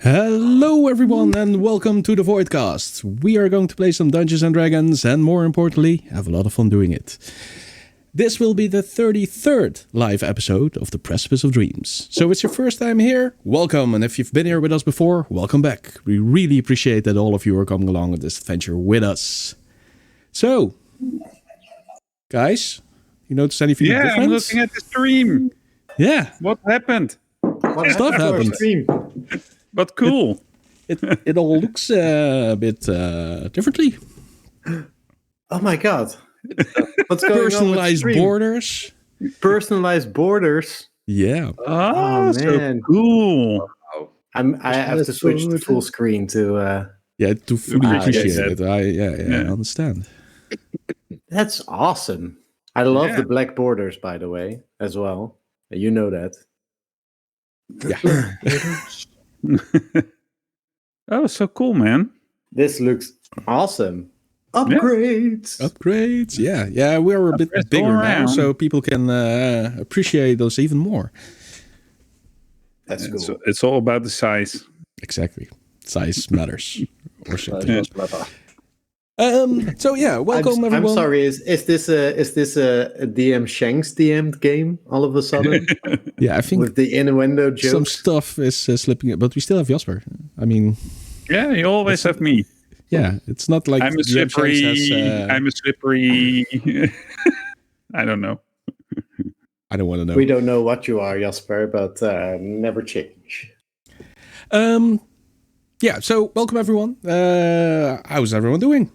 Hello everyone and welcome to the Voidcast. We are going to play some Dungeons and Dragons and more importantly, have a lot of fun doing it. This will be the 33rd live episode of the Precipice of Dreams. So it's your first time here, welcome, and if you've been here with us before, welcome back. We really appreciate that all of you are coming along with this adventure with us. So, guys, you notice anything different? I'm looking at the stream. Yeah. What happened? What Stuff happened. But cool. It all looks a bit differently. Oh my god. What's going Personalized on with borders. Personalized borders. Yeah. Oh, so man. Cool. I have to switch to full screen to To fully appreciate appreciate it. I understand. That's awesome. I love Yeah. the black borders, by the way, as well. You know that. Yeah. Oh, so cool, man. This looks awesome. Upgrades. Upgrades. Yeah. We're a bit Upgrades bigger all now, around. so people can appreciate us even more. That's cool. It's all about the size. Exactly. Size matters. Or something. Yeah. So yeah, welcome everyone. I'm sorry. Is this a DM Shanks DM'd game all of a sudden Yeah, I think with the innuendo some jokes? stuff is slipping, but we still have Jasper. I mean, Yeah, you always have me. yeah, it's not like I'm a DM Shanks slippery. has, I'm a slippery. I don't know. I don't want to know. We don't know what you are, Jasper, but never change. Yeah, so welcome everyone. How's everyone doing?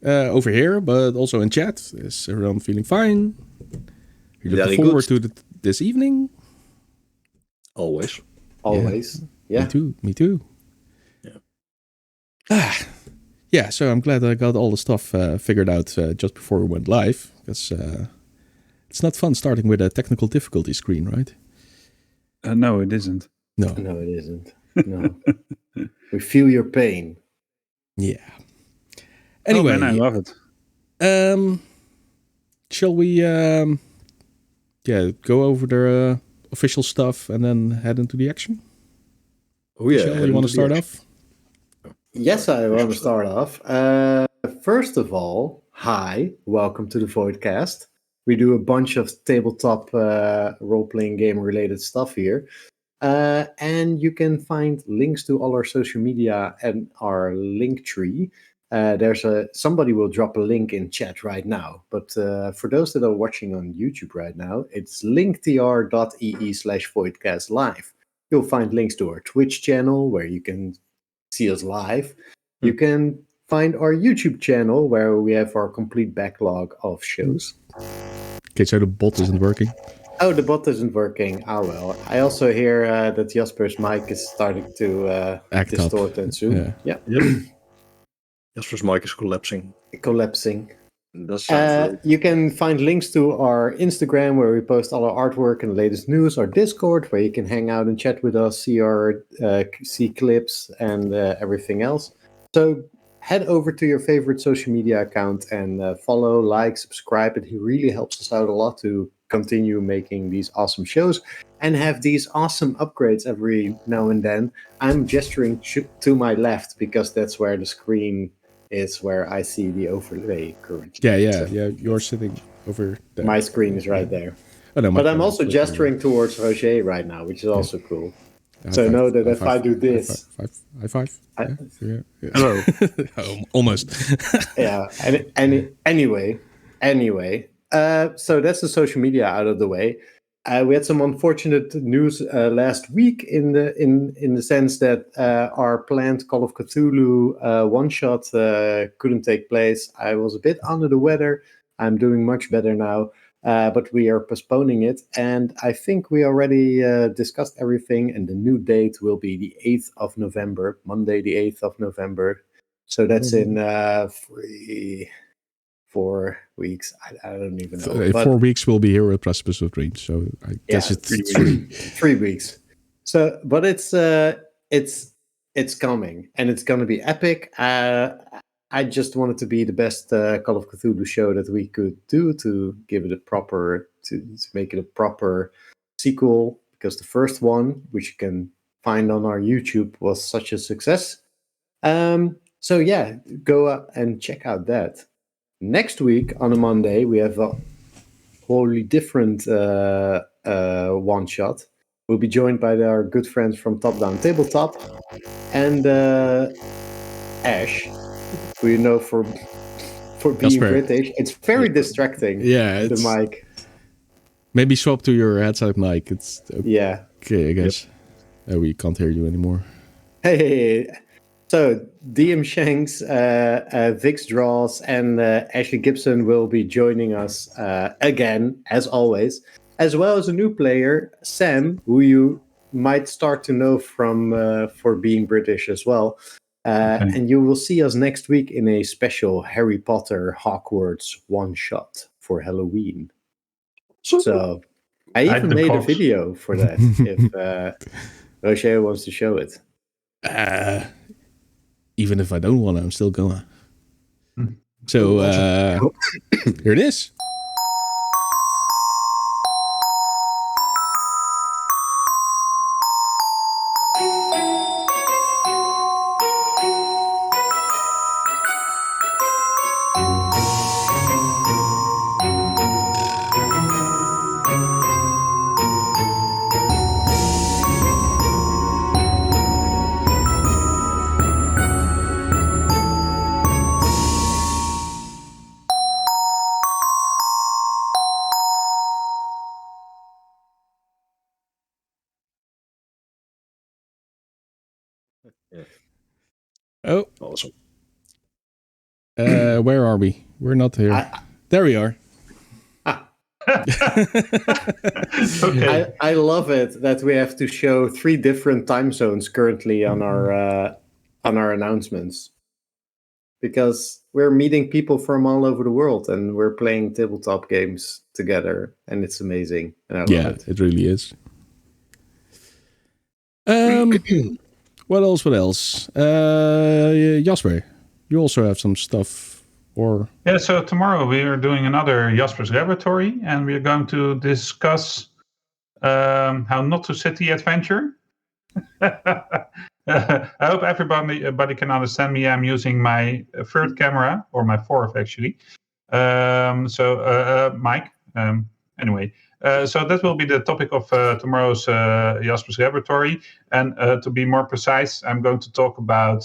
Over here, but also in chat. Is everyone feeling fine? You looking Very forward good. to this evening? Always. Always. Yeah. Me too. Yeah. Yeah, so I'm glad I got all the stuff figured out just before we went live. Because it's not fun starting with a technical difficulty screen, right? No, it isn't. No. No, it isn't. No. We feel your pain. Yeah. Anyway, Oh, man, I love it. shall we go over the official stuff and then head into the action? Oh yeah. Shall you want to start off? Yes, I want to start off. First of all, hi, welcome to the Voidcast. We do a bunch of tabletop role-playing game-related stuff here. And you can find links to all our social media and our link tree. Somebody will drop a link in chat right now. But for those that are watching on YouTube right now, it's linktr.ee/voidcastlive. You'll find links to our Twitch channel where you can see us live. You can find our YouTube channel where we have our complete backlog of shows. Okay, so the bot isn't working. Oh, the bot isn't working. Ah, well. I also hear that Jasper's mic is starting to Act up. distort and zoom. Yeah. Yeah. Jasper's mic is collapsing. Collapsing. That's sounds You can find links to our Instagram where we post all our artwork and the latest news, our Discord where you can hang out and chat with us, see clips and everything else. So head over to your favorite social media account and follow, like, subscribe. It really helps us out a lot to continue making these awesome shows and have these awesome upgrades every now and then. I'm gesturing to my left because that's where the screen is, where I see the overlay currently. Yeah. So You're sitting over there. my screen is right there. Oh, no, But I'm also gesturing towards Roger right now, which is also cool. So know that if I do this... High five. I- Yeah. Hello. Almost. Yeah. Anyway. So that's the social media out of the way. We had some unfortunate news last week in the sense that our planned Call of Cthulhu one shot couldn't take place. I was a bit under the weather. I'm doing much better now, but we are postponing it. And I think we already discussed everything. And the new date will be the 8th of November, Monday, the 8th of November. So that's in 4 weeks. I don't even know. But 4 weeks we'll be here at Precipice of Dreams, so I guess it's 3. 3 weeks. So, but it's coming, and it's going to be epic. I just wanted to be the best Call of Cthulhu show that we could do to give it to make it a proper sequel. Because the first one, which you can find on our YouTube was such a success. So yeah, go up and check out that. Next week on a Monday, we have a wholly different one shot. We'll be joined by our good friends from Top Down Tabletop and Ash, who you know for being Jasper. British. It's very distracting. Yeah, the mic. Maybe swap to your headset mic. It's Yeah. okay, I guess. We can't hear you anymore. Hey. So DM Shanks, Vix Draws, and Ashley Gibson will be joining us again, as always, as well as a new player, Sam, who you might start to know from for being British as well. And you will see us next week in a special Harry Potter Hogwarts one-shot for Halloween. So I even made a video for that, if Roger wants to show it. Even if I don't want to, I'm still going. So here it is. Oh, Awesome. Where are we? We're not here. There we are. Okay. I love it that we have to show 3 different time zones currently on our announcements, because we're meeting people from all over the world and we're playing tabletop games together, and it's amazing. And I love it. It really is. What else? Jasper, you also have some stuff, or... Yeah, so tomorrow we are doing another Jasper's Laboratory, and we're going to discuss how not to set the adventure. I hope everybody can understand me. I'm using my third camera, or my fourth actually. Mike. Anyway, so that will be the topic of tomorrow's Jasper's Laboratory. And to be more precise, I'm going to talk about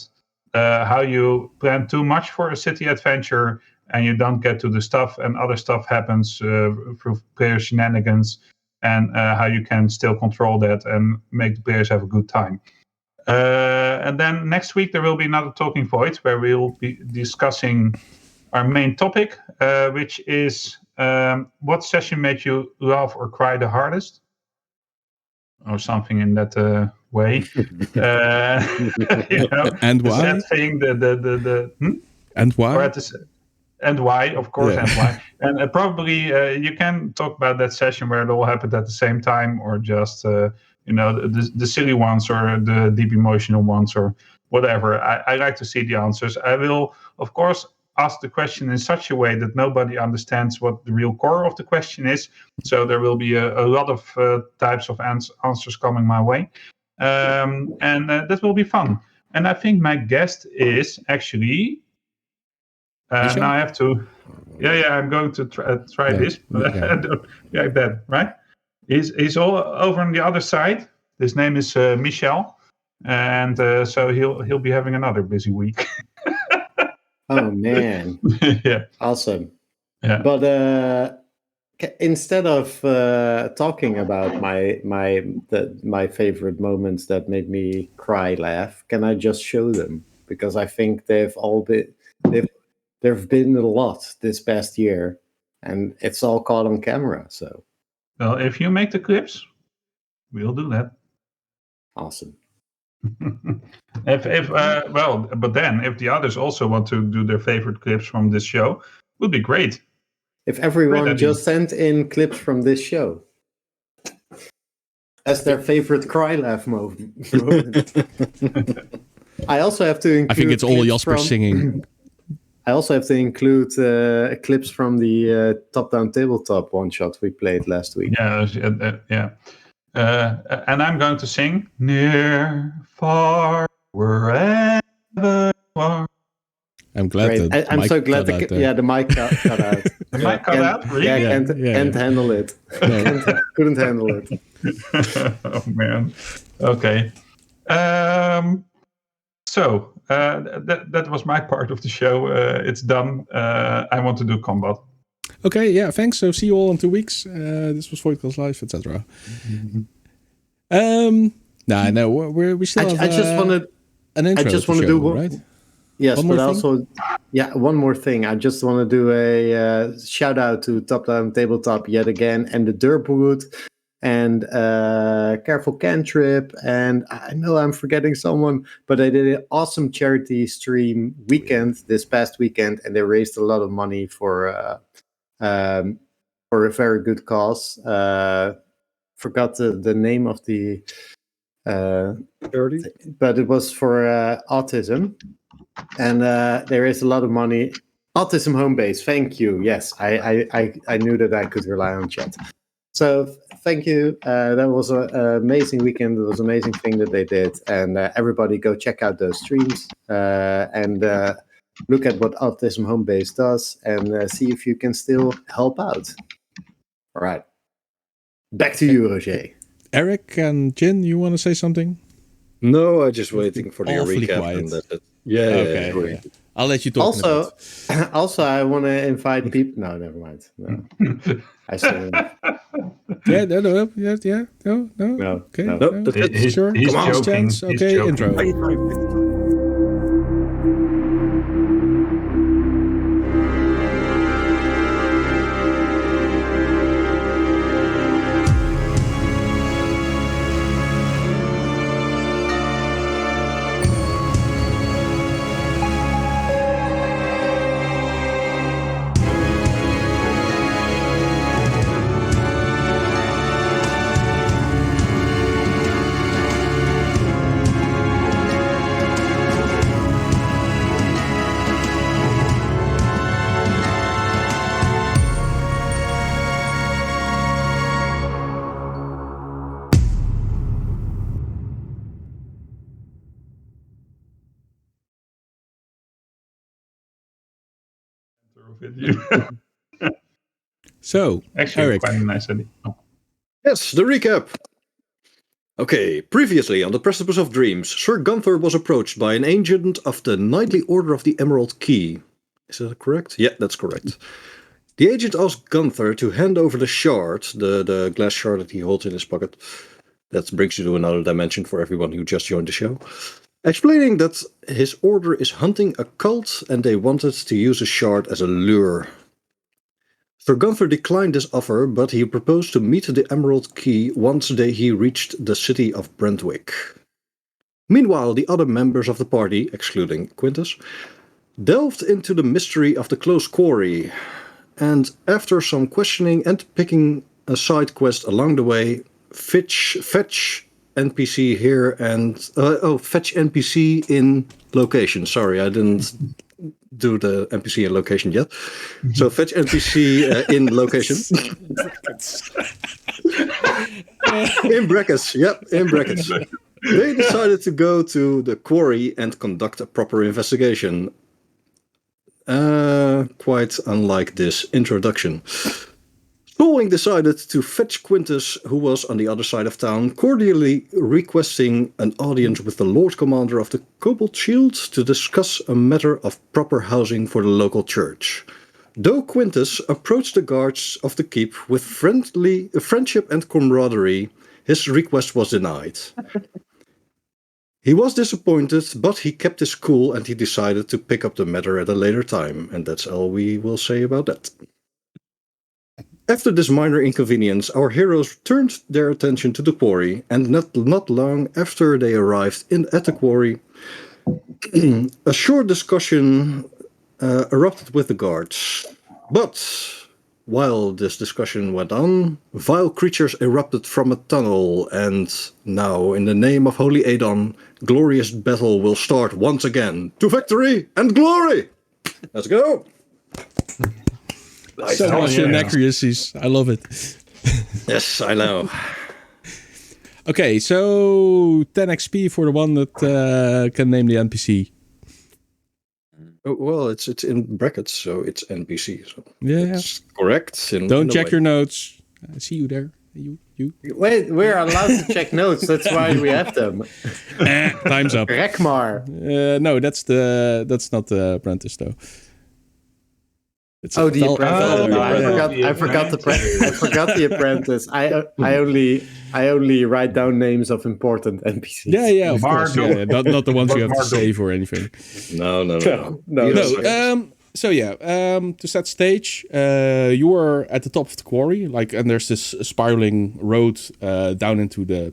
how you plan too much for a city adventure and you don't get to the stuff, and other stuff happens through player shenanigans, and how you can still control that and make the players have a good time. And then next week there will be another Talking Void where we will be discussing our main topic, which is what session made you laugh or cry the hardest, or something in that way. And why? Sad thing, And why? Or and why, of course, yeah. And why. And probably you can talk about that session where it all happened at the same time, or just the silly ones or the deep emotional ones or whatever. I like to see the answers. I will, of course, ask the question in such a way that nobody understands what the real core of the question is. So there will be a lot of types of answers coming my way. And that will be fun. And I think my guest is actually... now I have to... Yeah, I'm going to try this. Like that, right? He's all over on the other side. His name is Michel. And so he'll be having another busy week. Oh man! Yeah, awesome. Yeah, but instead of talking about my favorite moments that made me cry, laugh, can I just show them? Because I think there've been a lot this past year, and it's all caught on camera. So, well, if you make the clips, we'll do that. Awesome. But then if the others also want to do their favorite clips from this show, would be great. If everyone just sent in clips from this show as their favorite cry laugh moment. I also have to include... I think it's all Jasper singing. I also have to include clips from the Top Down Tabletop one shot we played last week. Yeah. And I'm going to sing near, far, wherever you are. I'm glad Great. that I'm mic so glad cut out there. the mic cut out. The mic cut out? Really? Can't handle it. Couldn't handle it. Oh man. Okay. So that was my part of the show. It's done. I want to do combat. Okay, yeah, thanks. So see you all in 2 weeks. This was Voidcast Live, etc. No, we still have I just wanted. an intro. I just to want to show, do one. right? Yes, One but more also, one more thing. I just want to do a shout out to Top Down Tabletop yet again, and the Derpwood, and Careful Cantrip, and I know I'm forgetting someone, but they did an awesome charity stream weekend this past weekend, and they raised a lot of money for a very good cause. Forgot the name of the Charity? but it was for autism, and there is a lot of money. Autism Home Base, thank you. Yes, I knew that I could rely on chat. So thank you. That was an amazing weekend. It was an amazing thing that they did, and everybody go check out those streams and look at what Autism Home Base does, and see if you can still help out. All right, back to you, Roger. Eric and Jin, you want to say something? No, I'm just waiting for the Awfully recap. quiet. And that's it. Yeah, Okay. yeah. Yeah. I'll let you talk. Also, I want to invite people. No, never mind. No, I still. Yeah, no. Okay, No. no. He's Sure. joking. Chance. He's Okay, joking. intro. With you. So, Actually, Eric. quite a nice idea. Oh. Yes, the recap. Okay, previously on the Precipice of Dreams, Sir Gunther was approached by an agent of the Knightly Order of the Emerald Key. Is that correct? Yeah, that's correct. The agent asked Gunther to hand over the shard, the glass shard that he holds in his pocket. That brings you to another dimension for everyone who just joined the show. Explaining that his order is hunting a cult and they wanted to use a shard as a lure. Sir Gunther declined this offer, but he proposed to meet the Emerald Key once he reached the city of Brentwick. Meanwhile, the other members of the party, excluding Quintus, delved into the mystery of the closed quarry, and after some questioning and picking a side quest along the way, fetch NPC here and fetch NPC in location. Sorry, I didn't do the NPC in location yet. So fetch NPC in location. In brackets, yep, in brackets. They decided to go to the quarry and conduct a proper investigation. Quite unlike this introduction. Solwing decided to fetch Quintus, who was on the other side of town, cordially requesting an audience with the Lord Commander of the Cobalt Shield to discuss a matter of proper housing for the local church. Though Quintus approached the guards of the keep with friendship and camaraderie, his request was denied. He was disappointed, but he kept his cool and he decided to pick up the matter at a later time, and that's all we will say about that. After this minor inconvenience, our heroes turned their attention to the quarry, and not long after they arrived at the quarry, a short discussion erupted with the guards. But while this discussion went on, vile creatures erupted from a tunnel, and now, in the name of Holy Aedon, glorious battle will start once again. To victory and glory! Let's go! So much inaccuracies. I love it. Yes, I know. Okay, so 10 XP for the one that can name the NPC. Oh, well, it's in brackets, so it's NPC. So Yeah. it's correct. Don't check your notes. I see you there. You. Wait, we're allowed to check notes. That's why we have them. Time's up. Rekmar. No, that's not the apprentice though. It's Oh, the Vel- apprentice. Vel- I forgot the apprentice. I only write down names of important NPCs. Yeah, of course. Mardo. Yeah, not the ones you have to Mardo. save or anything. No. No. So to set stage, you are at the top of the quarry, and there's this spiraling road down into the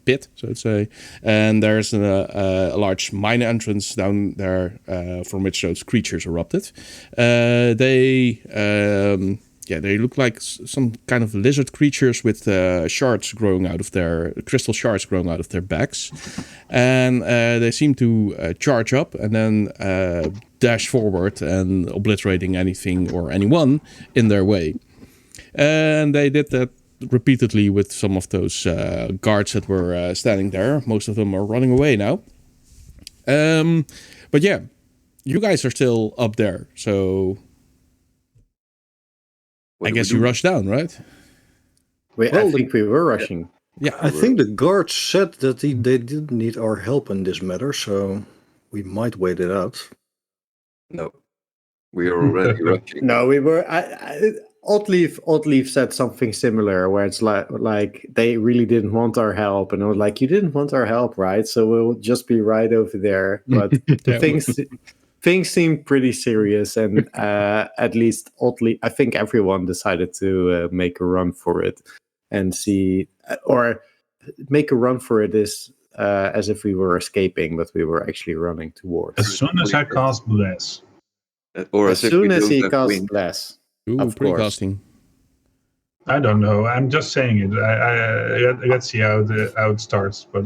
pit, so to say, and there's a large mine entrance down there from which those creatures erupted. They look like some kind of lizard creatures with shards growing out of crystal shards growing out of their backs, and they seem to charge up and then dash forward and obliterating anything or anyone in their way. And they did that repeatedly with some of those guards that were standing there. Most of them are running away now. But yeah, you guys are still up there, so I guess you rush down, right? I think we were rushing. Yeah, I think the guards said that they didn't need our help in this matter, so we might wait it out. No, we are already rushing. No, we were. Oddleaf said something similar, where it's like they really didn't want our help, and I was like, "You didn't want our help, right? So we'll just be right over there." But things seemed pretty serious, and at least oddly, I think everyone decided to make a run for it and see, or make a run for it is as if we were escaping, but we were actually running towards. As soon as I cast Bless. Or As soon as he casts Bless. Ooh, Of course. precasting. I don't know. I'm just saying it. Let's see how it starts. But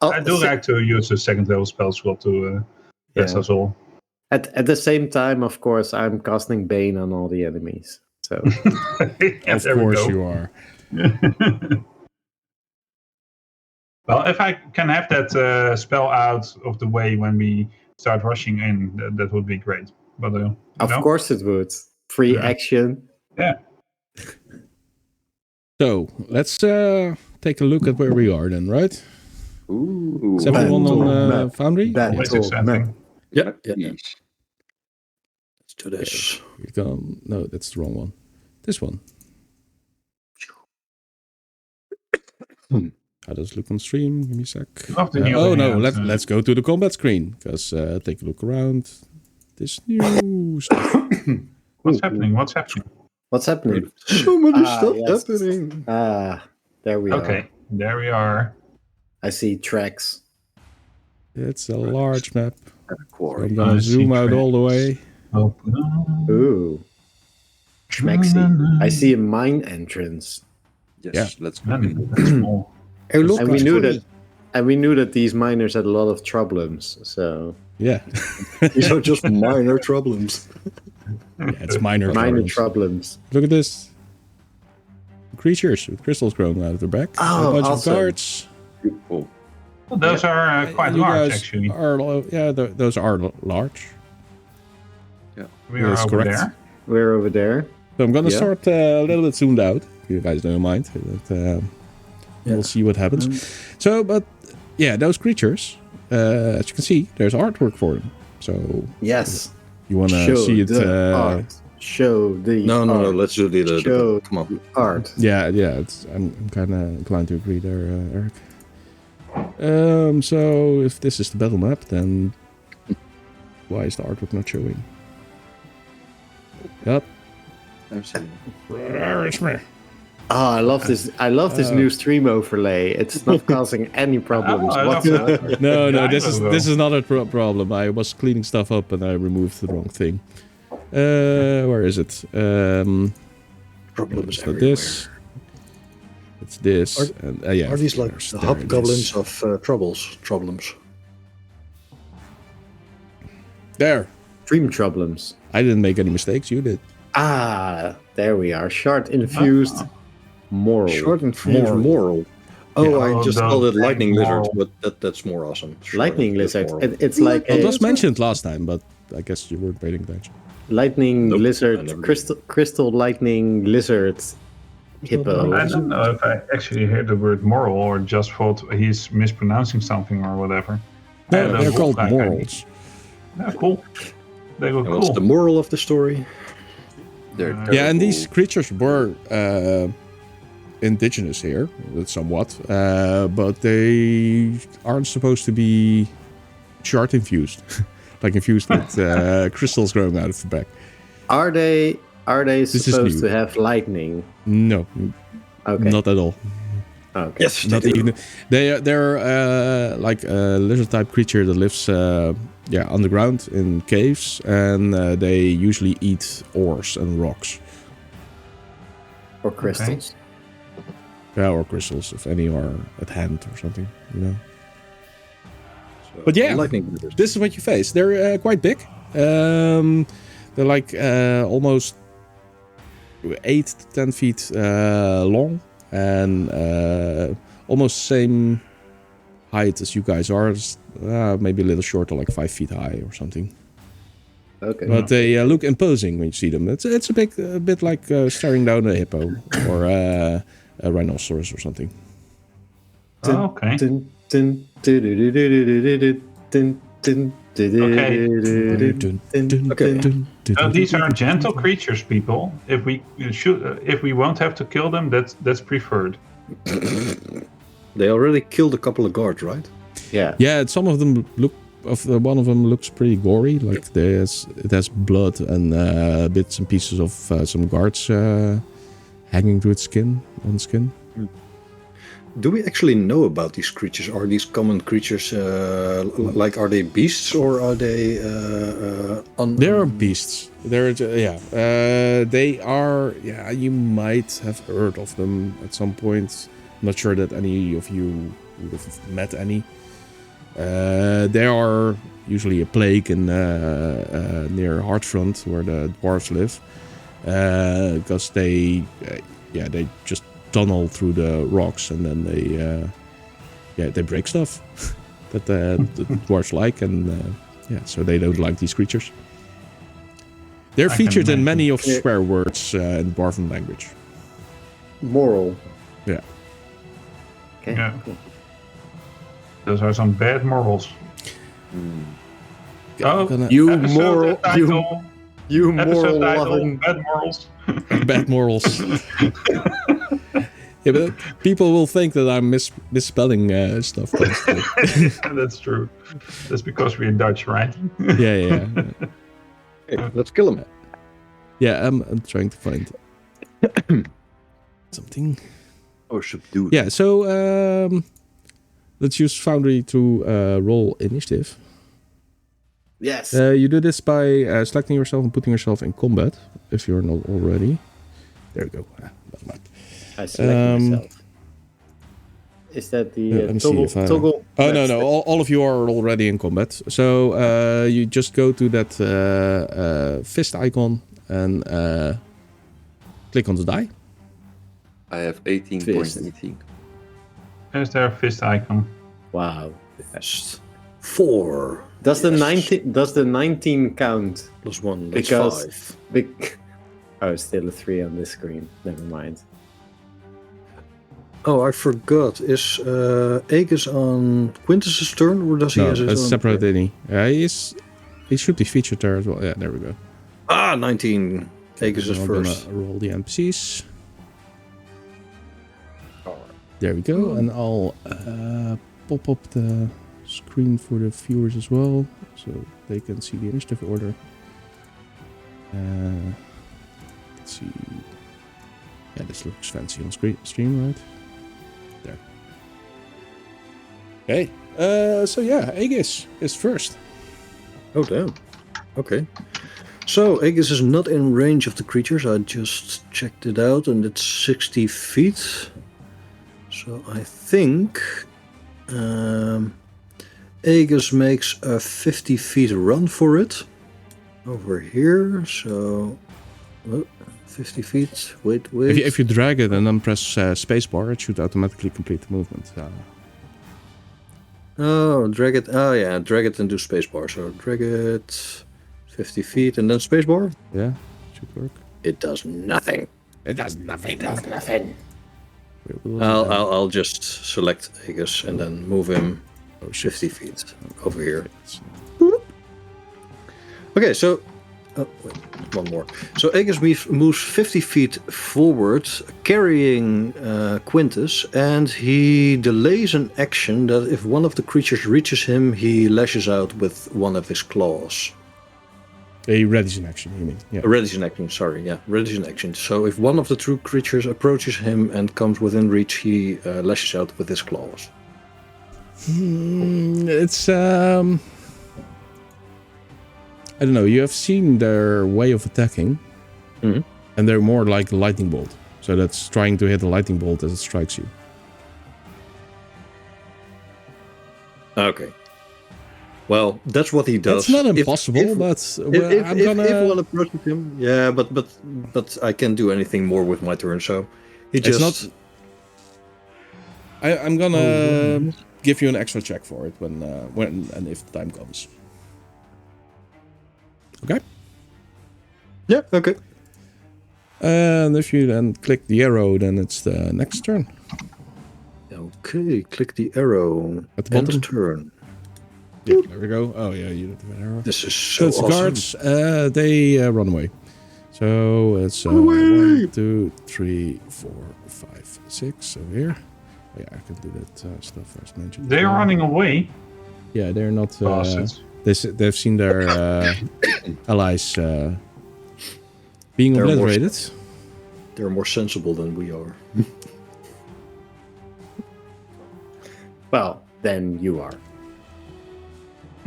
I do like to use a second level spell slot to test us all. At the same time, of course, I'm casting Bane on all the enemies. So Of course you are. Well, if I can have that spell out of the way when we start rushing in, that would be great. But of course it would. Free action. Yeah. So let's take a look at where we are then, right? Ooh, Is everyone on map. Foundry? Wait a second. Yeah. Yes. Let's do this. No, that's the wrong one. This one. How does it look on stream? Give me a sec. Let's go to the combat screen, because take a look around. This new stuff. What's happening? What's happening? So many stuff yes. happening. There we are. Okay, there we are. I see tracks. It's a large map. Quarry. I'm gonna zoom out all the way. Ooh. Schmexy. I see a mine entrance. Yes, let's go. That's small. Hey, look, And we knew that these miners had a lot of problems, so Yeah. these are just minor problems. Yeah, it's minor problems. Look at this. Creatures with crystals growing out of their back. Oh, a bunch awesome. of guards. Beautiful. Well, those are quite You large, guys actually. those are large. We are That's over correct. there. We're over there. So I'm gonna Yeah. start a little bit zoomed out, if you guys don't mind. We'll see what happens. But those creatures, as you can see, there's artwork for them. So Yes. you want to Show see it? the art. Show the No, art. let's do the Show come on. art. Yeah. I'm kind of inclined to agree there, Eric. So if this is the battle map, then why is the artwork not showing? Yep. Where is me? Oh, I love this. I love this new stream overlay. It's not causing any problems I love whatsoever. that. No, Yeah, this is not a problem. I was cleaning stuff up and I removed the wrong thing. Where is it? Problems So everywhere. this. It's this. Are these like there's- the there it hobgoblins is. of problems? There. Stream problems. I didn't make any mistakes. You did. There we are. Shard infused moral. Short and moral. Oh, Yeah, I just those called it lightning moral- lizards, but that's more awesome. Sure, Lightning that's lizard. more- It's like It a was mentioned last time, but I guess you weren't paying attention. lightning Nope, I lizard, never- crystal lightning lizard hippo. I don't know if I actually heard the word moral or just thought he's mispronouncing something or whatever. No, And they're those called wolf-like, morals. Yeah, cool. They look And what's cool. the moral of the story? They're Yeah, and these terrible. creatures were indigenous here, somewhat, but they aren't supposed to be shard infused, like infused with crystals growing out of the back. Are they is supposed new. to have lightning? No, Okay. not at all. Okay. Yes, Not even. They're like a lizard type creature that lives underground in caves, and they usually eat ores and rocks. Or crystals. Yeah, or crystals, if any are at hand or something, you know. So, But yeah, lightning lizards. This is what you face. They're quite big. They're like almost 8 to 10 feet long, and almost same height as you guys are. Maybe a little shorter, like 5 feet high or something. Okay. But they look imposing when you see them. It's a bit like staring down a hippo or a rhinoceros or something. Oh, okay. Dun, dun, dun, dun, dun, dun, dun, dun, dun, Okay. dun. These are gentle creatures, people. If we won't have to kill them, that's preferred. They already killed a couple of guards, right? Yeah. Yeah, some of them look. One of them looks pretty gory. Like it has blood and bits and pieces of some guards hanging to its skin. Do we actually know about these creatures? Are these common creatures, like, are they beasts or are they... They're beasts. They are... Yeah, you might have heard of them at some point. I'm not sure that any of you would have met any. They are usually a plague in near Heartfront, where the dwarves live. Because they just tunnel through the rocks, and then they break stuff that the dwarves like, and so they don't like these creatures. They're I can featured in imagine. many of swear words in dwarven language. Moral. Yeah. Okay. Yeah. Cool. Those are some bad morals. Oh, You episode moral. title, You episode moral title, loving. bad morals. Bad morals. Yeah, but people will think that I'm misspelling stuff. That's true. That's because we're Dutch, right? Yeah. Hey, let's kill them. Yeah, I'm trying to find something. Or subdued. Yeah, so let's use Foundry to roll initiative. Yes. You do this by selecting yourself and putting yourself in combat, if you're not already. There we go. Never mind. I select myself. Is that the let me see toggle? if I- Toggle. Oh, That's no. All of you are already in combat. So you just go to that fist icon and click on the die. I have 18.18. Is there a fist icon? Wow. Yes. 4. Does the Yes. 19? Does the 19 count? Plus 1, that's Because 5. Oh, still a 3 on this screen. Never mind. Oh, I forgot. Is Aegis on Quintus's turn, or does he No, have his that's own separate turn? any. He should be featured there as well. Yeah, there we go. 19. Aegis is I'm first. gonna roll the NPCs. There we go, and I'll pop up the screen for the viewers as well, so they can see the initiative order. Let's see. Yeah, this looks fancy on stream, right? There. Okay. So yeah, Aegis is first. Oh, damn. Okay. So, Aegis is not in range of the creatures. I just checked it out, and it's 60 feet. So, I think Aegis makes a 50 feet run for it. Over here. So, 50 feet. Wait. If you drag it and then press spacebar, it should automatically complete the movement. Oh, drag it. Oh, yeah, drag it and do spacebar. So drag it 50 feet and then spacebar. Yeah, should work. It does nothing. It does nothing. I'll just select Aegis and then move him 50 feet over here. Okay, so wait, one more. So Aegis moves 50 feet forward, carrying Quintus, and he delays an action that if one of the creatures reaches him, he lashes out with one of his claws. A readies an action, you mean? Yeah. Readies an action, sorry, yeah, readies an action. So if one of the two creatures approaches him and comes within reach, he lashes out with his claws. It's I don't know. You have seen their way of attacking, and they're more like a lightning bolt. So that's trying to hit a lightning bolt as it strikes you. Okay. Well, that's what he does. It's not impossible, but if one approaches him, yeah, but I can't do anything more with my turn, so he just. It's not. I'm gonna give you an extra check for it when and if the time comes. Okay. Yeah. Okay. And if you then click the arrow, then it's the next turn. Okay. Click the arrow At the bottom. End turn. Yeah, there we go. Oh yeah, you did an arrow. This is so it's awesome. guards. They run away. So it's 1, 2, 3, 4, 5, 6 over here. Oh, yeah, I can do that stuff first mentioned. They're running away. Yeah, they're not. Bastards. They've seen their allies being obliterated. They're more sensible than we are. Well, then you are.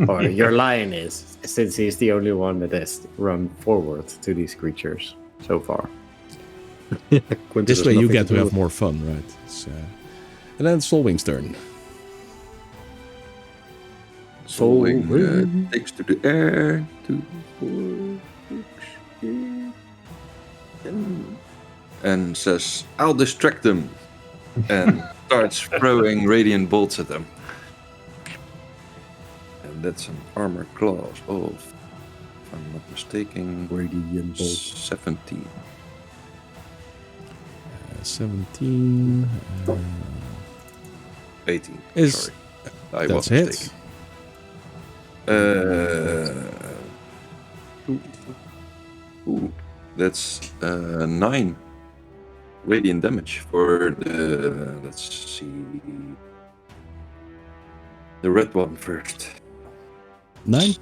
Or your lion is, since he's the only one that has run forward to these creatures so far. This way you get to have more fun, right? It's, and then it's Solwing's turn. Solwing takes to the air. 2, 4, 6, 8, 10. And says, I'll distract them. And starts throwing radiant bolts at them. And that's an armor class of, if I'm not mistaken, Radiant bolt. 17. 17. 18. Is Sorry. I that's was hit. mistaken. Ooh, that's 9 radiant damage for the. Let's see. The red one first. 9.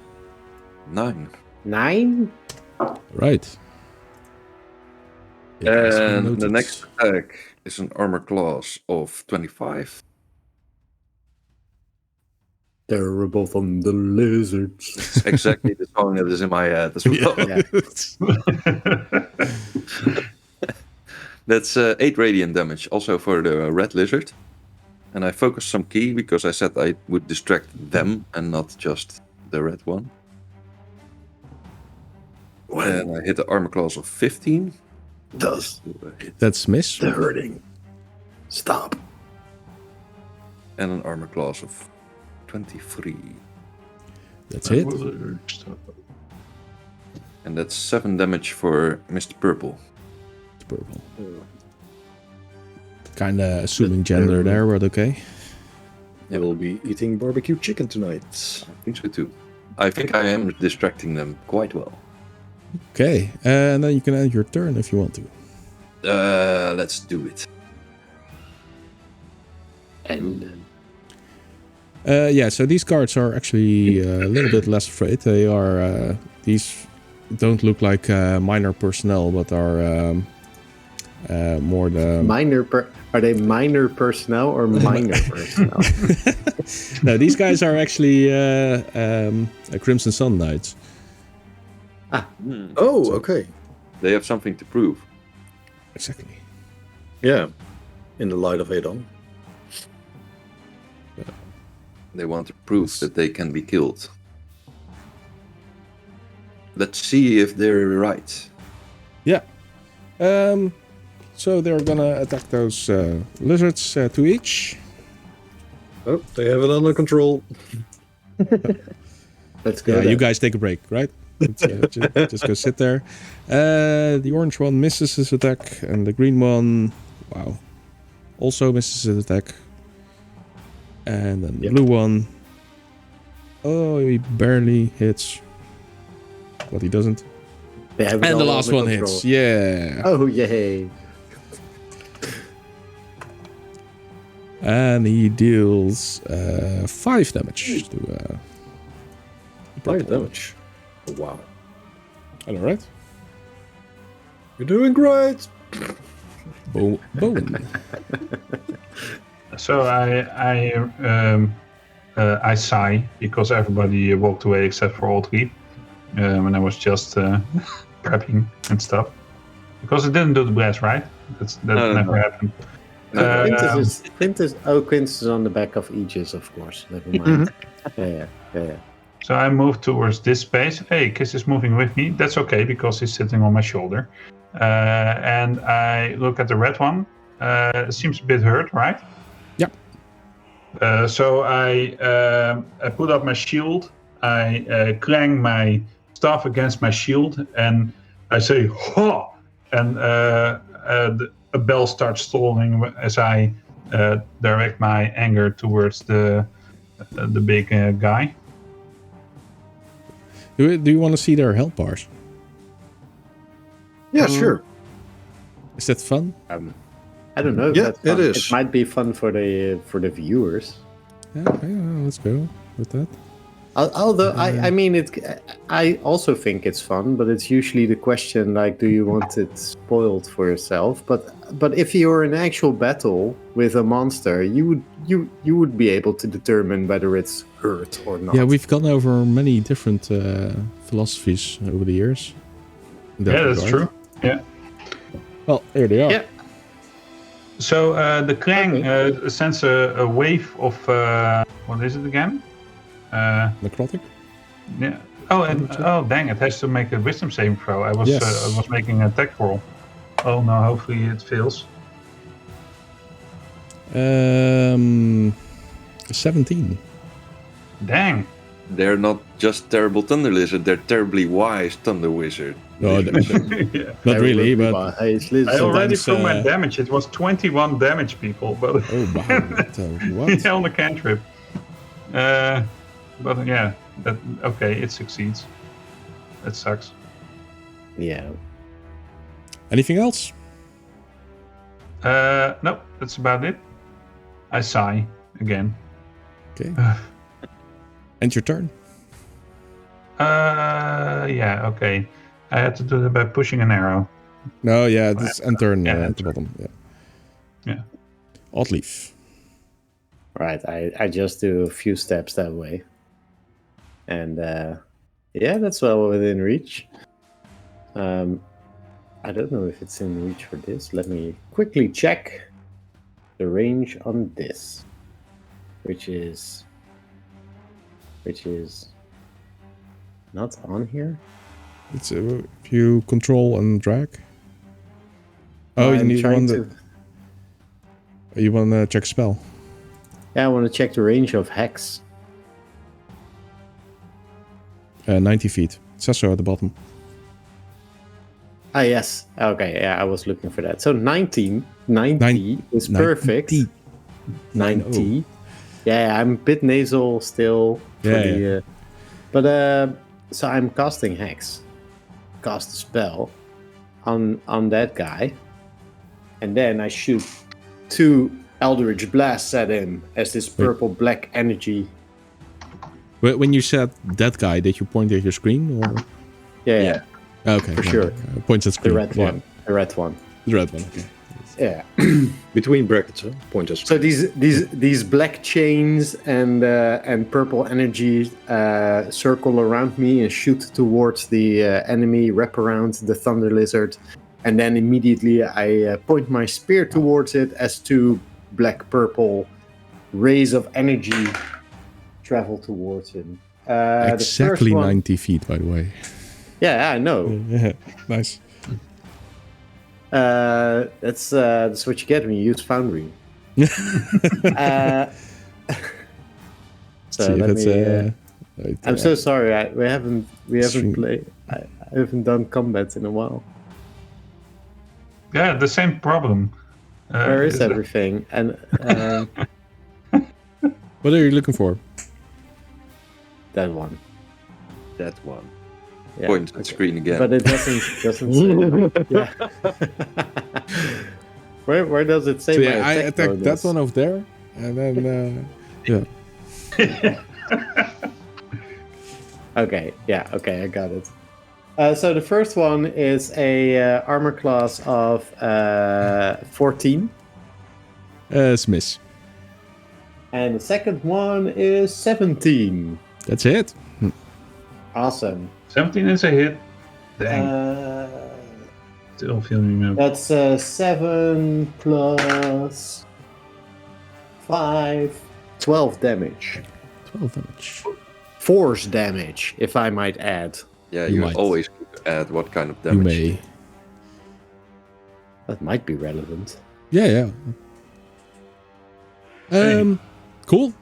9. 9? Right. And the next attack is an armor class of 25. Terrible from the lizards. It's exactly the song that is in my head as well. Yeah. That's 8 radiant damage, also for the red lizard. And I focused some key because I said I would distract them and not just the red one. And I hit the armor class of 15. That's miss. The hurting. Stop. And an armor class of 23. That's it. And that's 7 damage for Mr. Purple. It's purple. Kinda assuming gender there, but okay. I will be eating barbecue chicken tonight. I think so too. I think I am distracting them quite well. Okay, and then you can end your turn if you want to. Let's do it. And Yeah, so these guards are actually a little bit less afraid. They are these don't look like minor personnel, but are more the are they minor personnel or minor personnel? No, these guys are actually Crimson Sun Knights. Oh, okay. They have something to prove. Exactly. Yeah. In the light of Aedon. They want to prove that they can be killed. Let's see if they're right. Yeah. So they're gonna attack those lizards 2 each. Oh, they have it under control. Let's go. Yeah, then. you guys take a break, right? Just go sit there. The orange one misses his attack, and the green one, wow, also misses his attack. And then the blue one, oh, he barely hits. But he doesn't. They have it And the all last under one control. hits. Yeah. Oh, yay. And he deals 5 damage to 5 damage. Oh, wow. all right. You're doing great. Bowen. So I sigh because everybody walked away except for all 3. And I was just prepping and stuff. Because it didn't do the blast, right? That No. never happened. Quintus is on the back of Aegis, of course. Never mind. Yeah. So I move towards this space. Hey, Kiss is moving with me. That's okay because he's sitting on my shoulder. And I look at the red one. It seems a bit hurt, right? Yep. So I put up my shield. I clang my staff against my shield, and I say "Ha!" And a bell starts tolling as I direct my anger towards the big guy. Do you want to see their health bars? Yeah, sure. Is that fun? I don't know. If Yeah, that's fun. it is. It might be fun for the viewers. Yeah, let's go with that. Although I mean I also think it's fun, but it's usually the question like, do you want it spoiled for yourself? But if you're in actual battle with a monster, you would be able to determine whether it's hurt or not. Yeah, we've gone over many different philosophies over the years. in that Yeah, that's regard. true. Yeah. Well, here they are. Yeah. So the clang sends a wave of what is it again? Necrotic? Yeah. Oh, and dang! It has to make a wisdom saving throw. I was making an attack roll. Oh no! Hopefully it fails. 17. Dang! They're not just terrible Thunder Lizard, they're terribly wise Thunder Wizard. No, Yeah. not really, but I already Sometimes, threw my damage. It was 21 damage, people. But oh wow, what? yeah, on the cantrip. But yeah, it succeeds. That sucks. Yeah. Anything else? Nope, that's about it. I sigh again. Okay. End your turn. Yeah, okay. I had to do that by pushing an arrow. No, yeah, this end turn Yeah, at the bottom. Yeah. Yeah. Odd leaf. Right. I just do a few steps that way. And yeah, that's well within reach. I don't know if it's in reach for this. Let me quickly check the range on this, which is not on here. It's if you control and drag. Oh, you I'm need trying one that you want to check spell. Yeah, I want to check the range of Hex. 90 feet. It says so at the bottom. Ah, yes. Okay, yeah, I was looking for that. So 90 is 90. perfect. 90. Yeah, I'm a bit nasal still. But so I'm casting Hex. Cast a spell on that guy. And then I shoot 2 Eldritch Blasts at him as this purple-black energy. When you said that guy, did you point at your screen? Or? Yeah. Okay. For sure. Points at screen. The red one. The red one. The red one. Okay. Yeah. Between brackets, pointers. So these black chains and purple energy circle around me and shoot towards the enemy, wrap around the thunder lizard, and then immediately I point my spear towards it as 2 black-purple rays of energy travel towards him. Exactly 90 feet, by the way. Yeah, I know. Yeah, nice. That's what you get when you use Foundry. So See if let it's, me. right, I'm so sorry. We haven't played. I haven't done combat in a while. Yeah, the same problem. Where is everything? And What are you looking for? that one. That one. Yeah, Point at screen again. but it doesn't say. Yeah. Where does it say? So my yeah, I attack attacked that bonus? one over there, and then yeah. Okay, I got it. So the first one is a armor class of 14, Smith. and the second one is 17. That's it. Awesome. 17 is a hit. Dang. Still feeling remember. That's 7 plus 5, 12 damage. 12 damage. Force damage, if I might add. Yeah, You you might. always add what kind of You damage. may. That might be relevant. Yeah. Cool.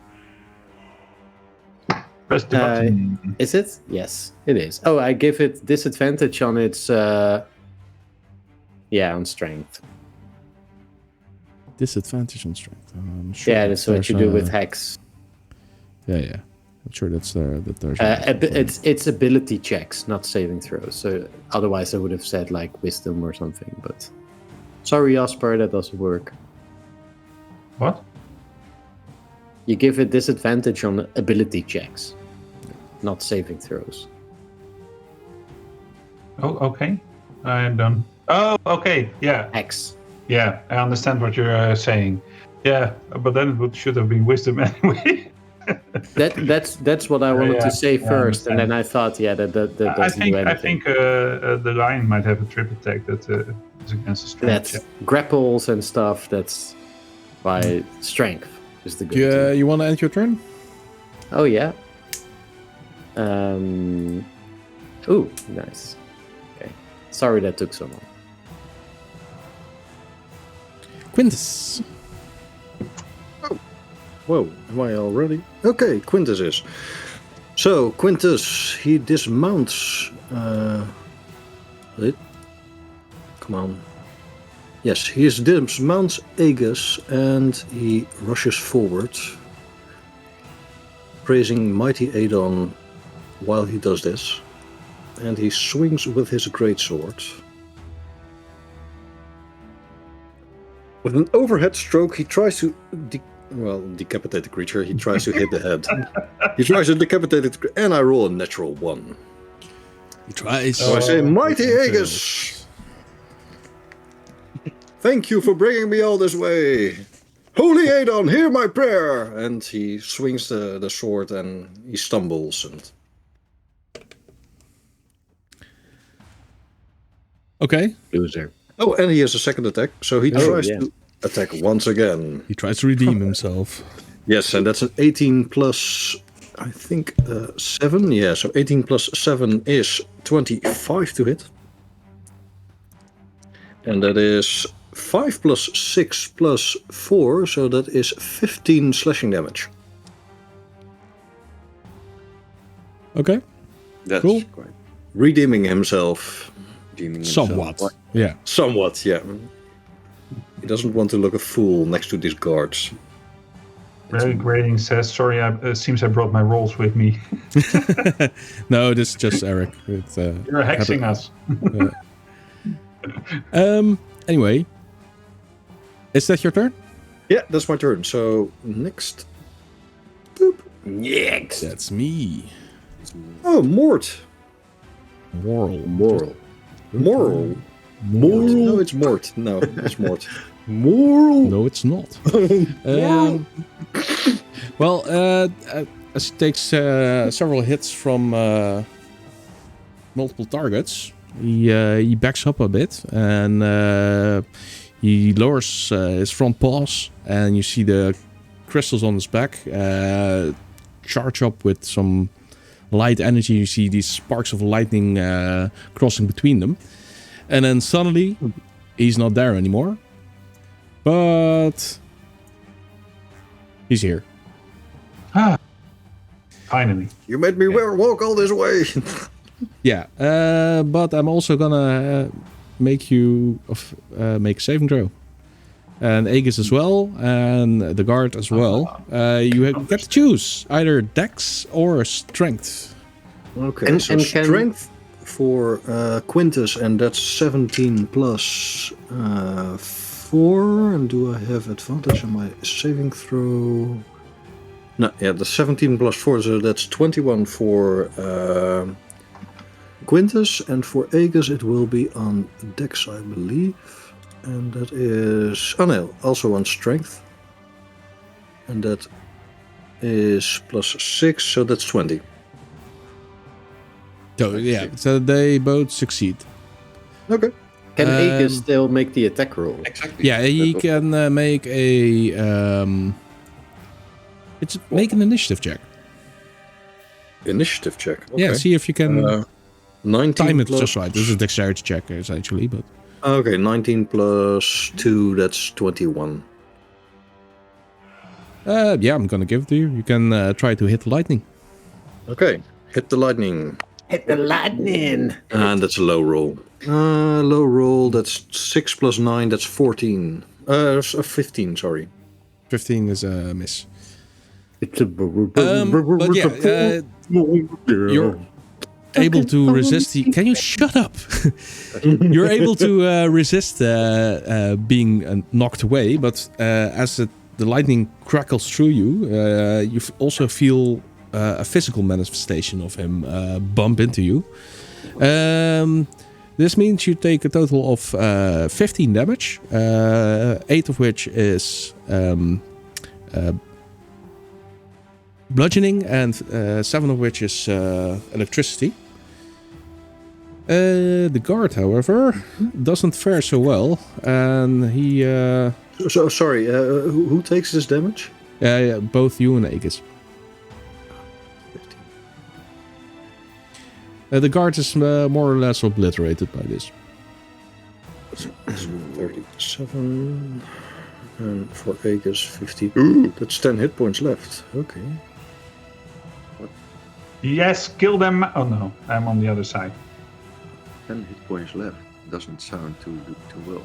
Press the button. Is it? Yes, it is. Oh, I give it disadvantage on its... on strength. Disadvantage on strength. I'm sure Yeah, that's what there's you do a- with Hex. Yeah. I'm sure that's that there's. It's ability checks, not saving throws. So otherwise, I would have said like wisdom or something. But sorry, Jasper, that doesn't work. What? You give it disadvantage on ability checks, not saving throws. Oh, okay. I am done. Oh, okay. Yeah. Hex. Yeah, I understand what you're saying. Yeah, but then it should have been wisdom anyway. That's what I wanted to say I first, and understand. then I thought, that doesn't I think do anything. the lion might have a trip attack that is against the strength. That's check. grapples and stuff. That's why strength is the good. You want to end your turn? Oh yeah. Ooh, nice. Okay. Sorry that took so long. Quintus. Whoa, am I already? Okay, Quintus is. So, Quintus, he dismounts. Come on. Yes, he dismounts Aegis and he rushes forward, praising mighty Aedon while he does this. And he swings with his greatsword. With an overhead stroke, he tries to decapitate the creature. He tries to hit the head. He tries to decapitate it, and I roll a natural 1. He tries. So I say, mighty Aegis, thank you for bringing me all this way. Holy Aedon, hear my prayer. And he swings the sword and he stumbles. And Okay. Loser. oh, and he has a second attack. So he tries to attack once again. He tries to redeem himself. Yes, and that's an 18 plus, I think, 7. Yeah, so 18 plus 7 is 25 to hit. And that is 5 plus 6 plus 4, so that is 15 slashing damage. Okay. That's Cool. quite Redeeming himself. redeeming himself. Somewhat. Yeah. Somewhat, yeah. He doesn't want to look a fool next to these guards. Very grading says, sorry, it seems I brought my rolls with me. No, this is just Eric. It's, You're hexing us. Anyway. Is that your turn? Yeah, that's my turn. So, next. Boop. Next. That's me. Oh, Mort. Moral. Moral. Moral. No, it's Mort. No, it's Mort. Moral. No, it's not. Well, as he takes several hits from multiple targets, he backs up a bit and he lowers his front paws, and you see the crystals on his back charge up with some light energy. You see these sparks of lightning crossing between them, and then suddenly he's not there anymore. But he's here. Finally. You made me walk all this way. Yeah, but I'm also gonna make you make a saving throw. And Aegis as well, and the guard as well. You get to choose either Dex or Strength. Okay, And- so and can- strength for Quintus, and that's 17 plus 4. And do I have advantage on my saving throw? No, yeah, the 17 plus 4, so that's 21 for Quintus, and for Aegis it will be on Dex, I believe. And that is... Oh no, also on strength. And that is plus 6, so that's 20. So yeah, so they both succeed. Okay. Can Aegis Um, still make the attack roll? Exactly. Yeah, he can make a make an initiative check. Initiative check. Okay. Yeah, see if you can 19 time it plus... just right. This is a dexterity check essentially, but Okay, 19 plus 2, that's 21. yeah, I'm gonna give it to you. You can try to hit lightning. Okay, hit the lightning. Hit the lightning! And that's a low roll. Low roll, that's 6 plus 9, that's 14. 15, sorry. 15 is a miss. It's a... But yeah, you're able to resist the... Can you shut up? You're able to resist being knocked away, but as the lightning crackles through you, you also feel a physical manifestation of him bump into you. This means you take a total of 15 damage, 8 of which is bludgeoning, and 7 of which is electricity. The guard, however, doesn't fare so well, and he... So sorry, who takes this damage? yeah, both you and Aegis. 15. The guard is more or less obliterated by this. 37. And for Aegis, 50. Ooh, that's 10 hit points left. Okay. Yes, kill them. Oh no, I'm on the other side. 10 hit points left. Doesn't sound too well.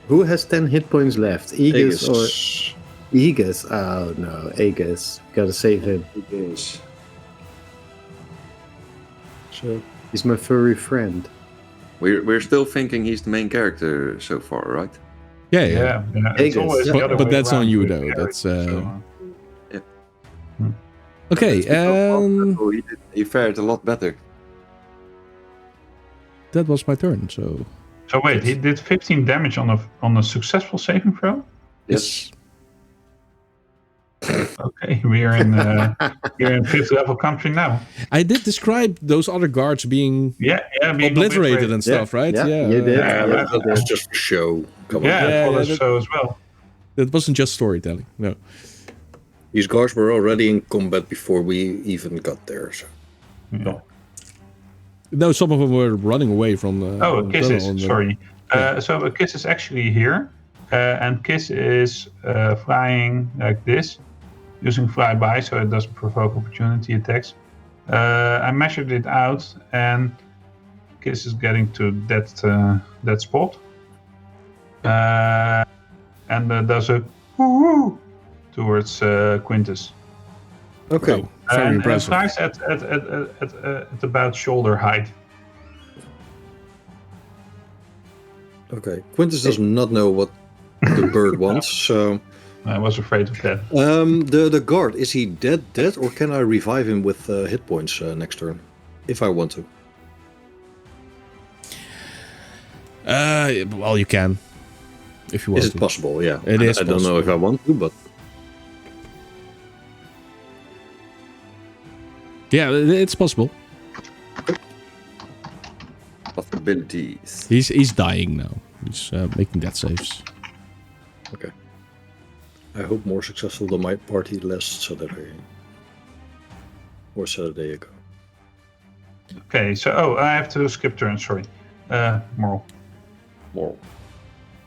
Who has 10 hit points left? Aegis or... Aegis. Aegis? Oh no, Aegis. Gotta save him. Yes. So, He's my furry friend. We're still thinking he's the main character so far, right? Yeah. Yeah, it's Aegis. always the But- other but way that's on around you, with though. characters, That's, so, Okay, He fared a lot better. that was my turn, so... So wait, he did 15 damage on a successful saving throw? Yes. Okay, we're in 5th level country now. I did describe those other guards being Yeah, being obliterated and stuff, right? Yeah, you did. Yeah, Yeah, yeah. that's just for show. Come on. Yeah, Yeah, it was that- so as well. It wasn't just storytelling, no. These guards were already in combat before we even got there. So. Yeah. No, some of them were running away from... Oh, from Kiss the is, tunnel and, sorry. yeah. So Kiss is actually here, and Kiss is flying like this, using flyby, so it doesn't provoke opportunity attacks. I measured it out, and Kiss is getting to that spot, and does a woo towards Quintus. Okay. Oh, very And impressive. flies at about shoulder height. Okay. Quintus does not know what the bird wants, so... I was afraid of that. The guard, is he dead, or can I revive him with hit points next turn? If I want to. Well, you can. If you want Is it to. possible? Yeah. It is I don't know if I want to, but... Yeah, it's possible. Possibilities. He's dying now. He's making death saves. Okay. I hope more successful than my party last Saturday. Or Saturday ago. Okay, so I have to skip turns. Sorry, moral. More.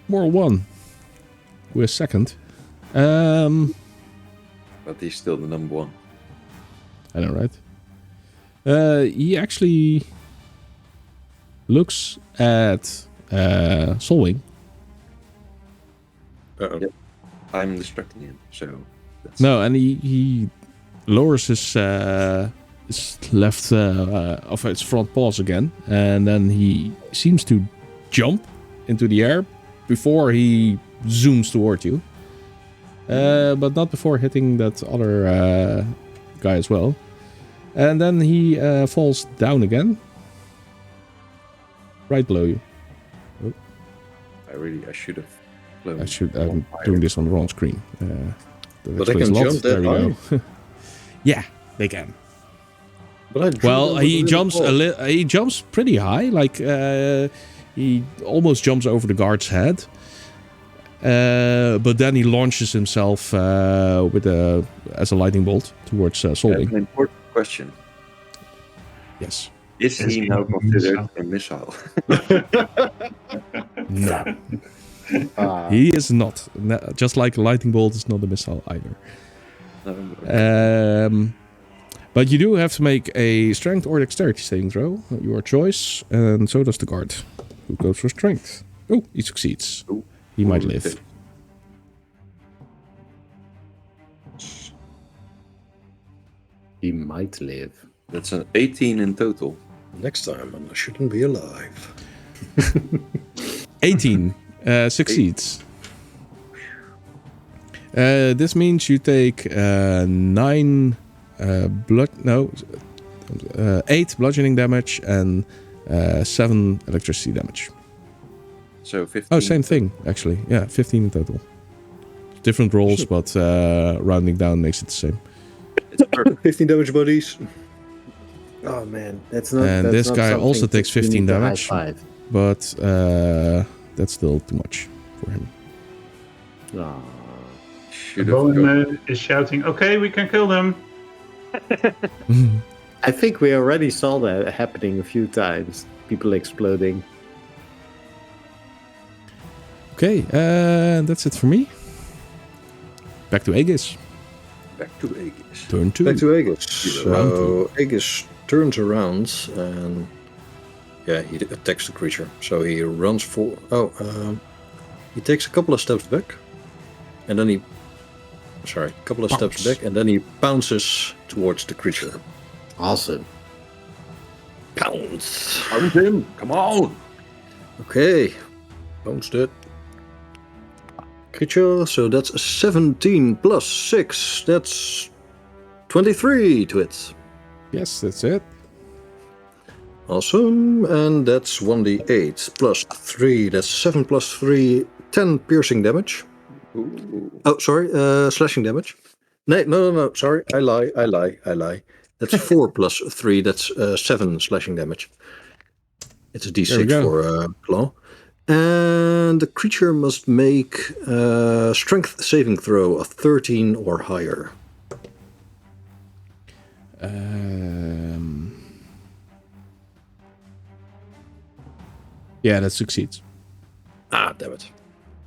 Moral 1. We're second. But he's still the number one. I know, right? He actually looks at Solwing. Uh-oh. Yep. I'm distracting him, so... That's... No, and he lowers his left of his front paws again, and then he seems to jump into the air before he zooms toward you, but not before hitting that other guy as well. And then he falls down again, right below you. Oh. I should have flown. I'm doing this on the wrong screen. But they can jump that high? Yeah, they can. But Well, he jumps he jumps pretty high, like he almost jumps over the guard's head. But then he launches himself as a lightning bolt towards Solving. An important question. Yes. Is he now considered a missile? No. He is not. Just like a lightning bolt is not a missile either. But you do have to make a strength or dexterity saving throw, your choice, and so does the guard, who goes for strength. Oh, he succeeds. Ooh. He might live. He might live. That's an 18 in total. Next time, I shouldn't be alive. 18 succeeds. This means you take 8 bludgeoning damage and 7 electricity damage. So 15. Oh, same thing, actually. Yeah, 15 in total. Different rolls, but rounding down makes it the same. It's perfect. 15 damage, buddies. Oh man, that's not. And that's this not guy something also to- takes you 15 need to high damage. five. But that's still too much for him. Aw. Should have gone. Bowen is shouting, "Okay, we can kill them." I think we already saw that happening a few times. People exploding. Okay, that's it for me. Back to Aegis. Back to Aegis. Turn 2. Back to Aegis. Round So Aegis turns around and he attacks the creature. So he runs for. He takes a couple of steps back, and then he. Sorry, a couple of steps back, and then he bounces towards the creature. Awesome. Pounce. Hunt him! Come on! Okay, bounced it. Creature. So that's a 17 plus 6. That's 23 to it. Yes, that's it. Awesome, and that's 1d8 plus 3, that's 7 plus 3, 10 piercing damage. Ooh. Oh, sorry, slashing damage. No, sorry, I lie. That's 4 plus 3, that's 7 slashing damage. It's a There we d6 go. for claw. And the creature must make a strength saving throw of 13 or higher. Yeah, that succeeds. Ah, damn it.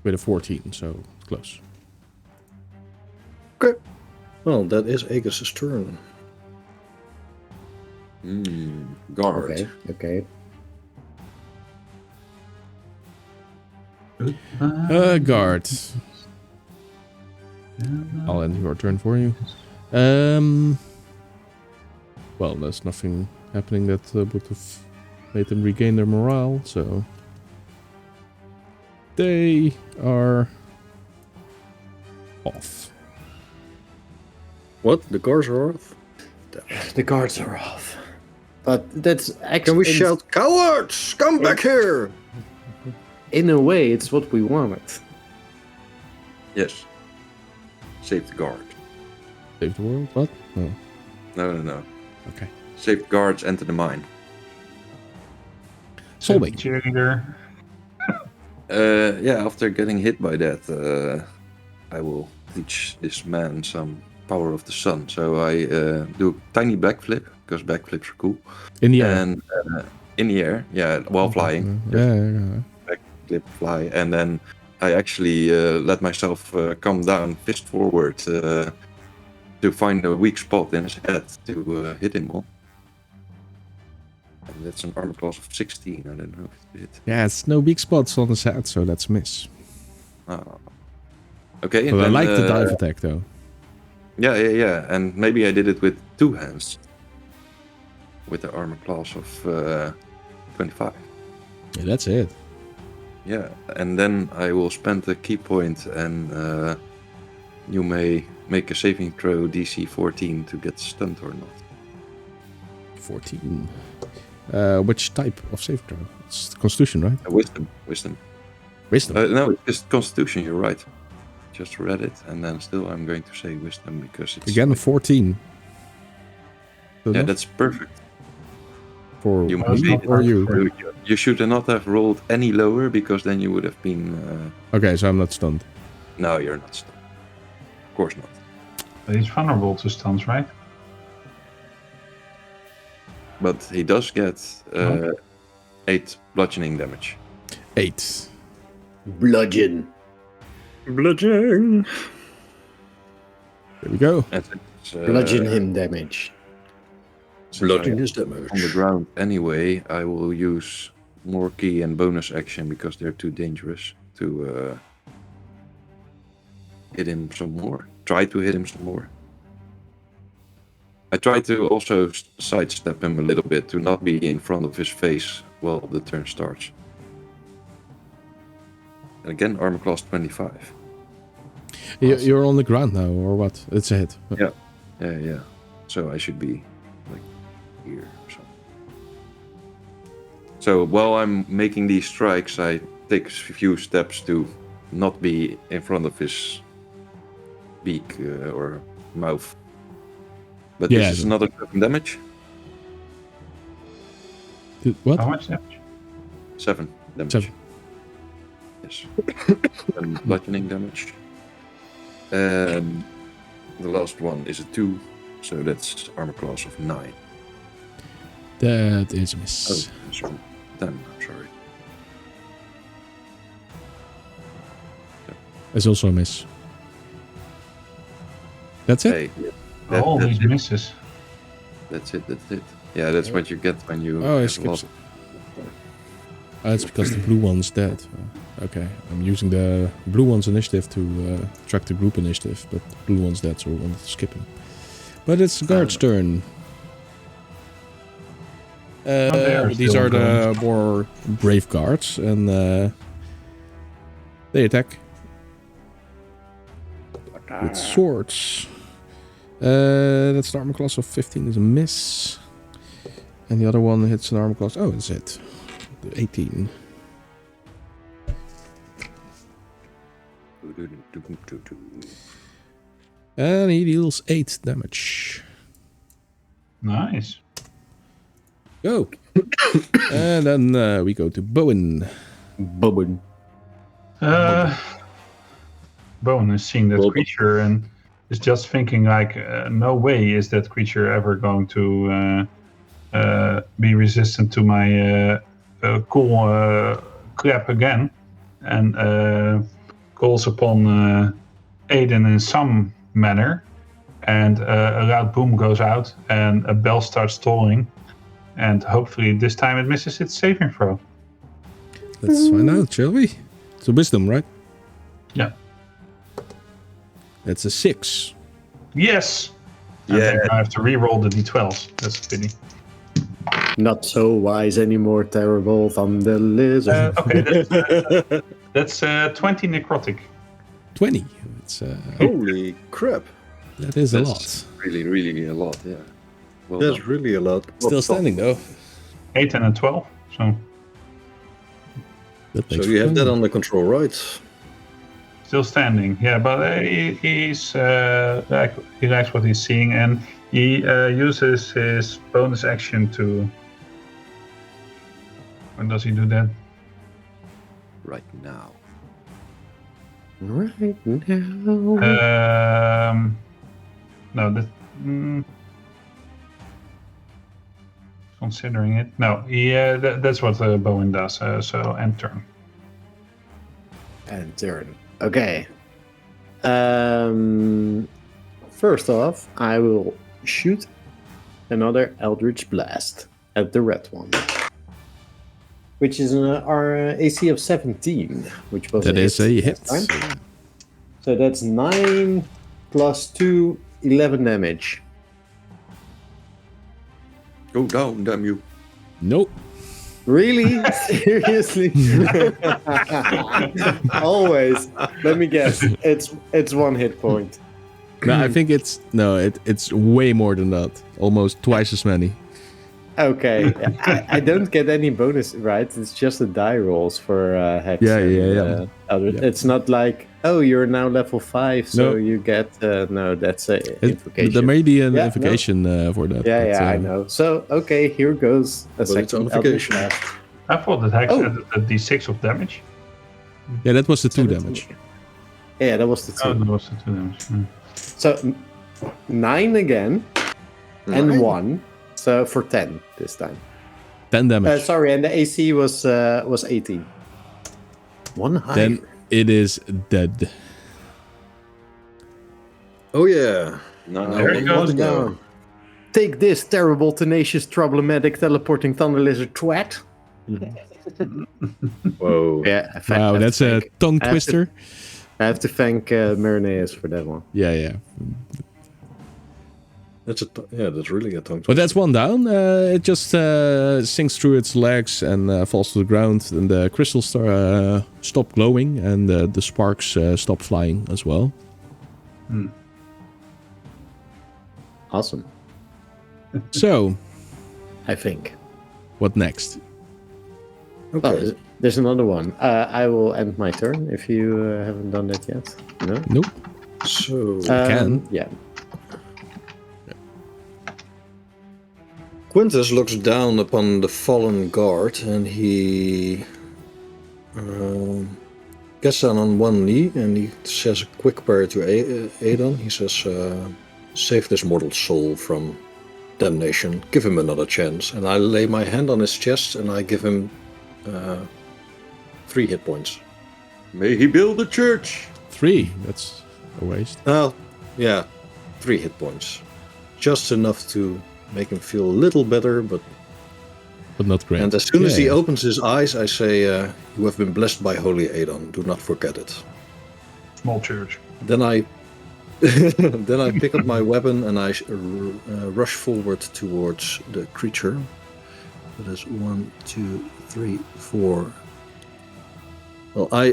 With a 14, so close. Okay. Well, that is Aegis' turn. Guard. Okay. Guard. I'll end your turn for you. Well, there's nothing happening that would have made them regain their morale, so they are off. What? The guards are off? The guards are off. But that's actually. Can we shout, cowards, come back here! In a way, it's what we wanted. Yes. Save the guard. Save the world? What? No. No. Okay. Save the guards, enter the mine. Solving. Cheerleader. After getting hit by that, I will teach this man some power of the sun. So I do a tiny backflip, because backflips are cool. In the air. And in the air, while flying. Yeah. Backflip, fly, and then I actually let myself come down, fist forward, to find a weak spot in his head to hit him on. And that's an armor class of 16. I don't know if it hit. Yeah, it's no big spots on his head, so that's a miss. Okay. But I then, like the dive attack, though. Yeah. And maybe I did it with 2 hands. With the armor class of 25. Yeah, that's it. Yeah, and then I will spend a key point, and you may make a saving throw DC 14 to get stunned or not. 14. Which type of save throw? It's Constitution, right? Wisdom. Wisdom. No, it's just Constitution. You're right. Just read it, and then still I'm going to say Wisdom because it's Again, 14. Yeah, that's perfect. For You me made it. or you? You should not have rolled any lower because then you would have been. Okay, so I'm not stunned. No, you're not stunned. Of course not. But he's vulnerable to stuns, right? But he does get 8 bludgeoning damage. 8. Bludgeon. Bludgeoning. There we go. And it's, Bludgeon him damage. Bludgeoning his damage. On the ground anyway, I will use more key and bonus action because they're too dangerous to hit him some more. Try to hit him some more. I try to also sidestep him a little bit to not be in front of his face while the turn starts. And again, armor class 25. You're on the ground now, or what? It's a hit. Yeah. So I should be like here or something. So while I'm making these strikes, I take a few steps to not be in front of his beak or mouth. But Yeah, this is another 7 damage. What? How much damage? 7 damage. 7. Yes. And bludgeoning damage. And the last one is a 2, so that's armor class of 9. That is a miss. Oh, sorry. 10, I'm sorry. It's also a miss. That's it? Hey, All that's these it. misses. That's it. Yeah, that's what you get when you Oh, I have a skipped lot. it. Oh, it's because the blue one's dead. Okay, I'm using the blue one's initiative to track the group initiative, but the blue one's dead, so we wanted to skip him. But it's the guard's turn. These still are the more brave guards, and they attack with swords. That's an armor class of 15 is a miss. And the other one hits an armor class. Oh, that's it. 18. And he deals 8 damage. Nice. Go. And then we go to Bowen. Bowen. Bowen is seeing that creature and is just thinking like, no way is that creature ever going to be resistant to my cool clap again, and calls upon Aedon in some manner, and a loud boom goes out and a bell starts tolling, and hopefully this time it misses its saving throw. Let's find out, shall we? It's a wisdom, right? Yeah. That's a 6. Yes. I think I have to re-roll the d12s. That's a pity. Not so wise anymore, terrible thunder lizard. Okay, that's 20 necrotic. 20. It's, Holy crap. that is a That's lot. really, really a lot, yeah. Well That's done. really a lot. Still standing, though. 8 and a 12. So That So makes you have that fun. under control, right? still standing. Yeah, but he's like he likes what he's seeing, and he uses his bonus action to. When does he do that? Right now. Right now. No, that. Considering it, no, he that's what Bowen does. So end turn. and turn. Okay. First off, I will shoot another Eldritch Blast at the red one, which is our AC of 17, which was That is a hit. last time. So that's 9 plus 2, 11 damage. Go down, damn you. Nope. Really? Seriously? Always. Let me guess. It's 1 hit point. No, I think it's way more than that. Almost twice as many. Okay. I don't get any bonus, right? It's just the die rolls for Hex. Yeah. It's not like, oh, you're now level 5, so No. you get... no, that's a invocation. There may be an Yeah, invocation for that. Yeah, but, I know. So, okay, here goes a But it's second amplification. Eldritch Blast. I thought that Hex Oh. added a d6 of damage. Yeah, that was the 2 damage. Yeah, that was the 2. Oh, that was the 2 damage. So 9 again, and 1. So for 10 this time. 10 damage. Sorry, and the AC was 18. 1 higher. Then it is dead. Oh yeah. No, There you go. One Down. Take this, terrible, tenacious, problematic, teleporting thunder lizard twat. Whoa. Yeah, Wow, that's a tongue I have to- twister. I have to thank Marineus for that one. Yeah. That's really a tongue But that's one down. It just sinks through its legs and falls to the ground. And the crystals stop glowing, and the sparks stop flying as well. Awesome, So, I think. what next? Okay. Oh, there's another one. I will end my turn if you haven't done that yet. No? Nope. So Can. Yeah. Quintus looks down upon the fallen guard and he gets down on one knee and he says a quick prayer to Aedon. He says, save this mortal soul from damnation. Give him another chance. And I lay my hand on his chest and I give him 3 hit points. May he build a church. 3. That's a waste. Well, yeah, 3 hit points. Just enough to make him feel a little better, but not great. And as soon as he Yeah. opens his eyes, I say, you have been blessed by Holy Aedon. Do not forget it. Small church. Then I pick up my weapon and I rush forward towards the creature. That is 1, 2, 3, 4. Well, I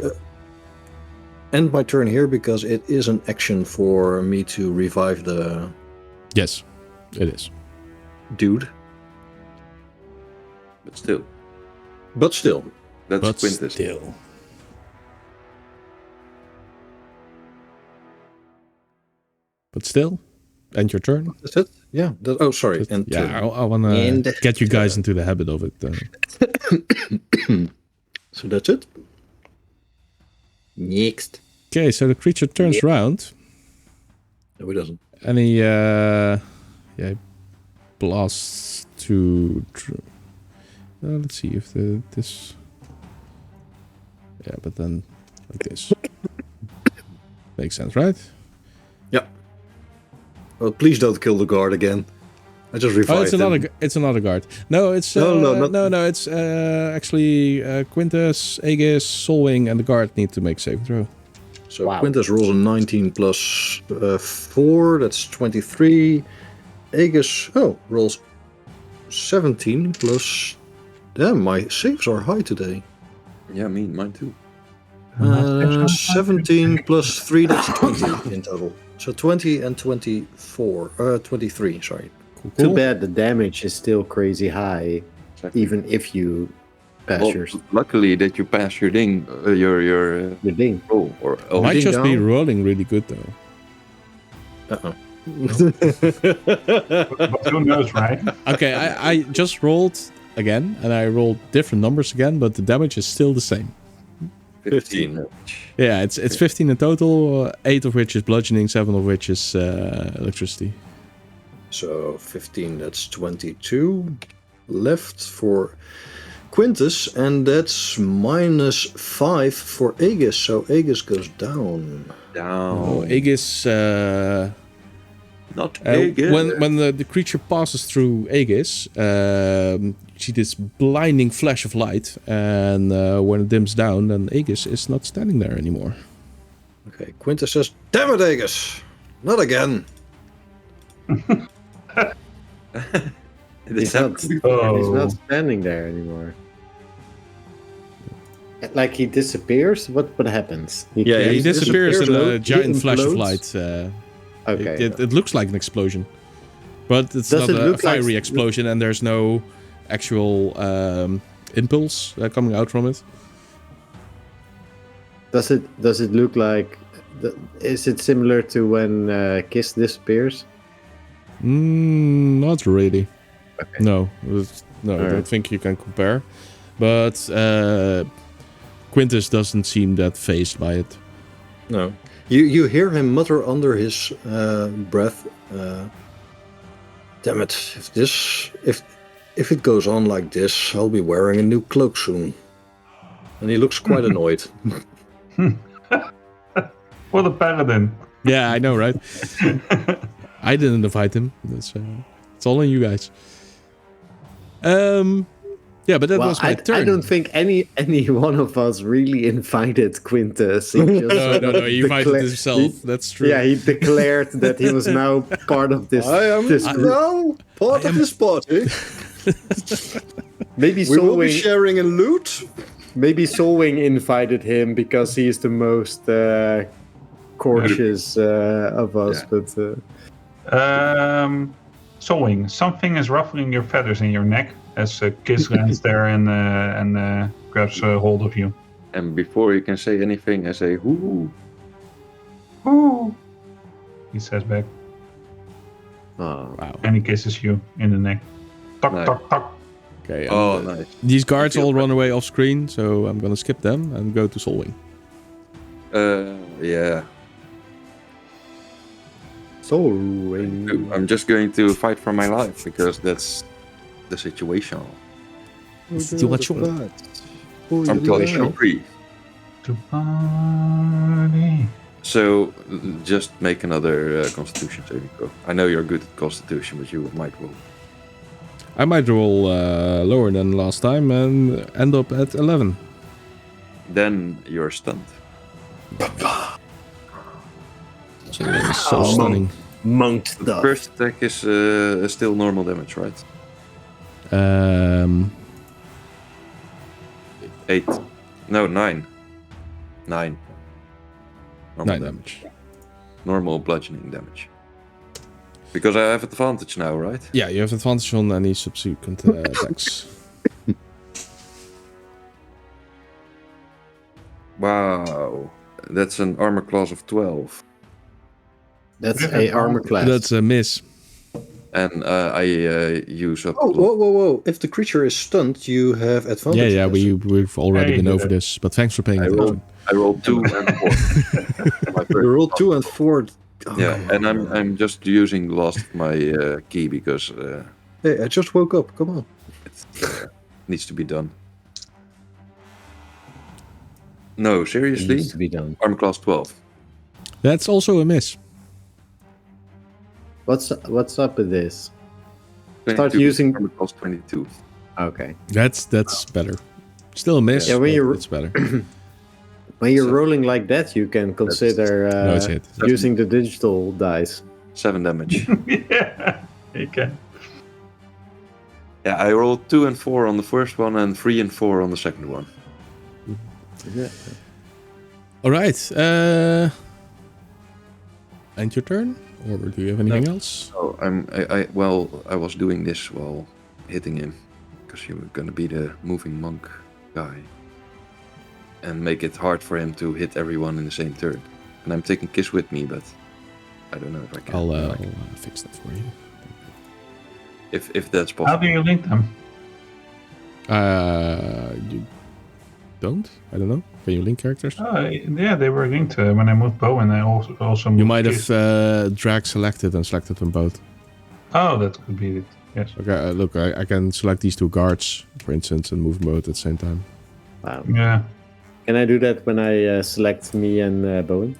end my turn here because it is an action for me to revive the Yes, it is. dude. But still, But that's Quintus. still. But still, end your turn. That's it? Yeah. Sorry. And Yeah, I want to get you guys into the habit of it. So that's it. Next. Okay, so the creature turns around No, he doesn't. and he blasts to. Let's see if this. Yeah, but then like this makes sense, right? Yeah. Well, please don't kill the guard again. I just revived Oh, him. it's another guard. No, it's no. It's actually Quintus, Aegis, Solwing, and the guard need to make save throw. So Wow. Quintus rolls a 19 plus 4, that's 23. Aegis, rolls 17 plus... Damn, my saves are high today. Yeah, mine too. 17 plus 3, that's 20 in total. So 20 and 23, sorry. Too bad the damage is still crazy high, Exactly. even if you pass Well, your luckily that you pass your ding, your ding. roll, or Might ding just be dong. rolling really good though. Uh-oh. But who knows, right? Okay, I just rolled again, and I rolled different numbers again, but the damage is still the same. 15. Yeah, it's 15 in total, 8 of which is bludgeoning, 7 of which is electricity. So 15, that's 22 left for Quintus, and that's -5 for Aegis, so Aegis goes down. Oh, Aegis. Not Aegis. When the creature passes through Aegis, you see this blinding flash of light, and when it dims down, then Aegis is not standing there anymore. Okay, Quintus says, "Damn it, Aegis! Not again!" He's not standing there anymore. Like he disappears? What happens? He disappears in a giant flash of light. Okay. It looks like an explosion. But it's not a fiery explosion, and there's no actual impulse coming out from it. Does it look like... Is it similar to when Kiss disappears? Not really. Okay. No, I don't think you can compare. But Quintus doesn't seem that fazed by it. No. You hear him mutter under his breath, "Damn it! If it goes on like this, I'll be wearing a new cloak soon." And he looks quite annoyed. What a paladin! Yeah, I know, right? I didn't invite him. It's all on you guys. Yeah, but that was my turn. I don't think any one of us really invited Quintus. No, he invited himself. That's true. Yeah, he declared that he was now part of this. I am now part of this party. Maybe we will be sharing a loot. Maybe Solwing invited him because he is the most cautious of us. Yeah. But Solwing, something is ruffling your feathers in your neck as Kiss lands there and grabs hold of you. And before you can say anything, I say, "Whoo!" Ooh, he says back. oh, Wow. And he kisses you in the neck. Tuck, Nice. tuck, tuck. Okay. Oh, nice. These guards I feel all run bad. away off screen, so I'm gonna skip them and go to Solwing. Yeah. Solwing. I'm just going to fight for my life because that's the situation. I'm telling free. To party. So just make another Constitution saving throw. I know you're good at Constitution, but you might roll. I might roll lower than last time and end up at 11. Then you're stunned. So that is so stunning. Monk The stuff. first attack is still normal damage, right? 8. No, 9. 9. Normal 9 damage. Normal bludgeoning damage. Because I have advantage now, right? Yeah, you have advantage on any subsequent attacks. Wow. That's an armor class of 12. That's a armor class. That's a miss. And I use up... Oh, whoa. If the creature is stunned, you have advantage. Yeah, we've already been over this, but thanks for paying attention. I rolled 2 and 4. You roll 2 and 4. Oh, Yeah, and I'm just using the last of my key because Hey, I just woke up. Come on. it needs to be done. No, seriously? Needs to be done. Armor class 12. That's also a miss. What's up with this? 22, Start using- armor class 22. Okay. That's better. Still a miss. Yeah, when but you're- it's better. When you're rolling like that, you can consider No, it's hit. using the digital dice. 7 damage. Yeah, you can. Yeah, I rolled 2 and 4 on the first one and 3 and 4 on the second one. Yeah. All right. End your turn, or do you have anything else? So I was doing this while hitting him because you were gonna be the moving monk guy and make it hard for him to hit everyone in the same turn. And I'm taking Kiss with me, but I don't know if I can. I'll fix that for you. If that's How possible. do you link them? You don't? I don't know. Can you link characters? Oh, yeah, they were linked when I moved Bo, and I also moved You might Kiss. have drag selected and selected them both. Oh, that could be it. Yes. Okay, look, I can select these 2 guards, for instance, and move both at the same time. Wow. Yeah. Can I do that when I select me and Bowen?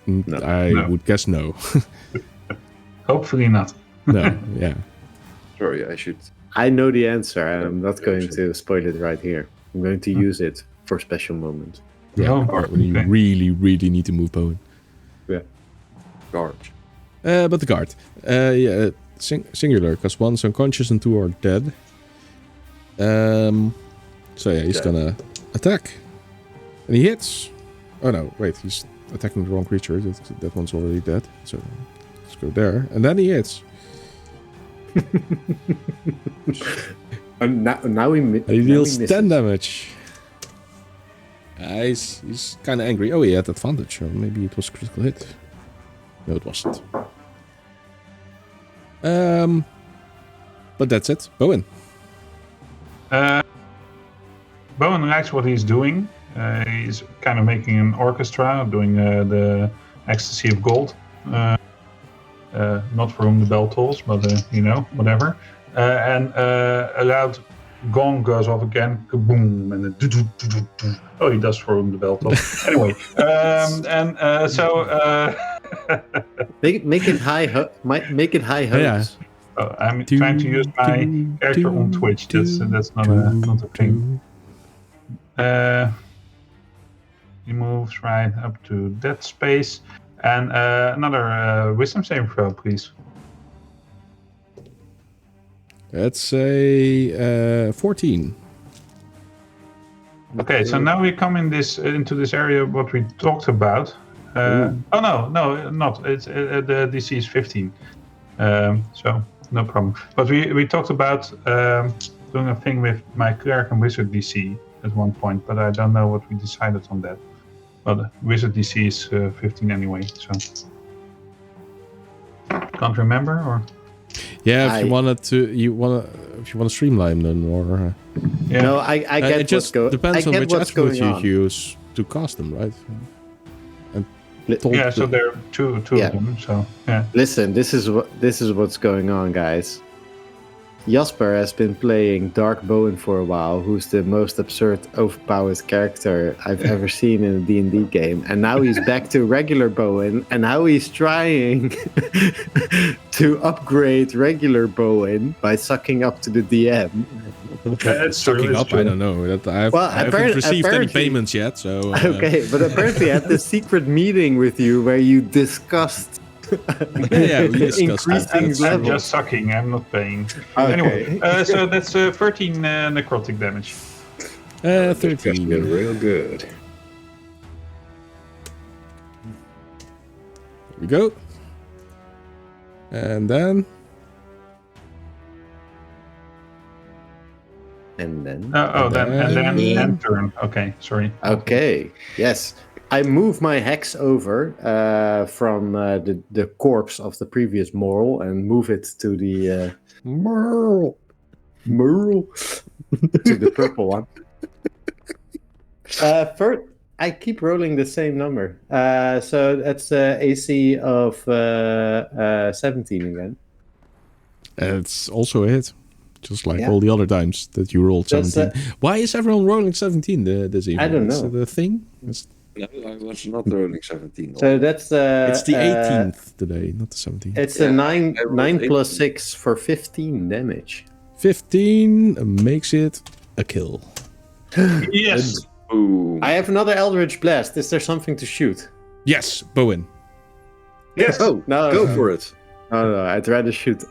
No. I No. would guess no. Hopefully not. No, yeah. Sorry, I should. I know the answer. I'm not Yeah, going sure. to spoil it right here. I'm going to use it for special moments. Yeah, Oh, when you okay. really need to move Bowen. Guard. But the guard. Yeah, singular, because 1's unconscious and 2 are dead. So yeah, he's Dead. gonna attack. And he hits. Oh no, wait, he's attacking the wrong creature. That one's already dead. So let's go there. And then he hits. And now he And he deals 10 damage. He's kind of angry. Oh, he had advantage, or maybe it was critical hit. No, it wasn't. But that's it. Bowen. Bowen likes what he's doing. He's kind of making an orchestra, doing the Ecstasy of Gold. Not for whom the bell tolls, but whatever. And a loud gong goes off again, kaboom, and then do. Oh, he does for whom the bell tolls. Anyway, make it high. Make it high hopes. I'm trying to use my character on Twitch. That's not a thing. He moves right up to that space. And another wisdom saving throw, please. That's a 14. Okay, so now we come into this area what we talked about. No, not. It's the DC is 15, so no problem. But we talked about doing a thing with my cleric and wizard DC at one point, but I don't know what we decided on that. But wizard DC is 15 anyway, so can't remember or. Yeah, if you want to streamline them, or Yeah. No, I get it just what's depends on which attribute you on. use to cast them, right? And Yeah, so there are two Yeah. of them. So yeah. Listen, this is what's going on, guys. Jasper has been playing Dark Bowen for a while, who's the most absurd, overpowered character I've ever seen in a D&D game. And now he's back to regular Bowen, and now he's trying to upgrade regular Bowen by sucking up to the DM. That's true, sucking it's up, true. I don't know. I Well, haven't received any apparently- payments yet, so... Okay, but apparently at the secret meeting with you where you discussed yeah, we discussed increasing that. I'm levels. just sucking. I'm not paying. Okay. Anyway, so that's 13 necrotic damage. 13. Been real good. Here we go. And then... And then Then turn. Okay, sorry. okay, yes. I move my hex over from the corpse of the previous Moral and move it to the Moral to the purple one. First, I keep rolling the same number, so that's AC of 17 again. It's also a hit. Just like Yeah. all the other times that you rolled That's, 17. Why is everyone rolling 17 this evening? I don't Is know. it a thing? It's No, I was not rolling 17. So that's the 18th today, not the 17th. It's Yeah, a 9 I rolled 9 plus 18. 6 for 15 damage. 15 makes it a kill. Yes. Boom. I have another Eldritch Blast. Is there something to shoot? Yes, Bowen. Yes. Oh, No, go no. for it. No, I'd rather shoot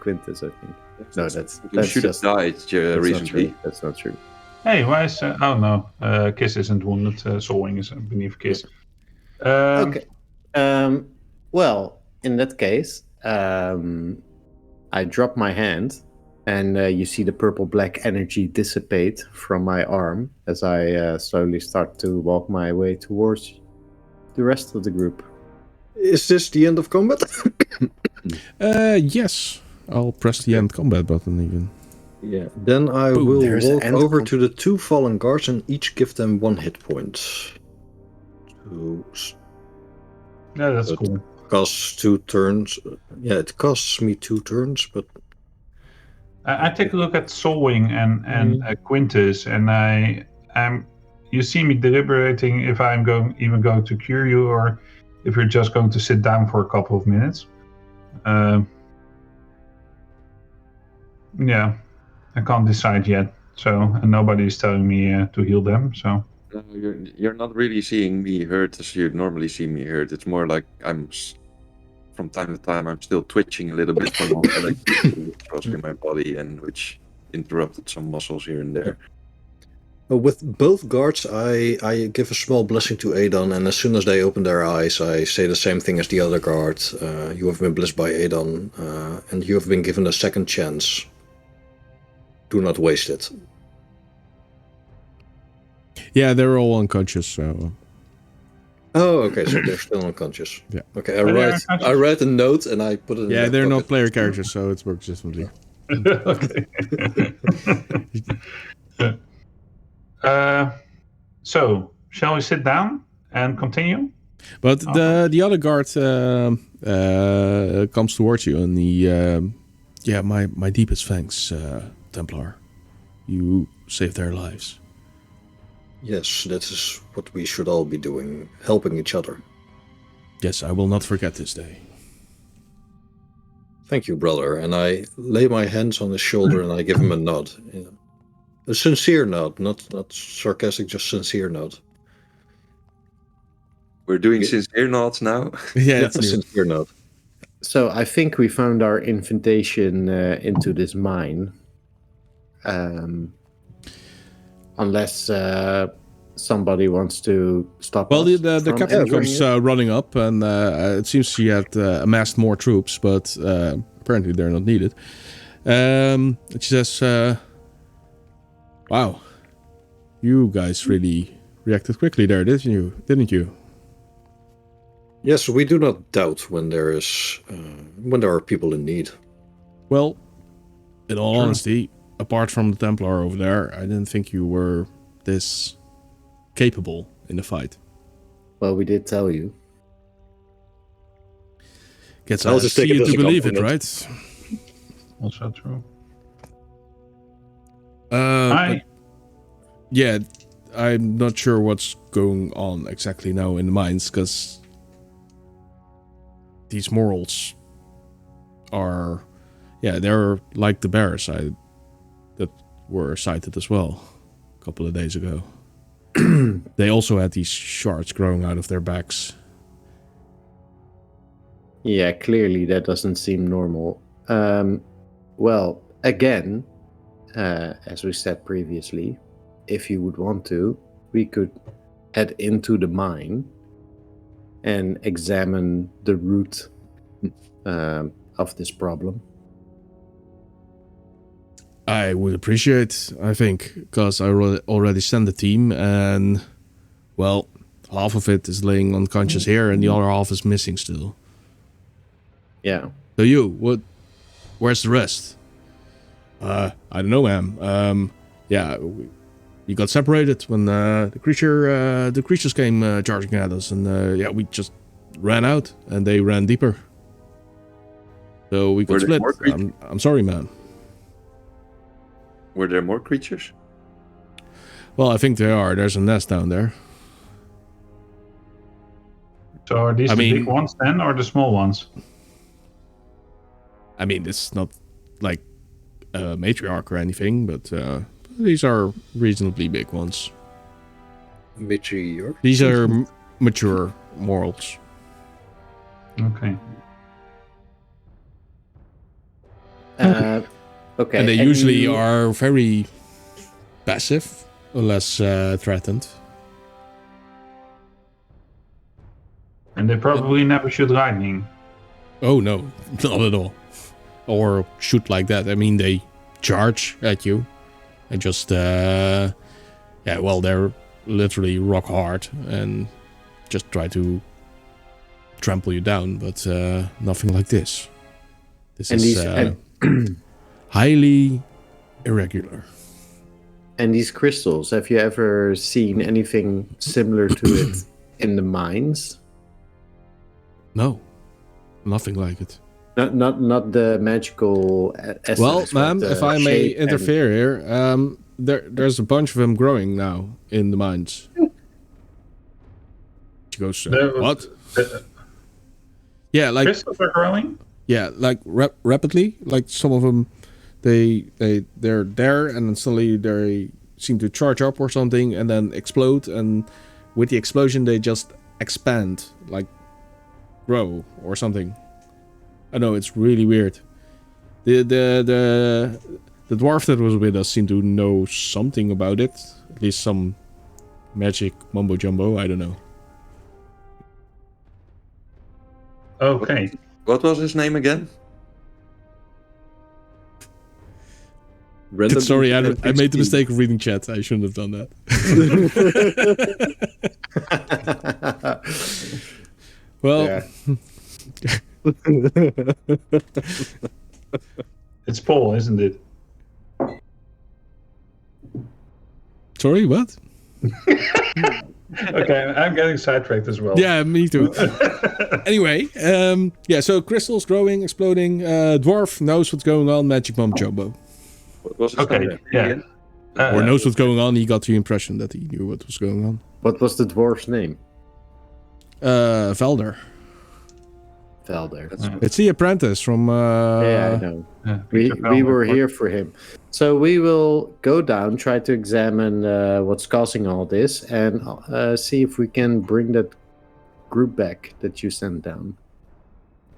Quintus, I think. No, that's You should have just died that's not recently. true. That's not true. Hey, why is? Oh no, Kiss isn't wounded. Soulwing is beneath Kiss. Okay. Well, in that case, I drop my hand, and you see the purple-black energy dissipate from my arm as I slowly start to walk my way towards the rest of the group. Is this the end of combat? Yes. I'll press the end combat button even. Yeah. Then I Boom. will There's an walk end over com- to the 2 fallen guards and each give them 1 hit point. Yeah, that's But- cool. Costs 2 turns. Yeah, it costs me 2 turns, but I take a look at Solwing and Quintus, and you see me deliberating if I'm going to cure you or if you're just going to sit down for a couple of minutes. Yeah, I can't decide yet. So, and nobody is telling me to heal them. So You're not really seeing me hurt as you normally see me hurt. It's more like from time to time, I'm still twitching a little bit from all electricity crossing my body, and which interrupted some muscles here and there. With both guards, I give a small blessing to Aedon, and as soon as they open their eyes, I say the same thing as the other guard. You have been blessed by Aedon, and you have been given a second chance. Do not waste it. Yeah, they're all unconscious, so... Oh, okay, so they're still unconscious. Yeah. Okay, I write a note and I put it in Yeah, they're not pocket. player characters, so it works differently. Okay. So, shall we sit down and continue? But the other guard comes towards you and my deepest thanks, Templar. You saved their lives. Yes, that is what we should all be doing, helping each other. Yes, I will not forget this day. Thank you, brother. And I lay my hands on his shoulder and I give him a nod. A sincere nod, not sarcastic, just sincere nod. We're doing sincere nods now. Yeah, Yeah, it's a new. sincere nod. So I think we found our invitation into this mine. Unless somebody wants to stop Well, us the from captain entering comes it. running up, and it seems she had amassed more troops, but apparently they're not needed. She says, "Wow, you guys really reacted quickly there, didn't you? Yes, we do not doubt when there are people in need. Well, in all honesty, apart from the Templar over there, I didn't think you were this capable in the fight. Well, we did tell you. Guess I'll I'll just see take it you as to a believe it, compliment. right? Also true. But yeah, I'm not sure what's going on exactly now in the mines, because these morals are, they're like the bears that were sighted as well a couple of days ago. They also had these shards growing out of their backs. Yeah, clearly that doesn't seem normal. Well, again, as we said previously, if you would want to, we could head into the mine and examine the root of this problem. I would appreciate, I think, because I already sent the team, and, well, half of it is laying unconscious here, and the other half is missing still. Yeah. So where's the rest? I don't know, ma'am. We got separated when the creatures came charging at us, and we just ran out, and they ran deeper. So we could Were there split. more creatures? I'm sorry, ma'am. Were there more creatures? Well, I think they are. There's a nest down there. So are these the big ones then, or the small ones? I mean, it's not like a matriarch or anything, but these are reasonably big ones. Matriarch? These are mature morals. Okay. Okay. And they usually are very passive, unless threatened. And they probably never shoot lightning. Oh, no, not at all. Or shoot like that. I mean, they charge at you and just, they're literally rock hard and just try to trample you down, but nothing like this. This is highly irregular. And these crystals, have you ever seen anything similar to it in the mines? No, nothing like it. Not the magical essence. Well, ma'am, but the if I may shape and- interfere here, there's a bunch of them growing now in the mines. She goes, what? Yeah, like Crystals are growing? yeah, like rapidly. Like some of them, they're there, and then suddenly they seem to charge up or something, and then explode. And with the explosion, they just expand, like grow or something. I know it's really weird. The dwarf that was with us seemed to know something about it. At least some magic mumbo jumbo. I don't know. Okay. What was his name again? Random Sorry, I NPC. made the mistake of reading chat. I shouldn't have done that. Well, Yeah. It's Paul, isn't it? sorry, what? Okay, I'm getting sidetracked as well. Yeah, me too. Anyway, yeah, so crystals growing, exploding. Dwarf knows what's going on. Magic Mum Jumbo. What was his Okay, name? yeah. Or knows what's going on. He got the impression that he knew what was going on. What was the dwarf's name? Velder. Velder. It's the apprentice from... Yeah, I know. Yeah, We Peter we Velder. were here for him. So we will go down, try to examine what's causing all this, and see if we can bring that group back that you sent down.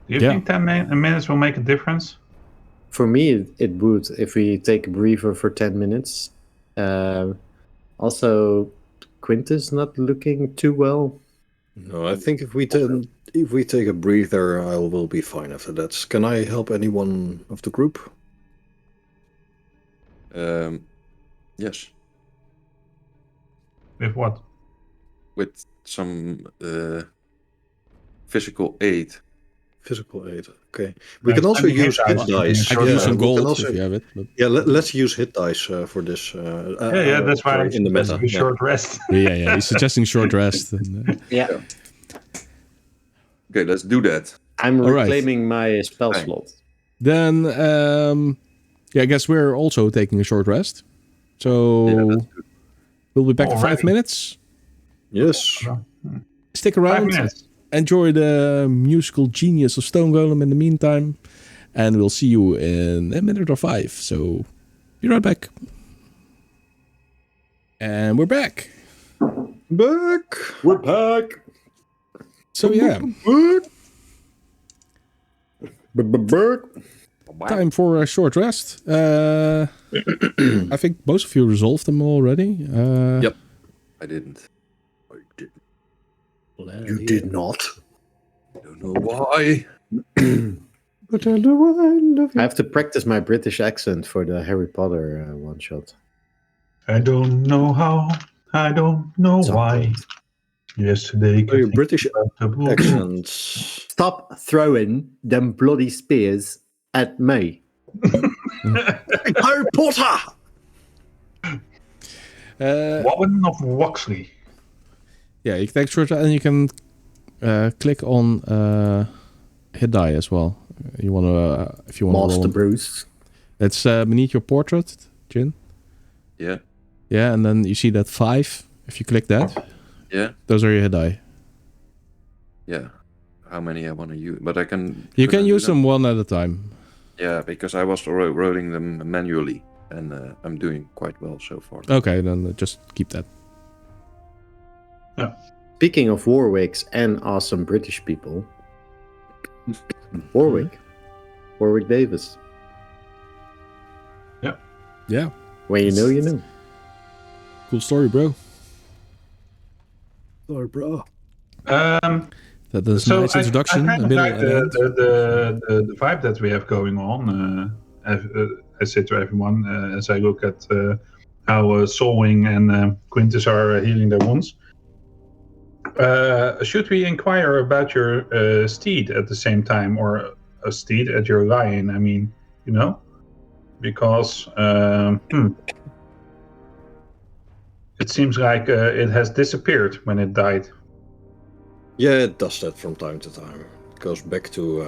Do you Yeah. think 10 minutes will make a difference? For me, it would if we take a breather for 10 minutes. Also, Quintus not looking too well. No, I think if we take a breather, I will be fine after that. Can I help anyone of the group? Yes, With what? with some physical aid. Physical aid. Okay. We can also use hit dice. I can use Yeah, some we can gold also- if you have it. But... Yeah, let's use hit dice for this. Yeah, that's why I'm in the meta. suggesting a Yeah. short rest. Yeah. He's suggesting short rest. And, Yeah. Okay, let's do that. I'm All right. reclaiming my spell Fine. slot. then, yeah, I guess we're also taking a short rest. So Yeah, that's good. we'll be back in 5 Alright. minutes. Yes. Stick 5 around. minutes. Enjoy the musical genius of Stone Golem in the meantime. And we'll see you in a minute or 5. So be right back. And we're back. Back. We're back. So yeah, Back. time for a short rest. I think most of you resolved them already. Yep. I didn't. You did not. I don't know why. But I love I have to practice my British accent for the Harry Potter one shot. I don't know how, I don't know why. Yesterday, Oh, your British the book. accents. Stop throwing them bloody spears at me. Harry Potter. Woman of Waxley. Yeah, you can take short and you can click on hit die as well. You want to, if you want to Master roll. Bruce. It's beneath your portrait, Jin. Yeah. Yeah, and then you see that 5. If you click that, Yeah. those are your hit die. Yeah. How many I want to use, but I can. You should can I do use that? them one at a time. Yeah, because I was rolling them manually, and I'm doing quite well so far. Okay, then just keep that. Speaking of Warwicks and awesome British people, Warwick Davis. Yeah, When you know, you know. cool story, bro. Sorry, bro. That is a So nice introduction. I a kind of middle like and end. the vibe that we have going on. I say to everyone as I look at how Solwing and Quintus are healing their wounds. Should we inquire about your steed at the same time, or a steed at your lion? I mean, you know, because it seems like it has disappeared when it died. Yeah, it does that from time to time. It goes back to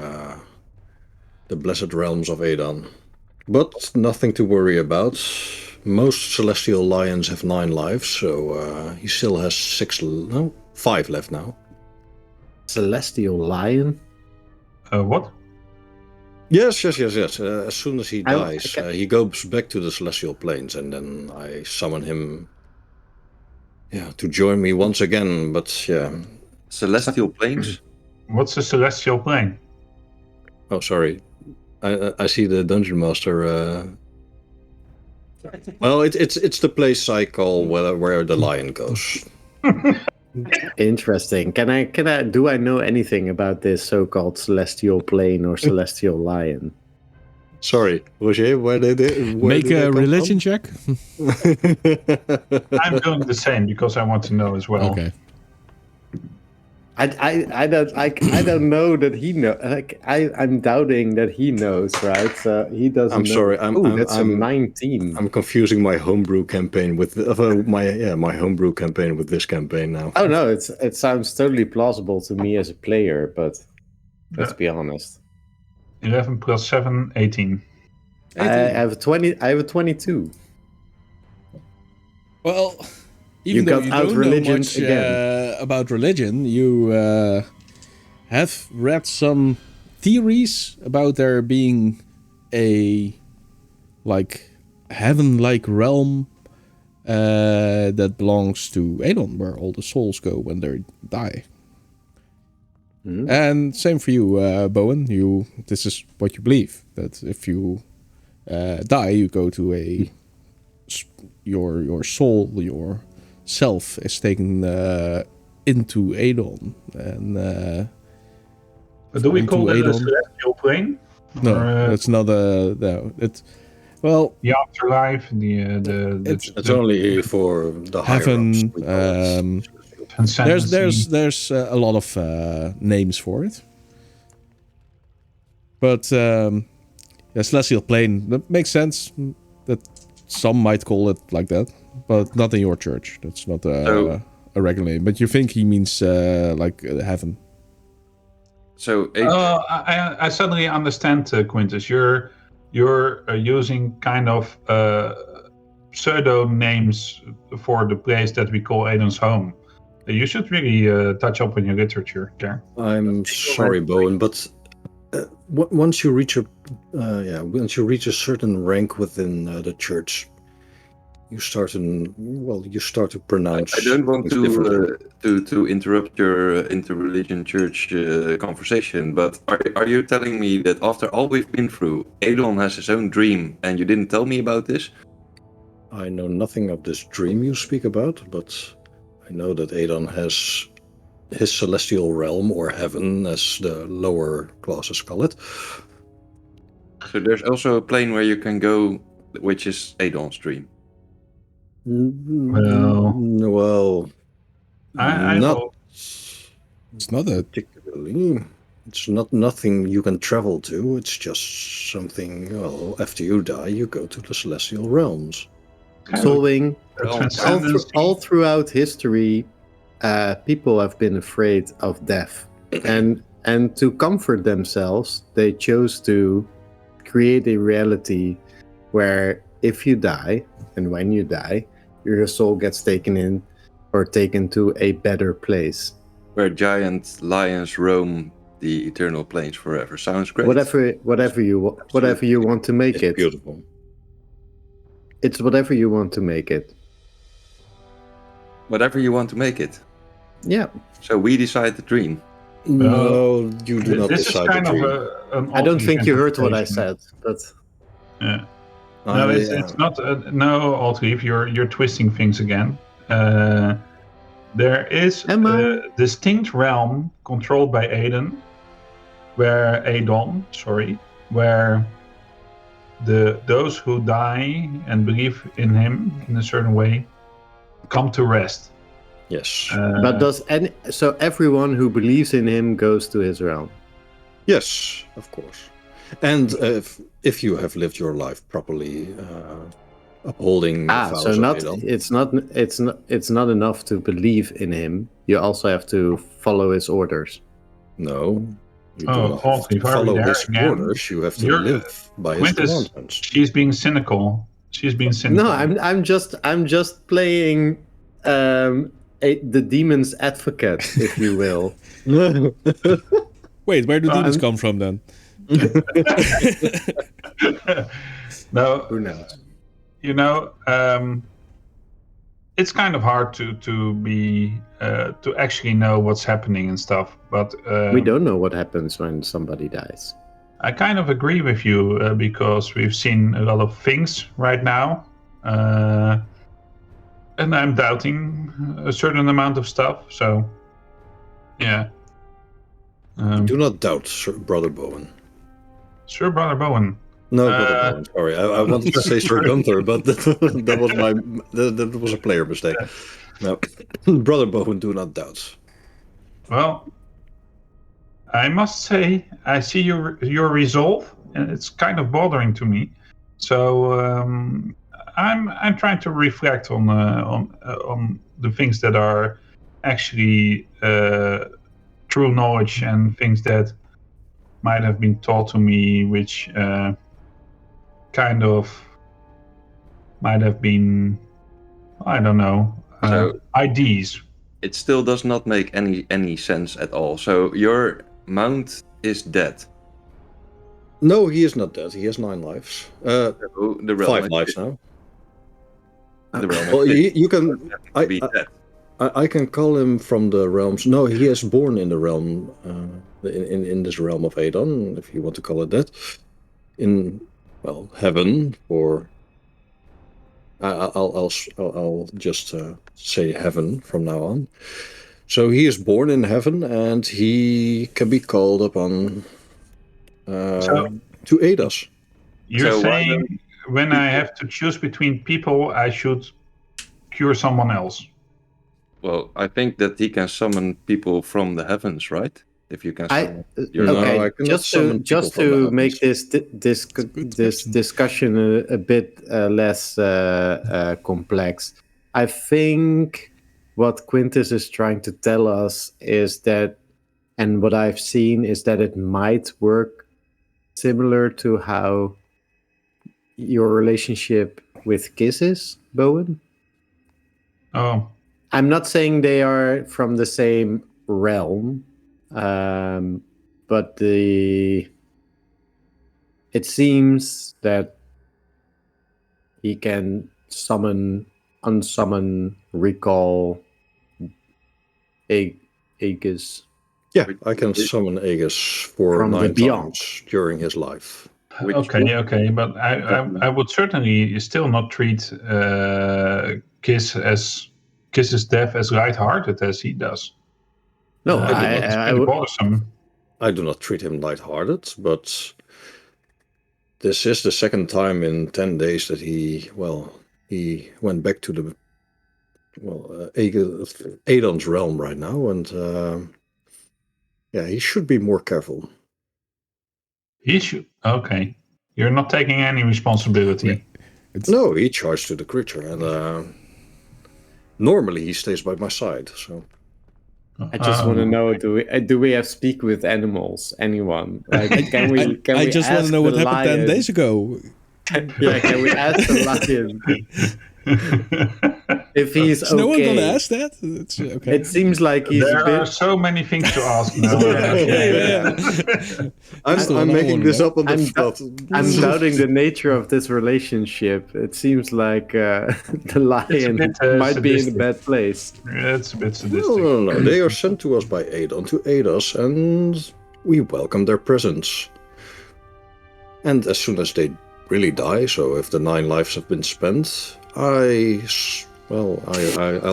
the blessed realms of Aedon. But nothing to worry about. Most celestial lions have 9 lives, so he still has 5 left now. Celestial lion? What? Yes. As soon as he dies, Okay. he goes back to the celestial planes, and then I summon him, to join me once again. But yeah. Celestial planes? What's a celestial plane? Oh, sorry. I see the dungeon master. Well, it's the place I call where the lion goes. Interesting. Can I do I know anything about this so-called celestial plane or celestial lion? Sorry, Roger, where Make did a religion check. I'm doing the same because I want to know as well. Okay. I don't know that he know. Like I'm doubting that he knows, right? So he doesn't. I'm know. sorry. That's a 19. I'm confusing my homebrew campaign with my homebrew campaign with this campaign now. Oh no, it sounds totally plausible to me as a player, but let's be honest. 11 plus 7, 18. I have a 20. I have a 22. Well, You even though got you out don't know religion much again. about religion, you have read some theories about there being a heaven-like realm that belongs to Aedon, where all the souls go when they die. Hmm. And same for you, Bowen. This is what you believe, that if you die, you go to your soul, your self is taken into Aedon, and But do we into call that a Aedon. celestial plane? No, Or, it's not a. No, it's well, the afterlife, It's only for the heaven. higher-ups, we call it. There's a lot of names for it, but celestial plane, that makes sense. That some might call it like that, but not in your church. That's not a regular name. But you think he means heaven? So I suddenly understand, Quintus. You're using kind of pseudo names for the place that we call Aedon's home. You should really touch up on your literature there. I'm sorry, Bowen, but once you reach a certain rank within the church, you start to pronounce. I don't want things differently. to interrupt your interreligion church conversation, but are you telling me that after all we've been through, Aedon has his own dream, and you didn't tell me about this? I know nothing of this dream you speak about, but I know that Aedon has his celestial realm, or heaven, as the lower classes call it. So there's also a plane where you can go, which is Aedon's dream. Well, I not will- It's not a. particularly. It's nothing you can travel to. It's just something. Well, after you die, you go to the celestial realms. Solving transcendence. all throughout history, people have been afraid of death, and to comfort themselves, they chose to create a reality where if you die, and when you die, your soul gets taken to a better place. Where giant lions roam the eternal plains forever. Sounds great. Whatever you want to make It's it. beautiful. It's whatever you want to make it. Whatever you want to make it. Yeah. So we decide the dream. No, you do not This is decide kind the of dream. an I don't think you heard what I interpretation. said, but Yeah. No, it's not. No, Altreef, you're twisting things again. There is Am I? a distinct realm controlled by Aedon, where those who die and believe in him in a certain way come to rest. Yes. but so everyone who believes in him goes to his realm. Yes, of course. And if you have lived your life properly, upholding the vows So of not Aedon. it's not enough to believe in him. You also have to follow his orders. No, You do Oh, not have awfully to far follow there his again. orders. You have to You're- live by his Quintus, commandments. she's being cynical. She's being cynical. No, I'm just playing the demon's advocate, if you will. Wait, where do demons I'm- come from then? No, Who knows? you know, it's kind of hard to be to actually know what's happening and stuff. But We don't know what happens when somebody dies. I kind of agree with you because we've seen a lot of things right now, and I'm doubting a certain amount of stuff. So, yeah. Do not doubt, Sir Brother Bowen. Sir Brother Bowen. No, Brother Bowen. Sorry, I wanted to say Sir Gunther, but that was a player mistake. No, Brother Bowen, do not doubt. Well, I must say I see your resolve, and it's kind of bothering to me. So I'm trying to reflect on the things that are actually true knowledge and things that might have been taught to me, which kind of might have been, I don't know, So- IDs. It still does not make any sense at all. So your mount is dead. No, he is not dead. He has 9 lives. So the realm 5 lives now. The realm Well, of you can. be dead. I can call him from the realms. No, he is born in the realm, in this realm of Aedon, if you want to call it that. In heaven, or I'll just say heaven from now on. So he is born in heaven, and he can be called upon to aid us. You're So why saying when I have to choose between people, I should cure someone else. Well, I think that he can summon people from the heavens, right? If you can summon your No, Okay, I cannot summon just people from the to make heavens. this good this question. discussion a bit less complex, I think what Quintus is trying to tell us is that, and what I've seen is that it might work similar to how your relationship with Kiss is, Bowen. Oh, I'm not saying they are from the same realm, but it seems that he can summon, unsummon, recall Aegis. Yeah, I can summon Aegis for From the 9 beyond. times during his life. Which okay, but I would certainly still not treat Kiss's death as lighthearted as he does. No, It's I pretty would. bothersome. I do not treat him lighthearted, but this is the second time in 10 days that he went back to the Aedon's realm right now, and he should be more careful. He should. Okay, you're not taking any responsibility. No, he charged to the creature, and normally he stays by my side. So I just want to know: do we have speak with animals? Anyone? Like, can we? Can I we just want to ask know what the happened 10 lion- days ago. Yeah, can we ask the lion if he's Is okay? no one going to ask that? It's, okay. It seems like he's There a bit. are so many things to ask now. I'm making this up on the I'm spot. I'm doubting the nature of this relationship. It seems like the lion bit, might be in a sadistic. bad place. It's a bit sadistic. No. They are sent to us by Aedon to aid us, and we welcome their presence. And as soon as they really die, so if the 9 lives have been spent, I'll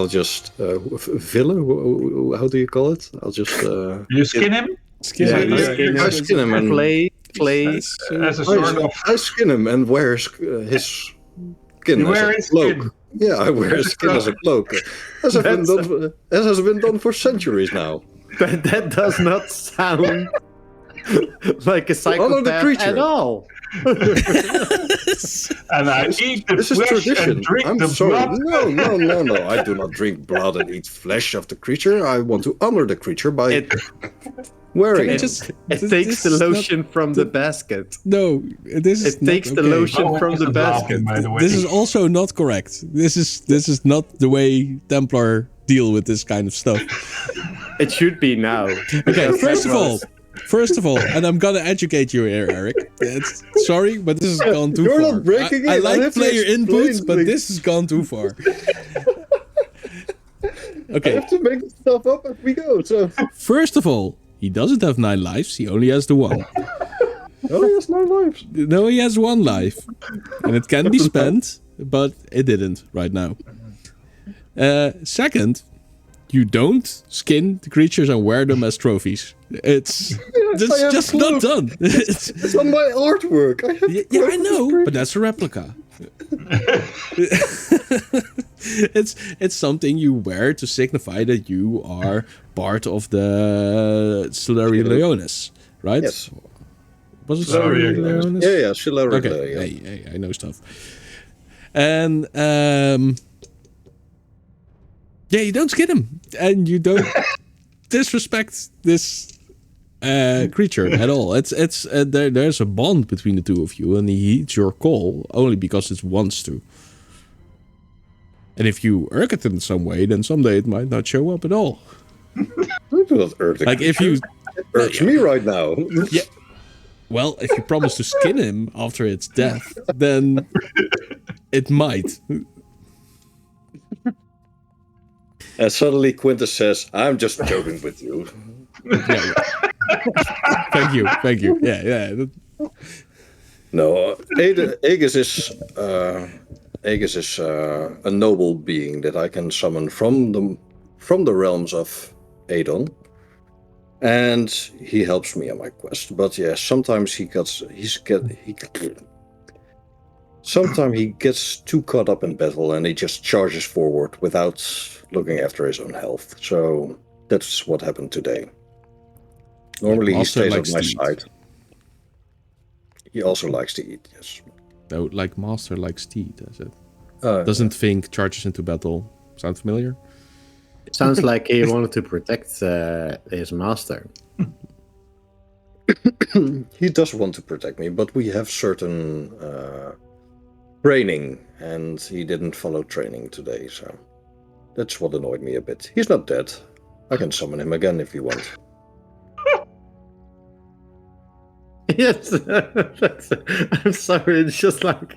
just villa. How do you call it? I'll just You skin him Skin Yeah, it. you yeah, skin yeah. him. I skin him and Play. as a sort of. I skin him and wear his skin You as wear a his cloak. skin? Yeah, I wear his skin as a cloak, as has been done for centuries now. That does not sound like a psychopath creature. at all. And I eat the This is flesh tradition. and drink I'm the sorry. blood. No. I do not drink blood and eat flesh of the creature. I want to honor the creature by Wearing it. It takes the lotion from the basket. No, this is It takes the lotion from the basket. By the way. This is also not correct. This is not the way Templar deal with this kind of stuff. It should be now. Okay, first of all, and I'm gonna educate you here, Eric. Sorry, but this has gone too You're far. not breaking I it. I like have to player explain input, but things. this has gone too far. I Okay, have to make stuff up as we go. So first of all, he doesn't have 9 lives. He only has the 1. oh, he has 9 lives. No, he has 1 life, and it can be spent, but it didn't right now. Second, you don't skin the creatures and wear them as trophies. It's I have just a not cloak. done. It's on my artwork. I have Yeah, I know, but that's a replica. It's something you wear to signify that you are part of the Solari Leonis, right? Yes. Was it Solari Solari Leonis? Yeah, Shilari. Okay, Yeah. hey, I know stuff. And yeah, you don't skin him, and you don't disrespect this creature at all. It's there's a bond between the two of you, and he heeds your call only because it wants to. And if you irk it in some way, then someday it might not show up at all. Look at that irk. Like if you, It irks me right now. yeah. Well, if you promise to skin him after its death, then it might. And suddenly Quintus says, "I'm just joking with you." Yeah. Thank you. Yeah. No, Aegis is a noble being that I can summon from the realms of Aedon, and he helps me on my quest. But yeah, sometimes he gets too caught up in battle, and he just charges forward without looking after his own health. So that's what happened today. Normally he Also stays likes at my to eat. side. He also likes to eat, yes. No, like Master likes tea, does it? Doesn't think, charges into battle. Sound familiar? It sounds like he wanted to protect his master. He does want to protect me, but we have certain training, and he didn't follow training today, so that's what annoyed me a bit. He's not dead. I can summon him again if you want. Yes, I'm sorry. It's just like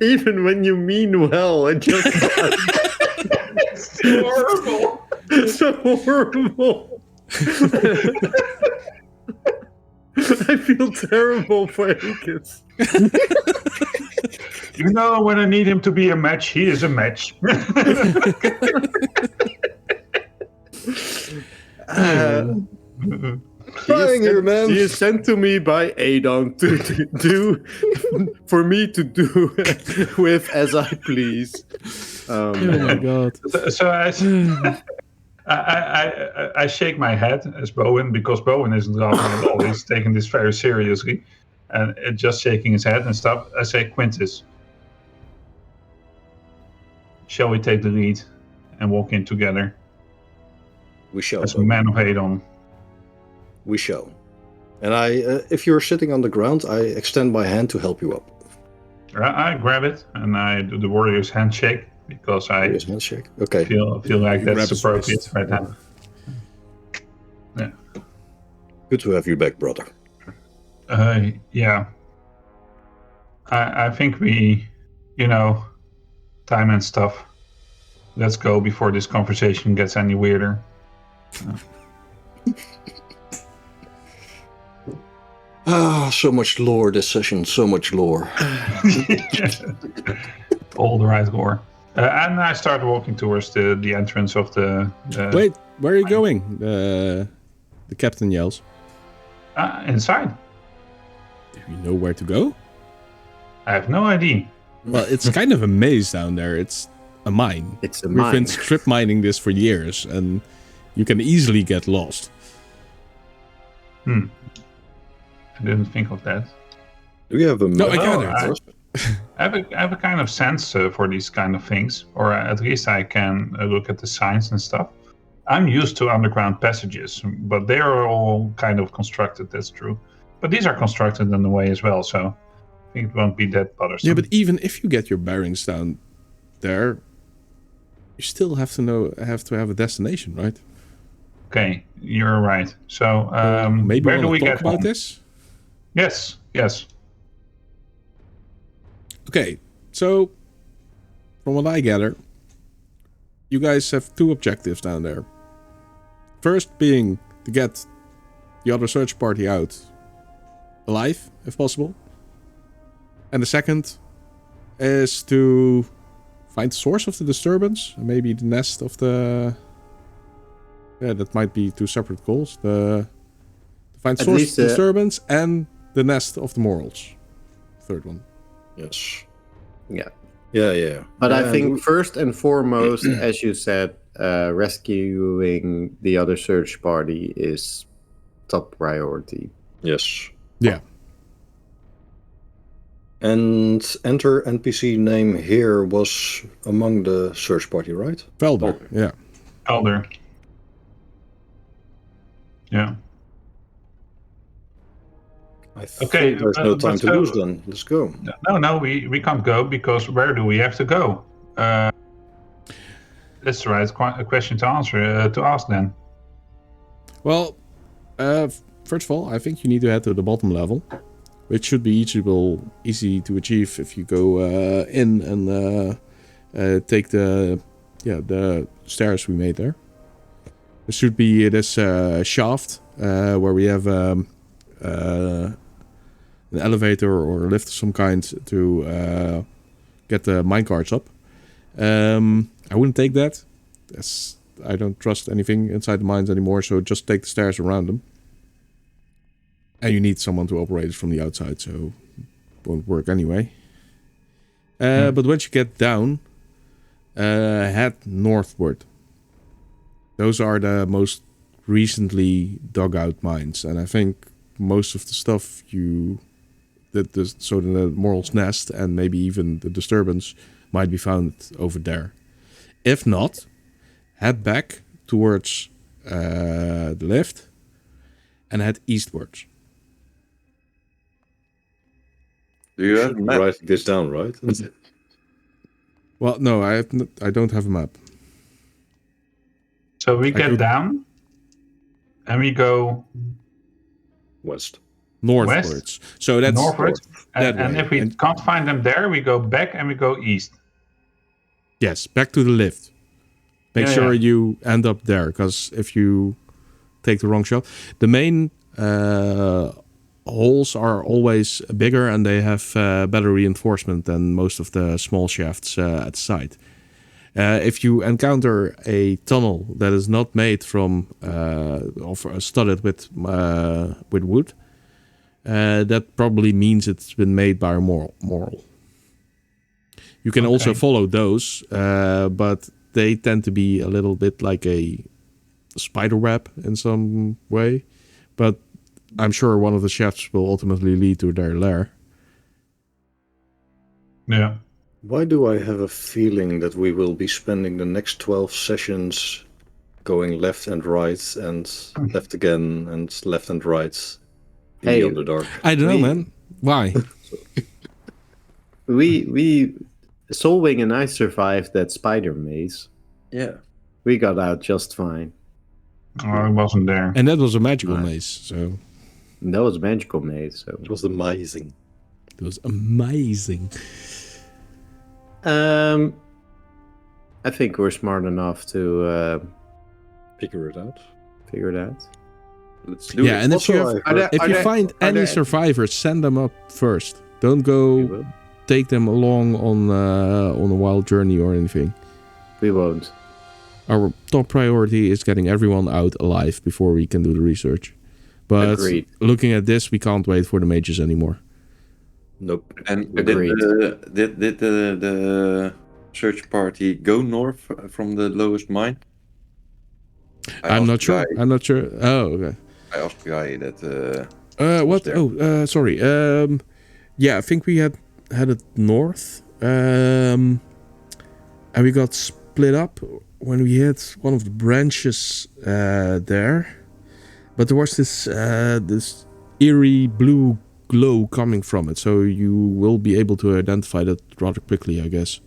even when you mean well, it just It's still horrible. it's so horrible. I feel terrible for Aegis. You know, when I need him to be a match, he is a match. Trying here, man. He is sent to me by Aedon to do for me to do with as I please. Oh my god. So I shake my head as Bowen, because Bowen isn't laughing at all. He's taking this very seriously, and just shaking his head and stuff. I say, Quintus, shall we take the lead and walk in together We shall. as a man of Aedon? We shall. And if you're sitting on the ground, I extend my hand to help you up. I grab it and I do the warrior's handshake, because I Yes, handshake. Okay. feel like You grab that's his appropriate wrist. right now. Yeah. Good to have you back, brother. Yeah. I think we, time and stuff. Let's go before this conversation gets any weirder. So much lore this session, so much lore. All the right lore. And I start walking towards the entrance of the... Wait, where are you going? The captain yells. Inside. Do you know where to go? I have no idea. Well, it's kind of a maze down there. It's a mine. It's a We've been mine. strip mining this for years, and you can easily get lost. I didn't think of that. Do you have a No, I map? gathered. I have a kind of sense for these kind of things, or at least I can look at the signs and stuff. I'm used to underground passages, but they are all kind of constructed. That's true, but these are constructed in a way as well, so I think it won't be that bothersome. Yeah, but even if you get your bearings down there, you still have to have a destination, right? Okay, you're right. So maybe where do we talk get about home? this? Yes. Okay, so from what I gather, you guys have two objectives down there. First being to get the other search party out alive, if possible. And the second is to find the source of the disturbance, maybe the nest of the... Yeah, that might be two separate goals. To find the source of the disturbance and the nest of the morals. Third one. Yes. Yeah. But I think first and foremost, as you said, rescuing the other search party is top priority. Yes. Yeah. And enter NPC name here was among the search party, right? Velder, yeah. Elder. Yeah. I think there's no time to lose then. Let's go. No, we can't go because where do we have to go? That's the right question to answer, to ask then. Well, first of all, I think you need to head to the bottom level, which should be easy to achieve if you go in and take the stairs we made there. There should be this shaft where we have an elevator or a lift of some kind to get the minecarts up. I wouldn't take that. I don't trust anything inside the mines anymore, so just take the stairs around them. And you need someone to operate it from the outside, so it won't work anyway. But once you get down, head northward. Those are the most recently dug out mines, and I think most of the stuff so the Moral's Nest and maybe even the disturbance might be found over there. If not, head back towards the lift and head eastwards. Do you have a map? Write this down, right? Well, no, I don't have a map. So we get down and we go west. Northwards. West? So that's northwards. That And if we can't find them there, we go back and we go east. Yes, back to the lift. Make sure you end up there, because if you take the wrong shot, the main holes are always bigger and they have better reinforcement than most of the small shafts at the side. If you encounter a tunnel that is not made from or studded with wood, that probably means it's been made by a moral. You can also follow those, but they tend to be a little bit like a spider web in some way. But I'm sure one of the shafts will ultimately lead to their lair. Yeah. Why do I have a feeling that we will be spending the next 12 sessions going left and right and left again and left and right in the Underdark? I don't know, man. Why? we Solwing and I survived that spider maze. Yeah. We got out just fine. Oh, I wasn't there. And that was a magical maze, so... That was a magical maze, so... It was amazing. It was amazing. I think we're smart enough to figure it out. Let's do it. And if you find any survivors, send them up first. Don't go take them along on a wild journey or anything. We won't. Our top priority is getting everyone out alive before we can do the research. But looking at this, we can't wait for the mages anymore. Nope. And did the search party go north from the lowest mine? I'm not sure. Oh, okay. I asked the guy that... what? Oh, sorry. Yeah, I think we had it north. And we got split up. when we hit one of the branches there, but there was this eerie blue glow coming from it, so you will be able to identify that rather quickly, I guess.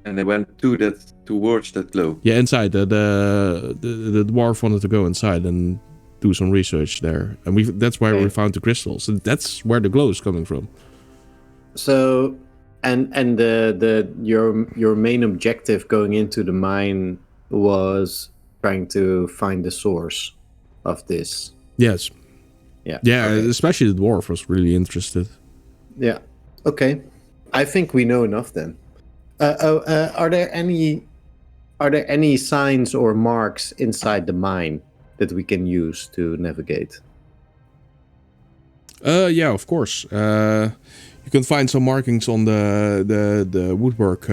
And they went towards that glow. Yeah, inside. The dwarf wanted to go inside and do some research there, and that's where we found the crystals, and that's where the glow is coming from. So, and your main objective going into the mine was trying to find the source of this. Yes. Yeah. Yeah, okay. Especially the dwarf was really interested. Yeah. Okay. I think we know enough then. Are there any signs or marks inside the mine that we can use to navigate? Yeah, of course. You can find some markings on the woodwork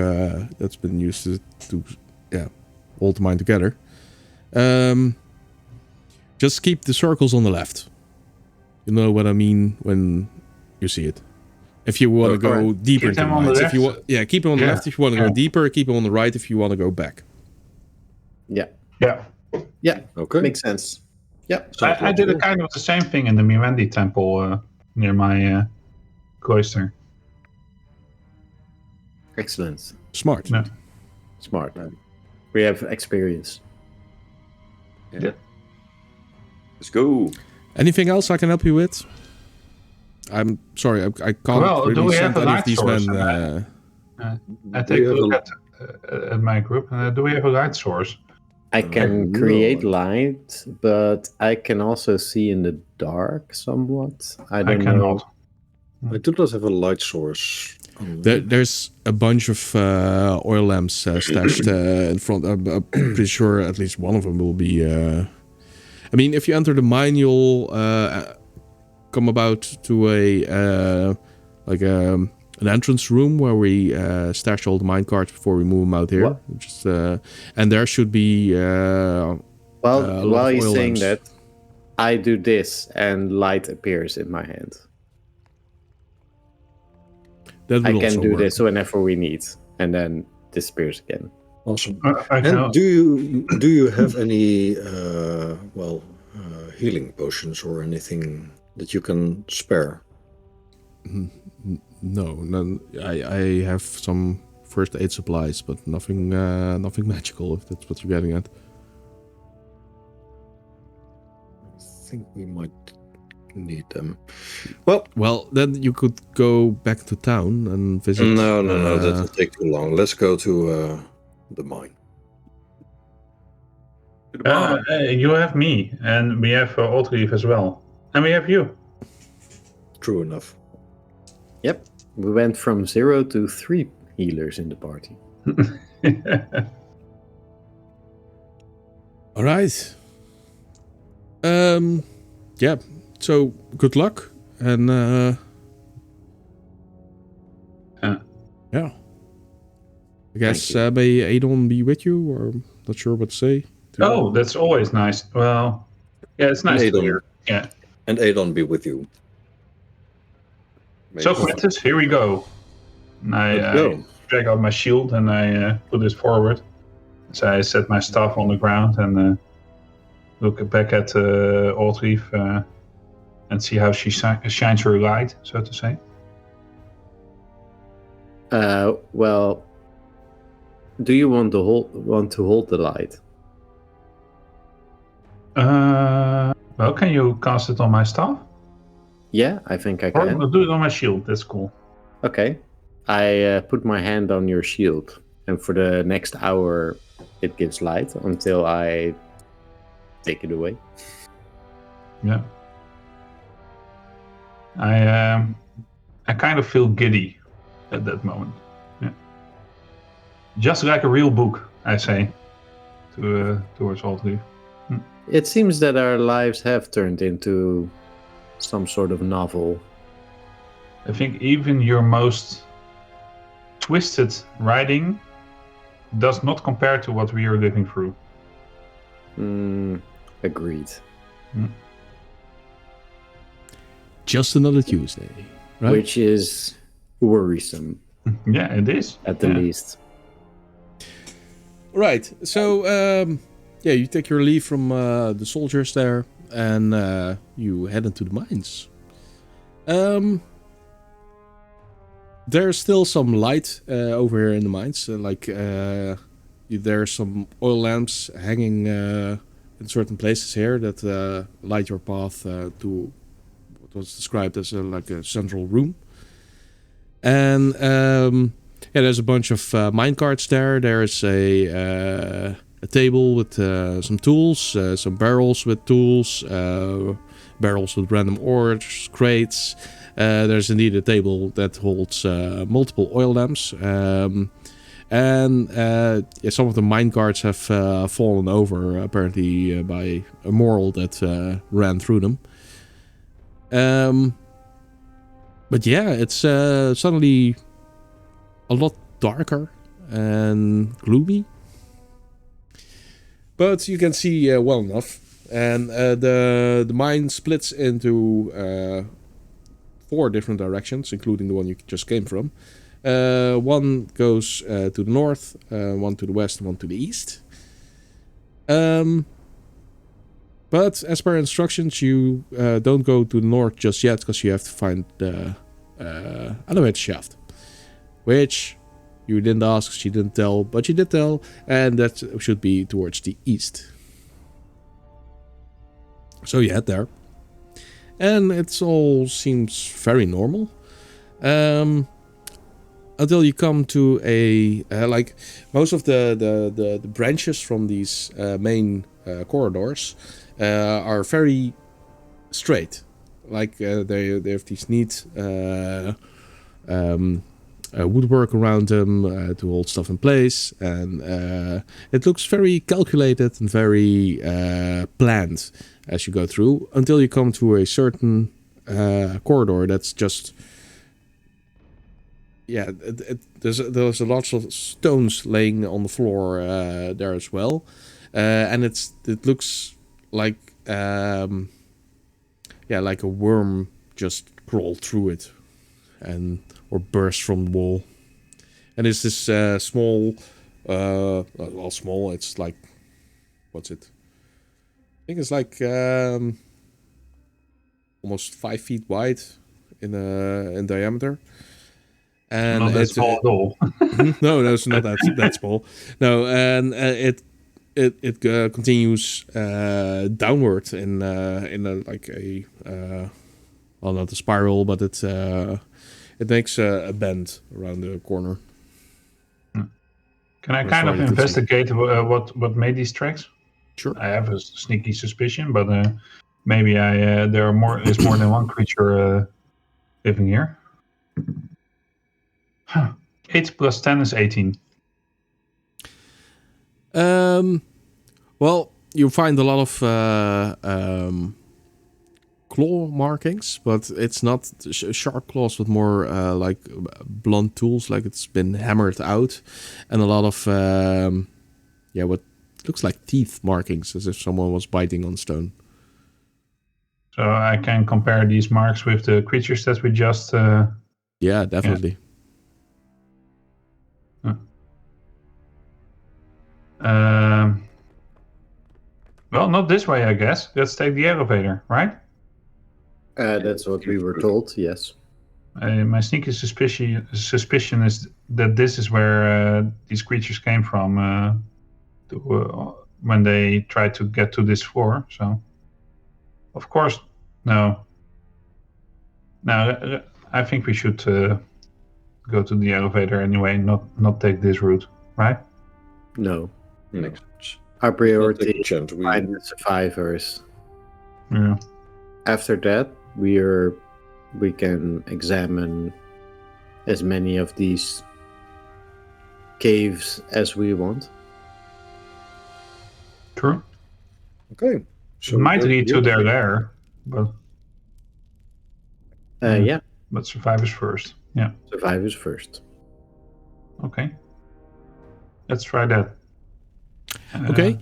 that's been used to hold the mine together. Just keep the circles on the left. You know what I mean when you see it. If you want to go deeper into the mines, if you want, keep them on the left. If you want to go deeper, keep them on the right. If you want to go back. Yeah. Okay. Makes sense. Yeah. I did a kind of the same thing in the Mirendi temple near my cloister. Excellent. Smart. Yeah. Smart. We have experience. Yeah. Let's go. Anything else I can help you with? I'm sorry, I can't do really we send have a any of light these source? men. I take a look at my group. Do we have a light source? I can create light, but I can also see in the dark somewhat. I don't know. Cannot. I do not have a light source. There's a bunch of oil lamps stashed in front. I'm pretty sure at least one of them will be. I mean, if you enter the mine, you'll come about to an entrance room where we stash all the mine carts before we move them out here. Just, and there should be. While you're saying lamps. that, I do this and light appears in my hand. That I will can also do work. this whenever we need, and then disappears again. Awesome. I And cannot. do you have any healing potions or anything that you can spare? No, none. I have some first aid supplies, but nothing magical. If that's what you're getting at. I think we might need them. Well, then you could go back to town and visit. No, that will take too long. Let's go to the mine. You have me, and we have Oldreef as well, and we have you. True enough. Yep, we went from 0 to 3 healers in the party. All right. Yeah. So good luck, and yeah. I guess may Aedon be with you, or not sure what to say. Oh, that's always nice. Well, yeah, it's nice to Aedon. hear. Yeah. And Aedon be with you. So, Quintus, here we go. And I go. drag out my shield and I put it forward. So I set my staff on the ground and look back at Oldreef and see how she shines her light, so to say. Well, do you want to hold the light? Well, can you cast it on my staff? Yeah, I think I Or can. do it on my shield, that's cool. Okay. I put my hand on your shield, and for the next hour, it gives light until I take it away. Yeah. I kind of feel giddy at that moment. Yeah. Just like a real book, I say, towards Oldreef. It seems that our lives have turned into some sort of novel. I think even your most twisted writing does not compare to what we are living through. Agreed. Just another Tuesday, right? Which is worrisome, Yeah, it is. at the least. Right. So, you take your leave from the soldiers there, and you head into the mines. There's still some light over here in the mines. There's some oil lamps hanging in certain places here that light your path to what was described as a central room. And there's a bunch of mine carts there. There's a table with some tools, some barrels with tools, barrels with random ores, crates. There's indeed a table that holds multiple oil lamps. Some of the mine carts have fallen over, apparently by a moral that ran through them. But yeah, it's suddenly a lot darker and gloomy. But you can see well enough. And the mine splits into 4 different directions, including the one you just came from. One goes to the north, one to the west, and one to the east. But as per instructions, you don't go to the north just yet, because you have to find the elevator shaft. Which you didn't ask, she didn't tell, but you did tell, and that should be towards the east. So you head there. And it all seems very normal. Until you come to a most of the branches from these main corridors are very straight. They have these neat woodwork around them to hold stuff in place, and it looks very calculated and very planned as you go through, until you come to a certain corridor that's just there's a lot of stones laying on the floor there as well, and it looks like like a worm just crawled through it or burst from the wall. And it's this small, small, it's like, what's it? I think it's like almost 5 feet wide in diameter. And not that small at all. No, it's not that small. No, and it continues downward in not a spiral, but it makes a bend around the corner. Can I kind of investigate what made these tracks? Sure. I have a sneaky suspicion, but maybe there's more than one creature living here. 8 plus 10 is 18. Well, you find a lot of claw markings, but it's not sharp claws, but more like blunt tools, like it's been hammered out, and a lot of what looks like teeth markings, as if someone was biting on stone. So I can compare these marks with the creatures that we just... yeah, definitely. Yeah. Well, not this way, I guess. Let's take the elevator, right? That's what we were told, yes. My sneaky suspicion is that this is where these creatures came from when they tried to get to this floor. So, of course, no. No, I think we should go to the elevator anyway, not take this route, right? No. Next. Our priority is chance. to find the survivors. Yeah. After that, we can examine as many of these caves as we want. True. Okay. So might lead to their lair, but Yeah. But survivors first. Yeah. Survivors first. Okay. Let's try that. Okay.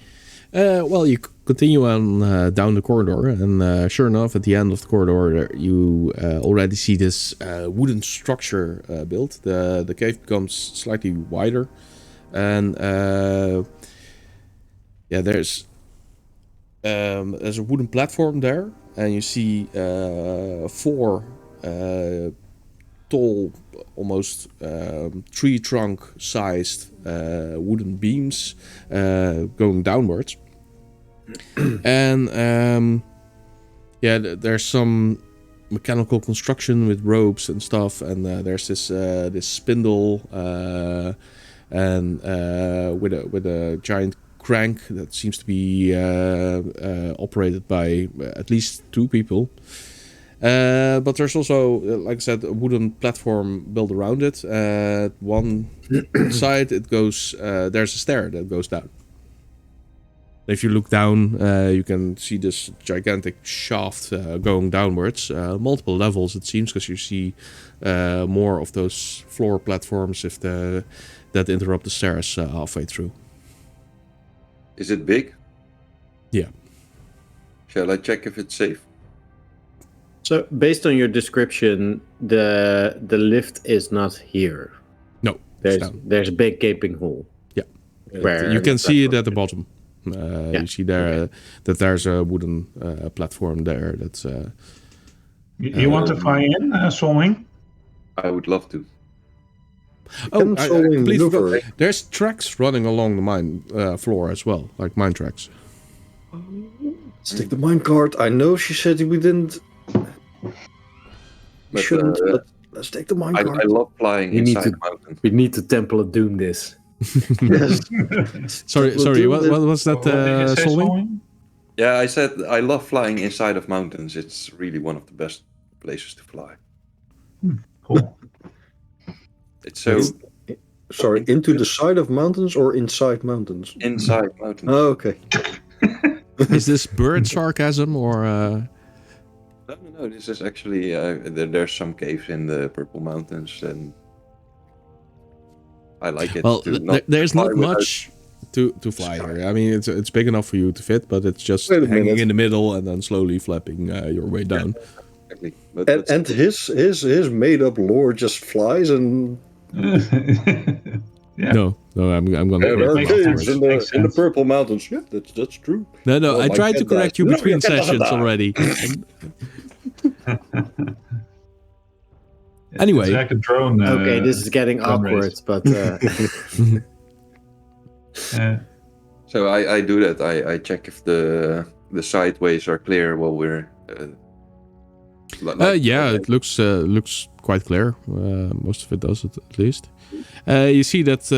Well, you continue on down the corridor, and sure enough, at the end of the corridor, you already see this wooden structure built. The cave becomes slightly wider, and there's a wooden platform there, and you see 4 tall, almost tree trunk sized wooden beams going downwards. And there's some mechanical construction with ropes and stuff, and there's this spindle and with a giant crank that seems to be operated by at least 2 people. But there's also, like I said, a wooden platform built around it. One side, it goes. There's a stair that goes down. If you look down, you can see this gigantic shaft going downwards, multiple levels it seems, because you see more of those floor platforms that interrupt the stairs halfway through. Is it big? Yeah. Shall I check if it's safe? So, based on your description, the lift is not here. No, there's a big gaping hole. Yeah, where you can see it at the is. bottom. You see there that there's a wooden platform there. That's. You want to fly in, Solwing? I would love to. Oh, I completely forgot. There's tracks running along the mine floor as well, like mine tracks. Let's take the minecart. I know she said we didn't. We shouldn't, but let's take the minecart. I love flying inside mountains. We need to Temple of Doom this. Yes. sorry. What was that, Solwing? Yeah, I said I love flying inside of mountains. It's really one of the best places to fly. Cool. It's so... Sorry, into the side of mountains or inside mountains? Inside mountains. Oh, okay. Is this bird sarcasm or... No, this is actually... there's some caves in the Purple Mountains and... I like it. Well, there's not much to fly here. I mean, it's big enough for you to fit, but it's just hanging in the middle and then slowly flapping your way down. Exactly. And his made up lore just flies and. Yeah. No, I'm gonna. There are makes caves sense. in the Purple Mountains. Yeah, that's true. No, Oh, I my tried to cat correct died. you No, between your cat doesn't sessions die. already. Anyway, It's like a drone. Okay, this is getting drone awkward, race. but So I do that. I check if the sideways are clear while we're. it looks quite clear. Most of it does, at least. You see that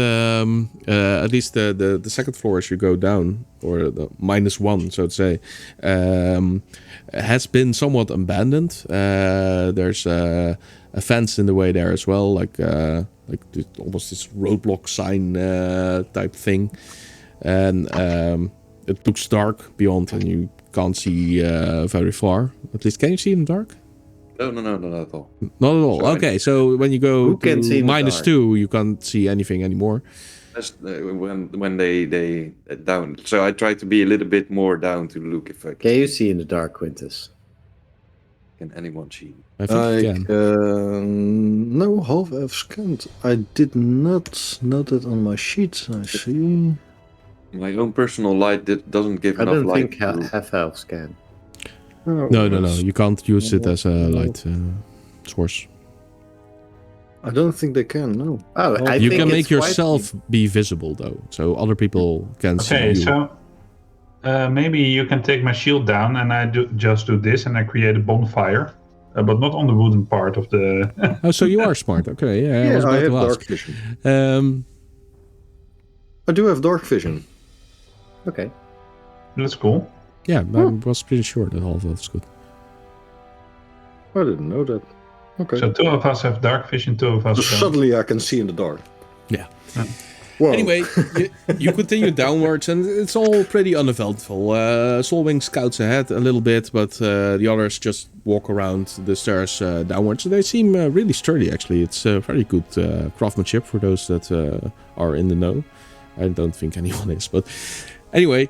at least the second floor as you go down, or the -1, so to say, has been somewhat abandoned. There's a fence in the way there as well, like almost this roadblock sign type thing, and it looks dark beyond, and you can't see very far. At least, can you see in the dark? No, not at all. Not at all. Okay, so when you go Who can see to in the dark? -2, you can't see anything anymore. That's when they down. So I try to be a little bit more down to look if I can you see in the dark, Quintus? can anyone see. I think you can. No, half elf scanned. I did not note it on my sheet. I see. My own personal light doesn't give I enough don't light. think half-elves can. Oh, No. You can't use it as a light source. I don't think they can. No. Oh, I You think can it's make yourself be visible, though, so other people can see Okay, you. so maybe you can take my shield down, and I just do this, and I create a bonfire, but not on the wooden part of the. Oh, so you are smart. Okay, yeah, I was I about have to dark ask. vision. I do have dark vision. Okay. That's cool. Yeah, I was pretty sure that half elves good. I didn't know that. Okay. So 2 of us have dark vision, 2 of us So don't. suddenly I can see in the dark. Yeah. Whoa. Anyway, you continue downwards, and it's all pretty uneventful. Solwing scouts ahead a little bit, but the others just walk around the stairs downwards. They seem really sturdy, actually. It's very good craftsmanship for those that are in the know. I don't think anyone is, but anyway,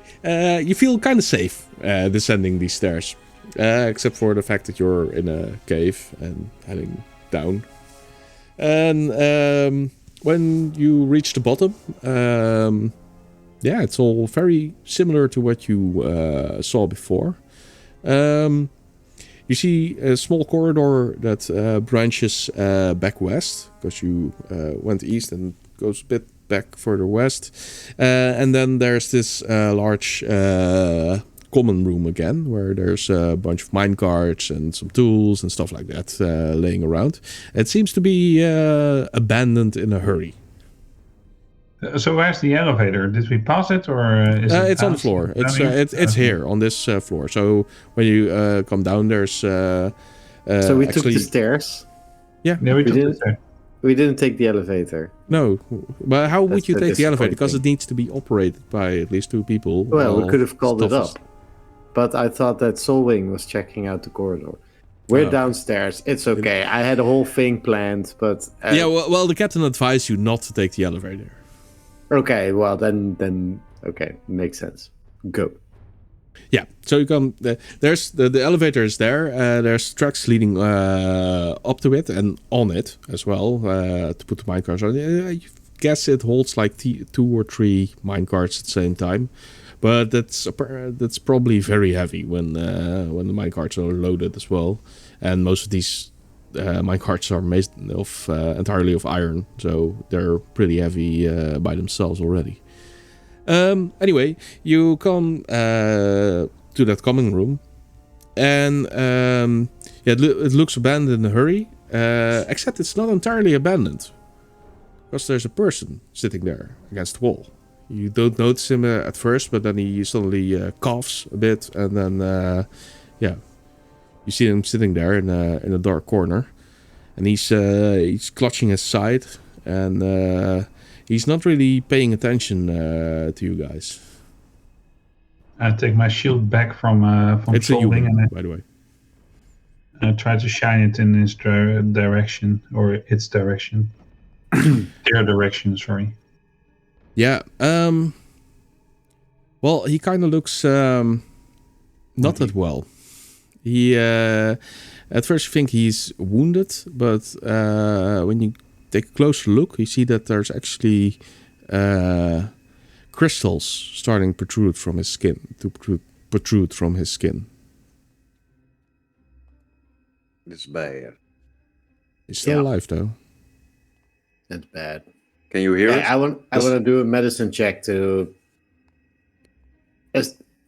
you feel kind of safe descending these stairs, except for the fact that you're in a cave and heading down. And when you reach the bottom, yeah, it's all very similar to what you saw before. You see a small corridor that branches back west, because you went east and goes a bit back further west. And then there's this large common room again, where there's a bunch of minecarts and some tools and stuff like that laying around. It seems to be abandoned in a hurry. So where's the elevator? Did we pass it, or is it? It's on the floor. It's here on this floor. So when you come down, there's. So we took the stairs. Yeah, we took the stairs. We didn't take the elevator. No, but how would you take the elevator? Because disappointing. it needs to be operated by at least 2 people. Well, we could have called it stuff up. But I thought that Solwing was checking out the corridor. We're downstairs. It's okay. I had a whole thing planned, but... Yeah, well, the captain advised you not to take the elevator. Okay, well, then okay, makes sense. Go. Yeah, so you come... There's the elevator is there. There's tracks leading up to it and on it as well to put the minecarts on. I guess it holds like 2 or 3 minecarts at the same time. But that's probably very heavy when the minecarts are loaded as well. And most of these minecarts are made of entirely of iron, so they're pretty heavy by themselves already. Anyway, you come to that common room, and it looks abandoned in a hurry, except it's not entirely abandoned, because there's a person sitting there against the wall. You don't notice him at first, but then he suddenly coughs a bit, and then you see him sitting there in a dark corner, and he's clutching his side, and he's not really paying attention to you guys. I take my shield back from It's a Solving, human, and by the way. I try to shine it in his direction, or its direction. Their direction, sorry. Yeah. Well, he kind of looks not that well. He at first you think he's wounded, but when you take a closer look, you see that there's actually crystals starting to protrude from his skin. It's bad. He's still alive, though. That's bad. Can you hear it? I want to do a medicine check to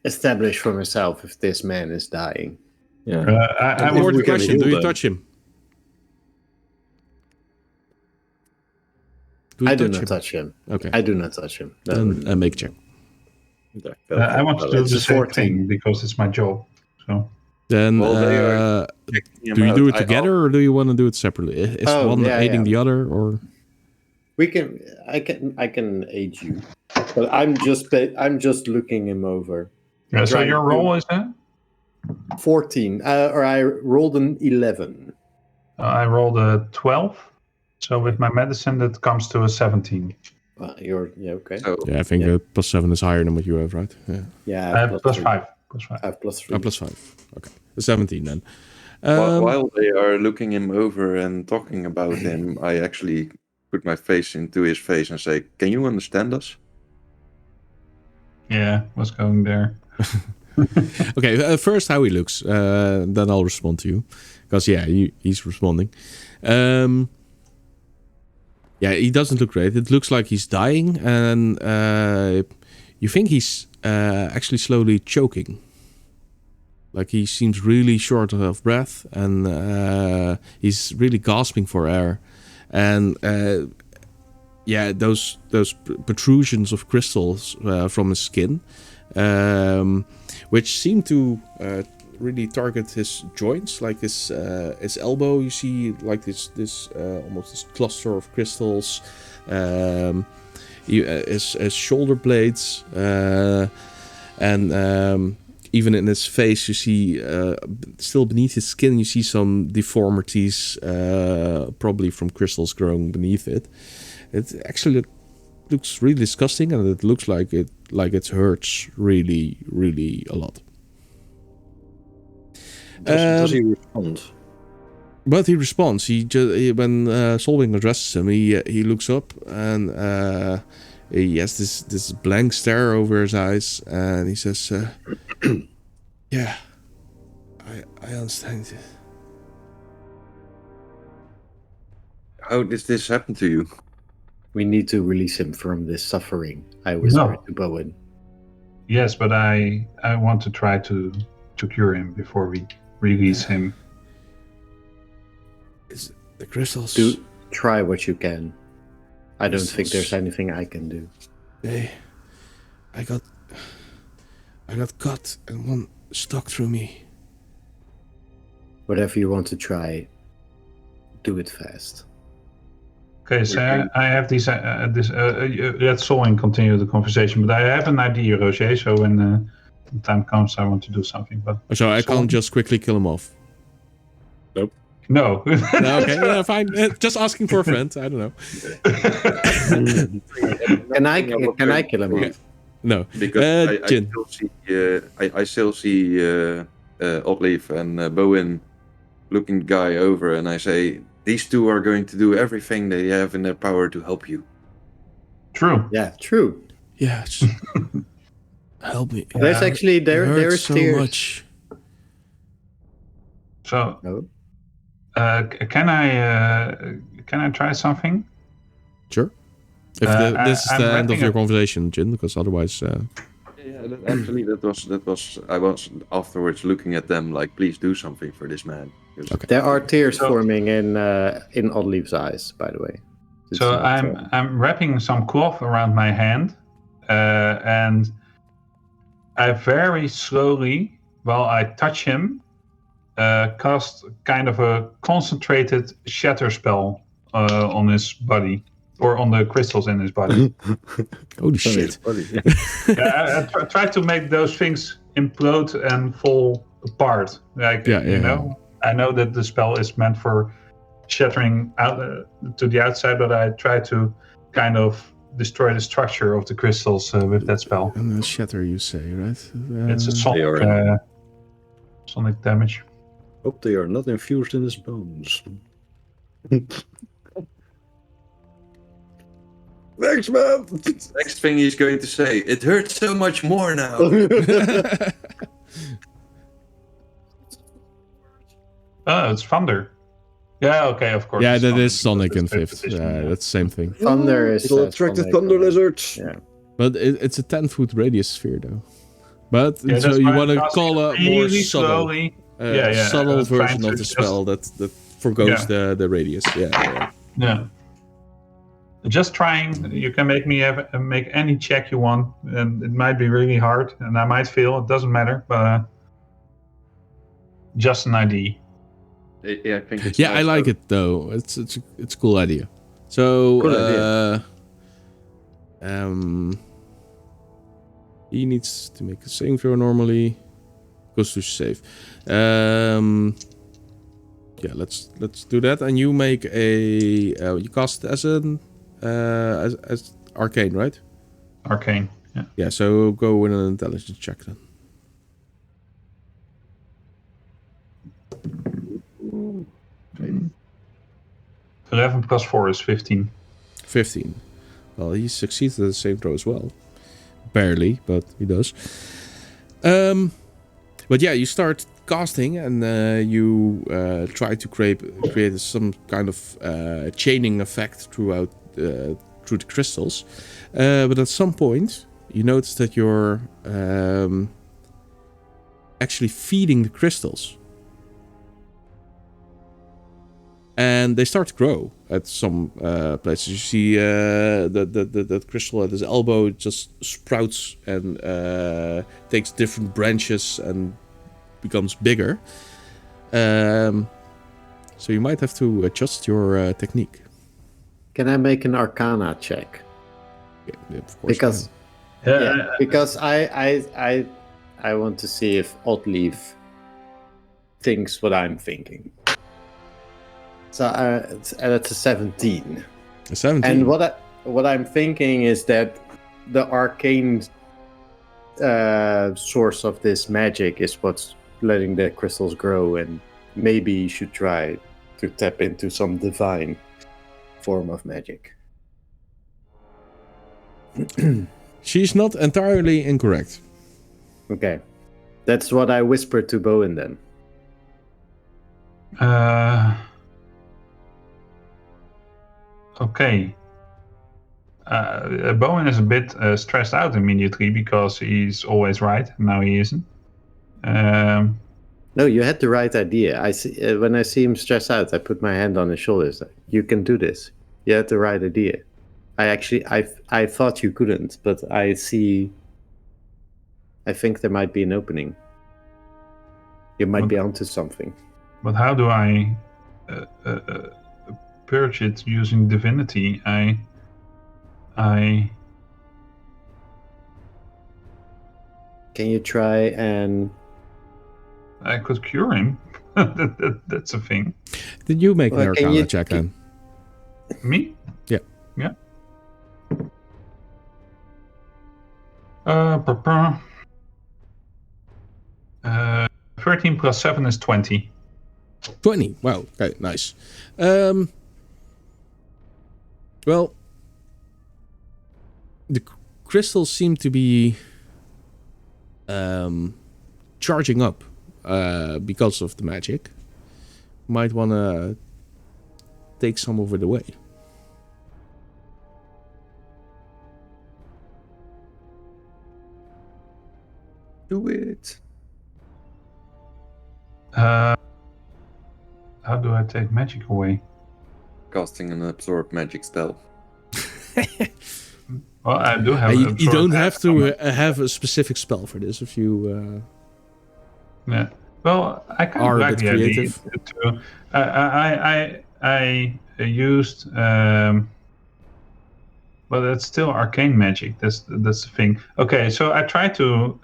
establish for myself if this man is dying. Yeah. I Or would the question, heal do you them. touch him? I do not touch him. Okay. I do not touch him. No. Then make a check. I want to do it's the a same 14. thing because it's my job. So Then Well, they are do you do it together or do you want to do it separately? Is one aiding the other, or I can aid you, but I'm just looking him over. yeah. So Right. your role is that? 14, or I rolled an 11. I rolled a 12. So with my medicine, that comes to a 17. Okay. So, I think +7 is higher than what you have, right? Yeah. Yeah, I have plus 3. 5. Plus 5. I have +3. +5. Okay, 17 then. while they are looking him over and talking about him, I actually put my face into his face and say, "Can you understand us?" Yeah, what's going there? Okay, first how he looks, then I'll respond to you, because he's responding. Yeah, he doesn't look great. It looks like he's dying, and you think he's actually slowly choking. Like he seems really short of breath, and he's really gasping for air. And those protrusions of crystals from his skin, which seem to really target his joints, like his elbow. You see, like this almost this cluster of crystals. His shoulder blades, and even in his face, you see still beneath his skin, you see some deformities, probably from crystals growing beneath it. It actually looks really disgusting, and it looks like it hurts really, really a lot. Does he respond? But he responds. When Solving addresses him, he looks up, and He has this blank stare over his eyes, and he says, "Yeah, I understand." How did this happen to you? We need to release him from this suffering, I whispered to Bowen. Yes, but I want to try to cure him before we release him. Is the crystals? Do try what you can. I don't think Crystals. there's anything I can do. I got cut and one stuck through me. Whatever you want to try, do it fast. Okay, so I have this. Let Solin continue the conversation, but I have an idea, Roger. So when the time comes, I want to do something. But So I can't just quickly kill him off. no. No, okay, yeah, fine. Just asking for a friend. I don't know. Can I kill him off? No. Because Jin. I still see Oddleaf and Bowen looking the guy over, and I say, these two are going to do everything they have in their power to help you. True. Yeah, true. Yeah. Help me. There's actually It there's hurts so tears. much. So No? can I try something? Sure. If this is I'm the end of wrapping your up- conversation, Jin, because otherwise. Actually, that was. I was afterwards looking at them like, please do something for this man. 'Cause Okay. There are tears So- forming in Oddleaf's eyes, by the way. It's So not, I'm wrapping some cloth around my hand, and I very slowly, while I touch him, cast kind of a concentrated shatter spell on his body, or on the crystals in his body. Holy shit. I try to make those things implode and fall apart. Like, you know, I know that the spell is meant for shattering out to the outside, but I try to kind of destroy the structure of the crystals with that spell. And shatter, you say, right? It's a sonic damage. Hope they are not infused in his bones. Thanks, man! Next thing he's going to say, it hurts so much more now. Oh, it's thunder. Yeah, okay, of course. Yeah, it's that thunder, is Sonic because in it's fifth. repetition, Yeah, that's the same thing. Thunder is It'll attract the Sonic, thunder lizards. Yeah. But it's a 10-foot radius sphere, though. But Yeah, so that's you why want I'm to casting call a more really subtle, slowly. subtle trying version to of the just- spell that forgoes the radius. Yeah. Yeah. Just trying. You can make me make any check you want, and it might be really hard, and I might fail. It doesn't matter, but just an idea. Yeah, I think it's Yeah, I nice like though. it though. It's a cool idea. So Cool he needs to make a saving throw normally. Goes to save. Yeah, let's do that. And you make you cast it as an as arcane, right? Arcane. Yeah. Yeah. So go with an intelligence check then. 11 plus 4 is 15. 15. Well, he succeeds at the same throw as well. Barely, but he does. But yeah, you start casting and you try to create some kind of chaining effect through the crystals. But at some point, you notice that you're actually feeding the crystals. And they start to grow at some places. You see the crystal at his elbow just sprouts and takes different branches and becomes bigger. So you might have to adjust your technique. Can I make an Arcana check? Yeah, of course. Because I want to see if Oddleaf thinks what I'm thinking. So that's a 17. A 17. And what I'm thinking is that the arcane source of this magic is what's letting the crystals grow, and maybe you should try to tap into some divine form of magic. She's not entirely incorrect. Okay. That's what I whispered to Bowen then. Okay. Bowen is a bit stressed out immediately because he's always right. Now he isn't. No, you had the right idea. I see, when I see him stressed out, I put my hand on his shoulders. Like, you can do this. You had the right idea. I thought you couldn't, but I see. I think there might be an opening. You might be onto something. But how do I purge it using divinity? I Can you try and? I could cure him. That's a thing. Did you make an Well, can Arcana you- check then? Me? Yeah. Yeah. 13 plus 7 is 20. 20. Wow. Okay, nice. Well, the crystals seem to be charging up because of the magic. Might want to take some of it away. Do it. How do I take magic away? Casting an absorb magic spell. Well, I do have. You absorb don't have to magic. have a specific spell for this if you Yeah. Well, I kind Are of a like bit the idea creative. to. I used. But it's still arcane magic. That's the thing. Okay, so I try to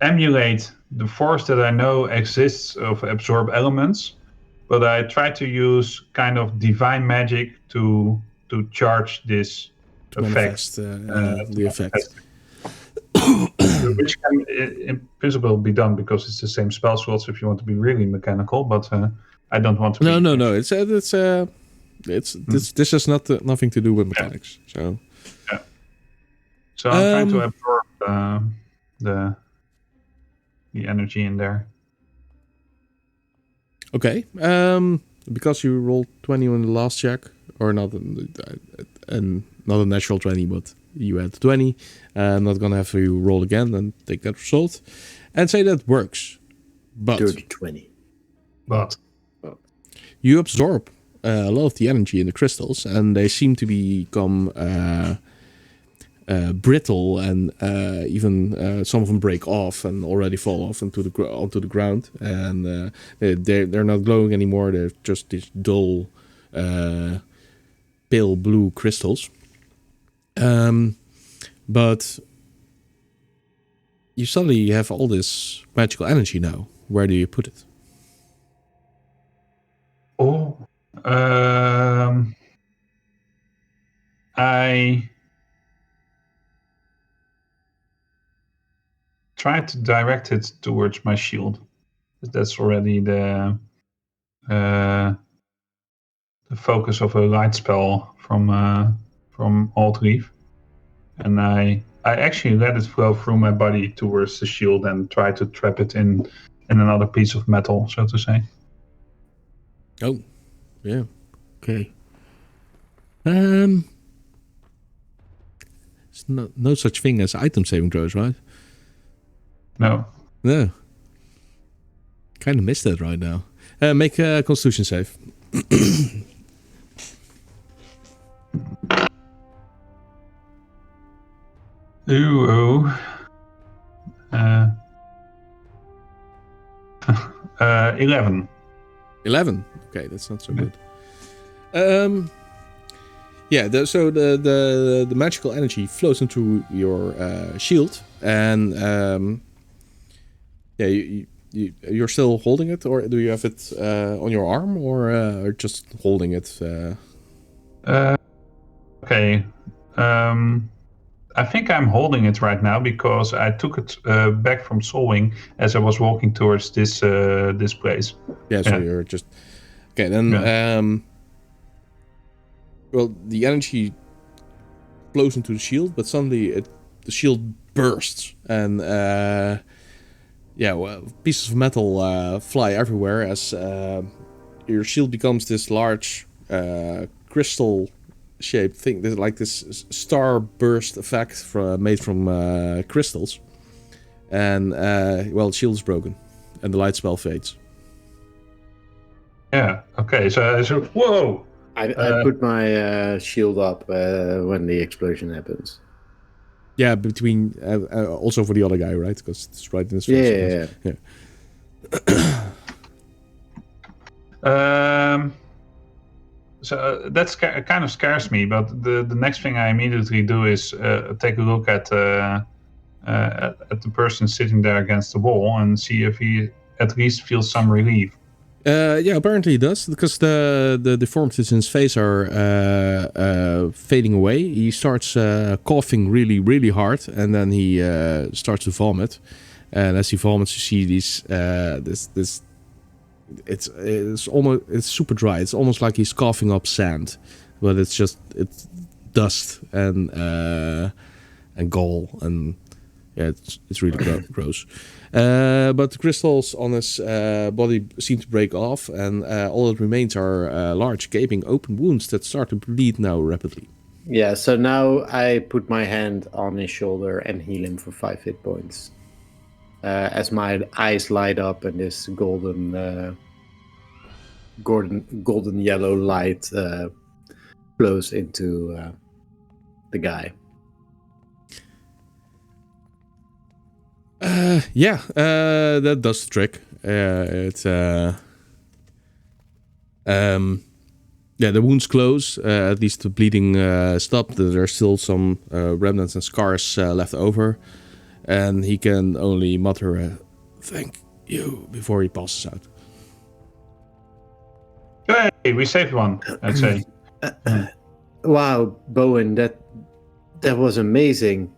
emulate the force that I know exists of absorb elements, but I try to use kind of divine magic to charge this to effect. manifest the effect. Which can in principle be done because it's the same spell slots if you want to be really mechanical, but I don't want to be. No. This has nothing to do with mechanics. So So I'm trying to absorb the energy in there. okay. Because you rolled 20 on the last check, or not, and not a natural 20, but you had 20. I'm not gonna have you roll again and take that result, and say that works. But Dirty 20. But you absorb a lot of the energy in the crystals, and they seem to become brittle, and even some of them break off and already fall off onto the ground, and they're not glowing anymore. They're just these dull, pale blue crystals. But you suddenly have all this magical energy now. Where do you put it? I tried to direct it towards my shield. That's already the focus of a light spell from Altreef, and I actually let it flow through my body towards the shield and try to trap it in another piece of metal, so to say. Oh, yeah. Okay. There's no such thing as item saving throws, right? No. No. Kind of missed that right now. Make a Constitution save. Ooh. 11. 11. Okay, that's not so good. Yeah. So the magical energy flows into your shield, and yeah, you're still holding it, or do you have it on your arm, or just holding it? Okay. I think I'm holding it right now because I took it back from Solwing as I was walking towards this place. Yeah. So Yeah. you're just okay. Then, Yeah. well, the energy blows into the shield, but suddenly the shield bursts, and pieces of metal fly everywhere as your shield becomes this large crystal-shaped thing, like this star-burst effect made from crystals. And, the shield is broken, and the light spell fades. Yeah, okay, so whoa! I put my shield up when the explosion happens. Yeah, between also for the other guy, right? Because it's right in his face. Yeah. So that's kind of scares me, but the next thing I immediately do is take a look at the person sitting there against the wall and see if he at least feels some relief. Apparently he does, because the deformities in his face are fading away. He starts coughing really, really hard, and then he starts to vomit. And as he vomits, you see these it's super dry. It's almost like he's coughing up sand, but it's dust and gall, and it's really gross. But the crystals on his body seem to break off, and all that remains are large, gaping, open wounds that start to bleed now rapidly. Yeah, so now I put my hand on his shoulder and heal him for 5 hit points. As my eyes light up and this golden yellow light flows into the guy. That does the trick. The wounds close. At least the bleeding stopped. There's still some remnants and scars left over, and he can only mutter "thank you" before he passes out. Hey, we saved one, I'd say. Wow, Bowen, that was amazing.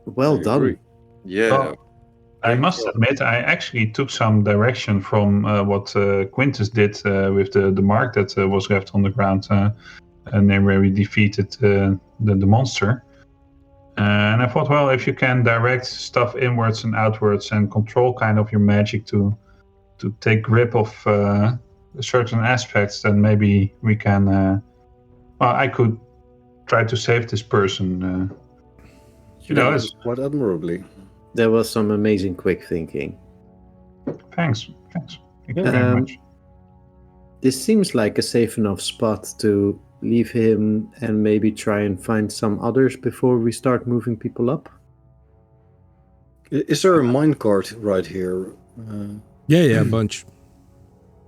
Well done. Yeah. Well, I must admit, I actually took some direction from what Quintus did with the mark that was left on the ground near where we defeated the monster. And I thought, well, if you can direct stuff inwards and outwards and control kind of your magic to take grip of certain aspects, then maybe we can... I could try to save this person. It's quite admirably. There was some amazing quick thinking. Thank you very much. This seems like a safe enough spot to leave him and maybe try and find some others before we start moving people up. Is there a minecart right here? A bunch.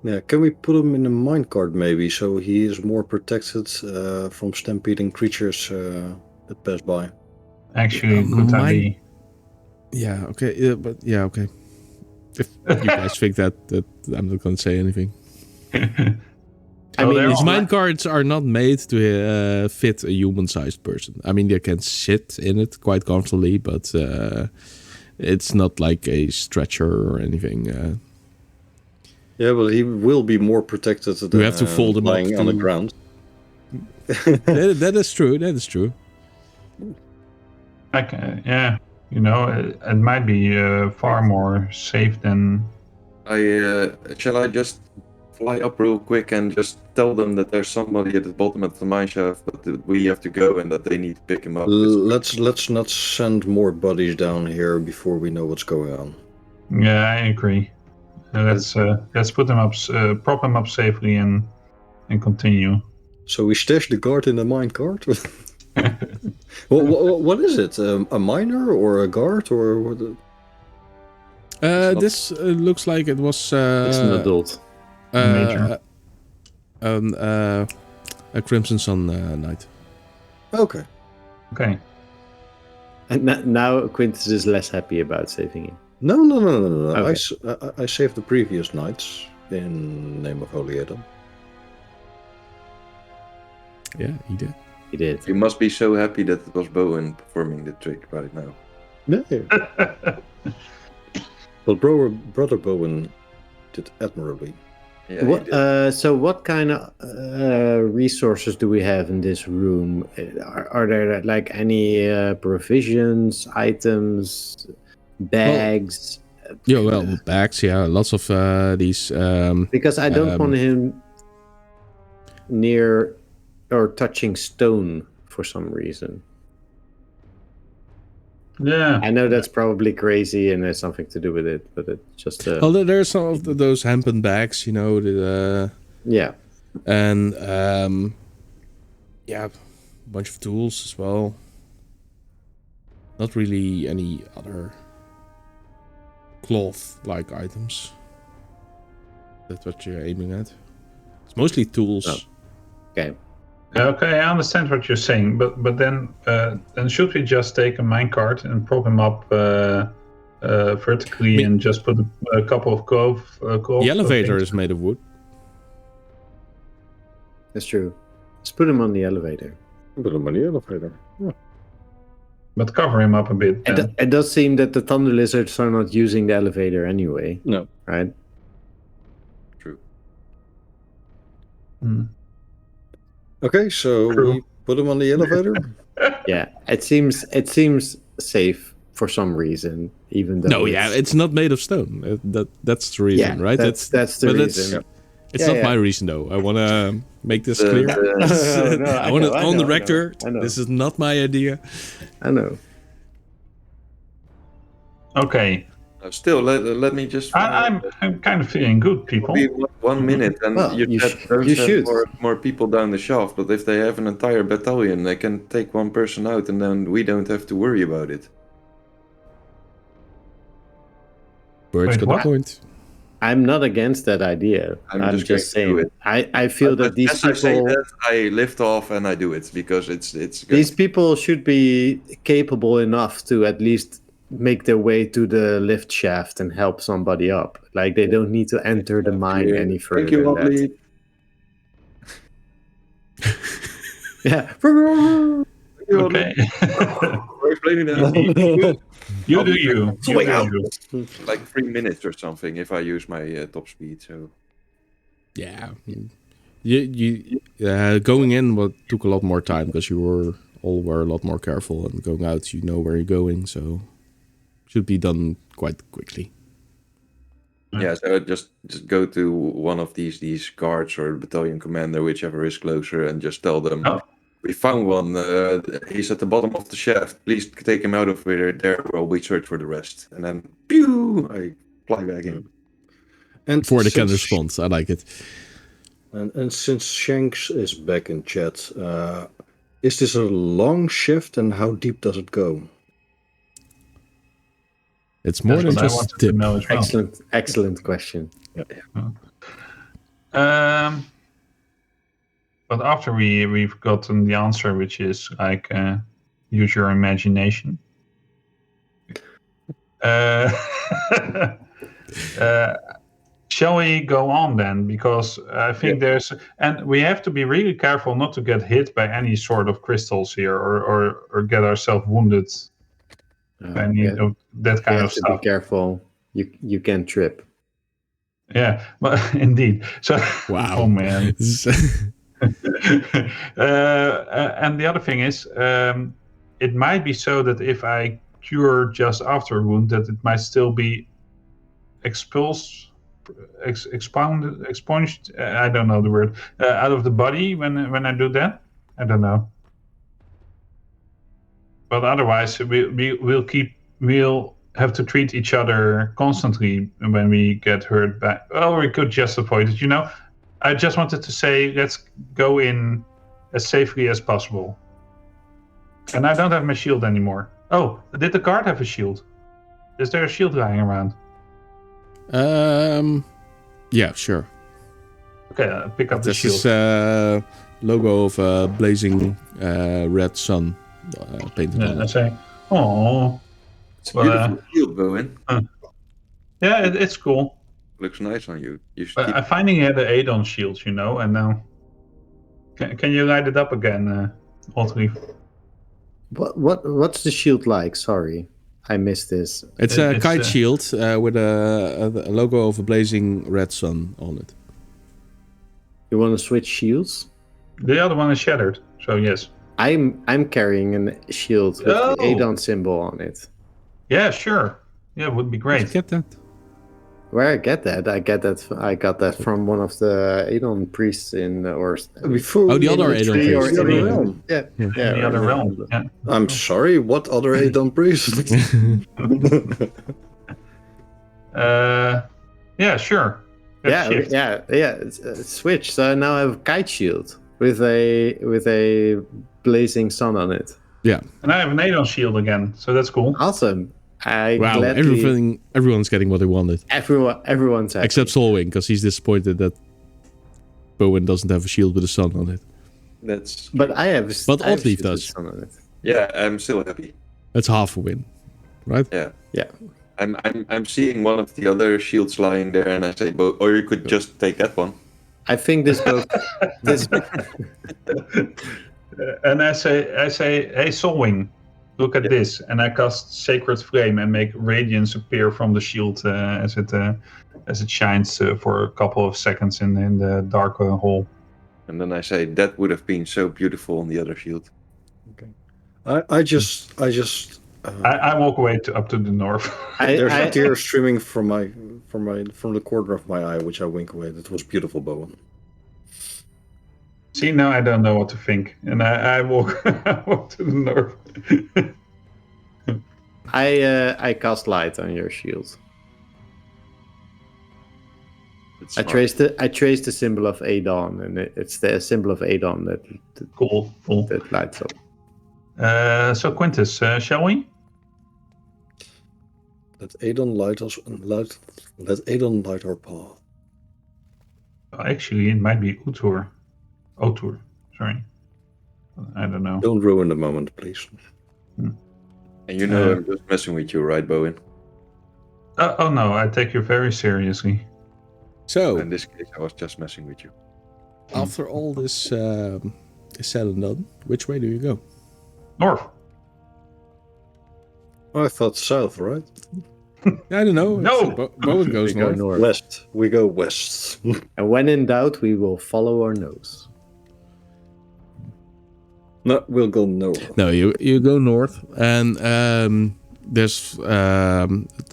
Yeah, can we put him in a minecart maybe, so he is more protected from stampeding creatures that pass by? Actually, could that be? Yeah, okay. Okay. If you guys think that I'm not going to say anything. I mean, these minecarts are not made to fit a human-sized person. I mean, they can sit in it quite comfortably, but it's not like a stretcher or anything. Yeah, well, he will be more protected than you have to fold him lying up on the ground. That is true. That is true. It might be far more safe than... Shall I just fly up real quick and just tell them that there's somebody at the bottom of the mine shaft, but that we have to go and that they need to pick him up? Let's not send more bodies down here before we know what's going on. Yeah, I agree. Let's put them up, prop them up safely, and continue. So we stash the guard in the minecart. What is it? A miner or a guard or what? This looks like it was. It's an adult. Major. A Crimson Sun knight. Okay. And now Quintus is less happy about saving him. No. Okay. I saved the previous knights in the name of Holy Aedon. Yeah, he did. He did. You must be so happy that it was Bowen performing the trick right now. Yeah. Well, brother Bowen did admirably. Yeah, you did. So what kind of resources do we have in this room? Are there like any provisions, items, bags? Yeah, well, bags. Yeah, lots of these. Because I don't want him near or touching stone for some reason. Yeah. I know that's probably crazy and there's something to do with it, but it's just. Well, there's some of those hempen bags, Yeah. and yeah, a bunch of tools as well. Not really any other cloth-like items. That's what you're aiming at. It's mostly tools. Oh. Okay. Okay, I understand what you're saying, but then should we just take a minecart and prop him up vertically and just put a couple of cloth? The elevator is made of wood. That's true. Just put him on the elevator. Put him on the elevator. Yeah. But cover him up a bit. It does seem that the thunder lizards are not using the elevator anyway. No. Right? True. Okay, so we put him on the elevator. Yeah, it seems safe for some reason, even though. No, yeah, it's not made of stone. That's the reason, right? That's the reason. It's not my reason, though. I want to make this clear. I want it on the record. This is not my idea. I know. Okay. Still, let me just. I'm kind of feeling good, people. Be 1 minute, and you should. More people down the shaft. But if they have an entire battalion, they can take one person out, and then we don't have to worry about it. Bird's got a point. I'm not against that idea. I'm just saying. I feel that these people. I say that, I lift off and I do it because it's good. These people should be capable enough to at least make their way to the lift shaft and help somebody up. Like they don't need to enter the mine any further. Thank you, Oddly. Yeah. Okay. We're explaining that. You do you. Like 3 minutes or something if I use my top speed. So. Yeah. You going in took a lot more time because you were a lot more careful, and going out, you know where you're going, so should be done quite quickly. Yeah, so just go to one of these guards or battalion commander, whichever is closer, and just tell them, we found one. He's at the bottom of the shaft. Please take him out of there while we search for the rest. And then, pew! I fly back in. And before they can respond, I like it. And since Shanks is back in chat, is this a long shift, and how deep does it go? It's more than just a tip. Well. Excellent question. Yeah. But after we've gotten the answer, which is like use your imagination. Shall we go on then? Because I think and we have to be really careful not to get hit by any sort of crystals here, or get ourselves wounded. That kind of stuff. Be careful. You can trip. Yeah, well, indeed. So, wow. Oh man. And the other thing is, it might be so that if I cure just after a wound, that it might still be expunged. I don't know the word. Out of the body when I do that. I don't know. But otherwise, we'll have to treat each other constantly when we get hurt back. Well, we could just avoid it, I just wanted to say, let's go in as safely as possible. And I don't have my shield anymore. Oh, did the guard have a shield? Is there a shield lying around? Yeah, sure. Okay, pick up the shield. This is logo of a blazing red sun painted on it. I say, oh, it's a beautiful shield, Bowen. Yeah, it's cool. Looks nice on you. I'm finding he had an Aedon shield, and now can you light it up again, Oddly? What's the shield like? Sorry, I missed this. It's a kite shield with a logo of a blazing red sun on it. You want to switch shields? The other one is shattered, so yes. I'm carrying a shield with the Aedon symbol on it. Yeah, sure. Yeah, it would be Did you great. get that? Where I got that? I got that from one of the Aedon priests Before Oh, the other in a Aedon tree or priest. in a- realm. Yeah, Yeah. yeah, The other realm. Yeah. I'm sorry, what other Aedon priest? Yeah, sure. Let's shift. It's switch. So I now have a kite shield with a blazing sun on it. Yeah. And I have an Aedon shield again, so that's cool. Awesome. I Wow. gladly, Everyone's getting what they wanted, everyone's happy. except Solwing, because he's disappointed that Bowen doesn't have a shield with a sun on it. That's. But I have. But I have Oddleaf shield with does. sun on it. Yeah, I'm still happy. That's half a win, right? Yeah. Yeah. I'm seeing one of the other shields lying there, and I say, or you could just take that one. I think this both. this And I say, hey, Solwing, look at this. And I cast Sacred Flame and make radiance appear from the shield as it shines for a couple of seconds in the dark hole. And then I say, that would have been so beautiful on the other shield. I just I walk away up to the north. there's a tear streaming from the corner of my eye, which I wink away. That was beautiful, Bowen. See, now I don't know what to think, and I walk to the north. I cast light on your shield. It's I smart. trace the symbol of Aedon, and it's the symbol of Aedon that Cool. that lights up. So Quintus, shall we? Let Aedon light our path. Actually, it might be Utur. Otur, sorry. I don't know. Don't ruin the moment, please. And you know I'm just messing with you, right, Bowen? Oh no, I take you very seriously. So, In this case, I was just messing with you. after all this is said and done, which way do you go? North. I thought south, right? I don't know. No! Bowen goes We go north. north. West. We go west. And when in doubt, we will follow our nose. No, we'll go north. No, you go north, and there's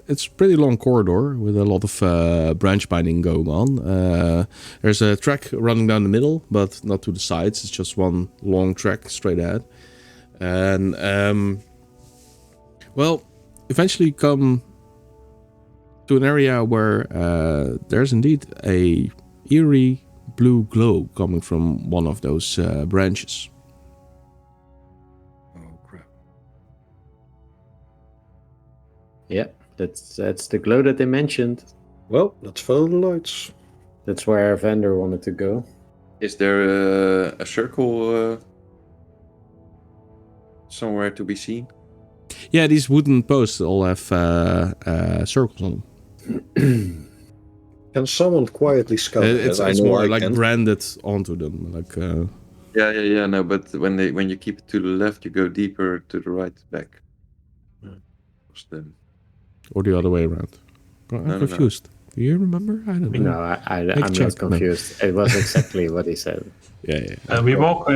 it's a pretty long corridor with a lot of branch binding going on. There's a track running down the middle, but not to the sides. It's just one long track straight ahead. And eventually you come to an area where there's indeed a eerie blue glow coming from one of those branches. Oh crap! Yeah, that's the glow that they mentioned. Well, let's follow the lights. That's where our vendor wanted to go. Is there a circle somewhere to be seen? Yeah, these wooden posts all have circles on them. Can someone quietly scout? It's I know more I like can. branded onto them. Like, Yeah. No, but when you keep it to the left, you go deeper to the right back. What's the- or the other way around. I'm No. confused. Do you remember? I don't know. No, I'm check. not confused. It was exactly what he said. Yeah. We walk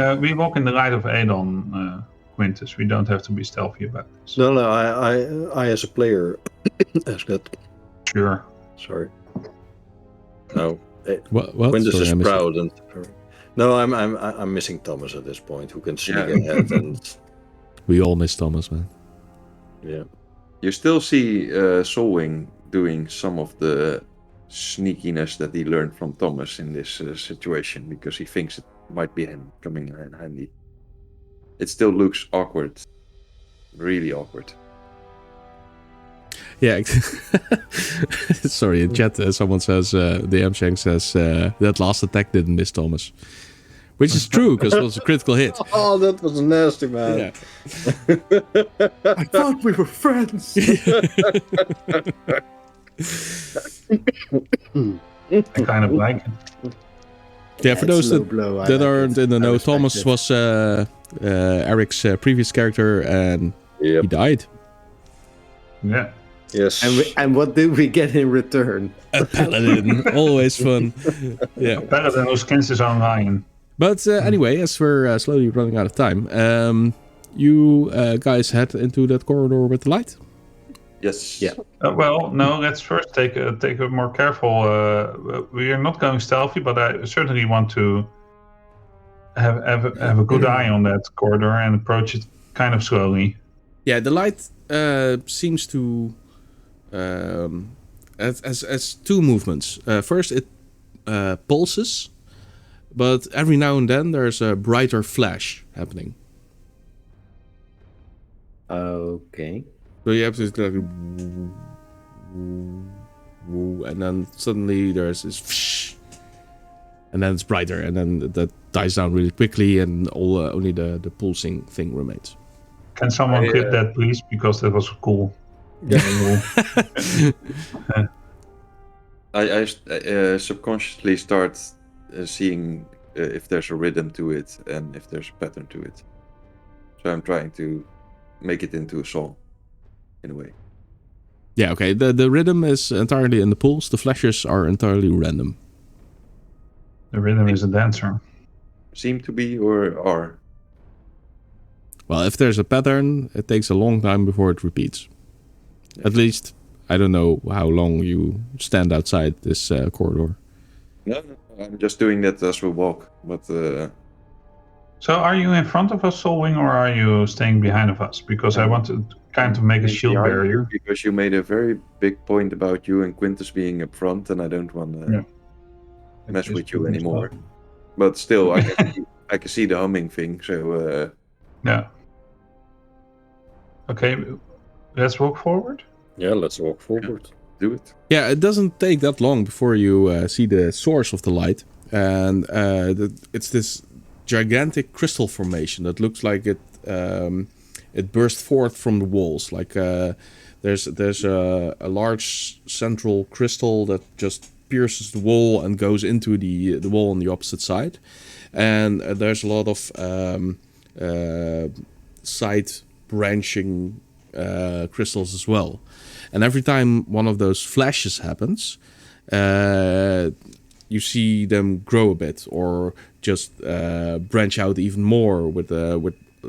in the light of Aedon, Quintus. We don't have to be stealthy about this. No, I as a player ask that. Sure. Sorry. No, What? Quintus Sorry, I is missed it. proud and. No, I'm missing Thomas at this point, who can sneak Yeah. ahead and We all miss Thomas, man. yeah. You still see Solwing doing some of the sneakiness that he learned from Thomas in this situation, because he thinks it might be him coming in handy. It still looks awkward. Really awkward. Yeah. Sorry, in chat, someone says, DM Shank says, that last attack didn't miss Thomas. Which is true, because it was a critical hit. Oh, that was nasty, man. Yeah. I thought we were friends. I kind of like it. Yeah, for those that that aren't in the know, Thomas was Eric's previous character, and Yep. he died. Yeah. Yes. And what did we get in return? A paladin, always fun. Yeah. Paladin who skins his own lion. But anyway, as we're slowly running out of time, you guys head into that corridor with the light. Yes. Yeah. Well, no. Let's first take a more careful. We are not going stealthy, but I certainly want to have a good eye on that corridor and approach it kind of slowly. Yeah, the light seems to as two movements. First, it pulses, but every now and then there's a brighter flash happening. Okay. So you have to like, and then suddenly there's this, and then it's brighter, and then that dies down really quickly, and only the pulsing thing remains. Can someone clip that, please? Because that was cool. I subconsciously start seeing if there's a rhythm to it and if there's a pattern to it. So I'm trying to make it into a song, in a way. Yeah, okay. The rhythm is entirely in the pulse. The flashes are entirely random. The rhythm is a dancer. Seem to be or are? Well, if there's a pattern, it takes a long time before it repeats. At least, I don't know how long you stand outside this corridor. No, I'm just doing that as we walk. But So are you in front of us, Solwing, or are you staying behind of us? Because I want to kind of make a shield barrier. Because you made a very big point about you and Quintus being up front, and I don't want to mess with you anymore. But still, I can see the humming thing. So yeah. Okay, let's walk forward. Yeah, let's walk forward. Do it. Yeah, it doesn't take that long before you see the source of the light, and it's this gigantic crystal formation that looks like it burst forth from the walls. Like there's a large central crystal that just pierces the wall and goes into the wall on the opposite side, and there's a lot of side branching crystals as well. And every time one of those flashes happens, you see them grow a bit or just branch out even more with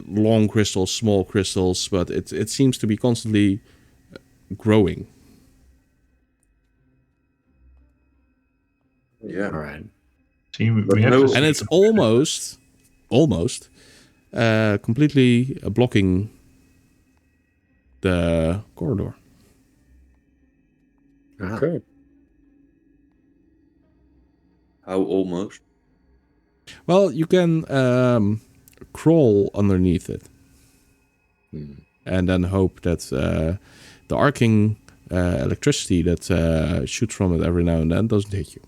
long crystals, small crystals, but it seems to be constantly growing. Yeah. All right. See, we have to And it's almost completely blocking the corridor. Okay. How almost? Well, you can crawl underneath it, and then hope that the arcing electricity that shoots from it every now and then doesn't hit you.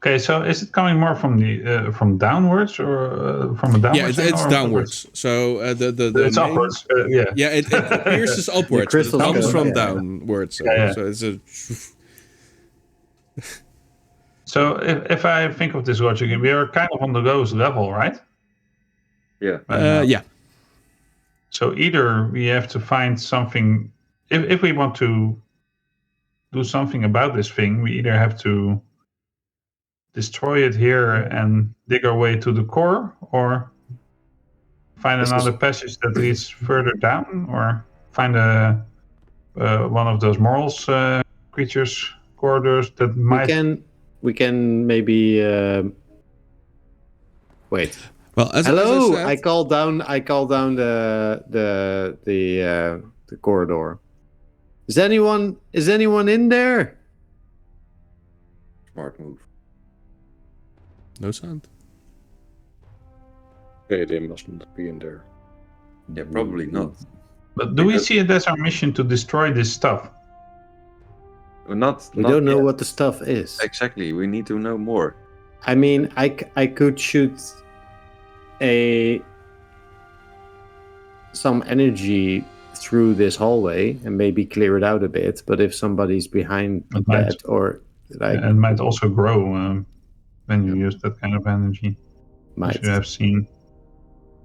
Okay, so is it coming more from the from downwards or from a downwards? Yeah, it's downwards. So it's upwards. Yeah. Yeah, it pierces upwards. But it comes from downwards. So it's a. So if I think of this logically, we are kind of on the lowest level, right? Yeah. Yeah. So either we have to find something. If we want to do something about this thing, we either have to destroy it here and dig our way to the core, or find another passage that leads further down, or find one of those morals creatures corridors that might. We can maybe wait. Well, Hello, as I said, I call down the corridor. Is anyone in there? Smart move. no sound. Okay, they mustn't be in there. Yeah, probably not. But do we see it as our mission to destroy this stuff? We don't know what the stuff is. Exactly. We need to know more. I mean, I could shoot some energy through this hallway and maybe clear it out a bit. But if somebody's behind that, or like, it might also grow when you use that kind of energy. As you have seen.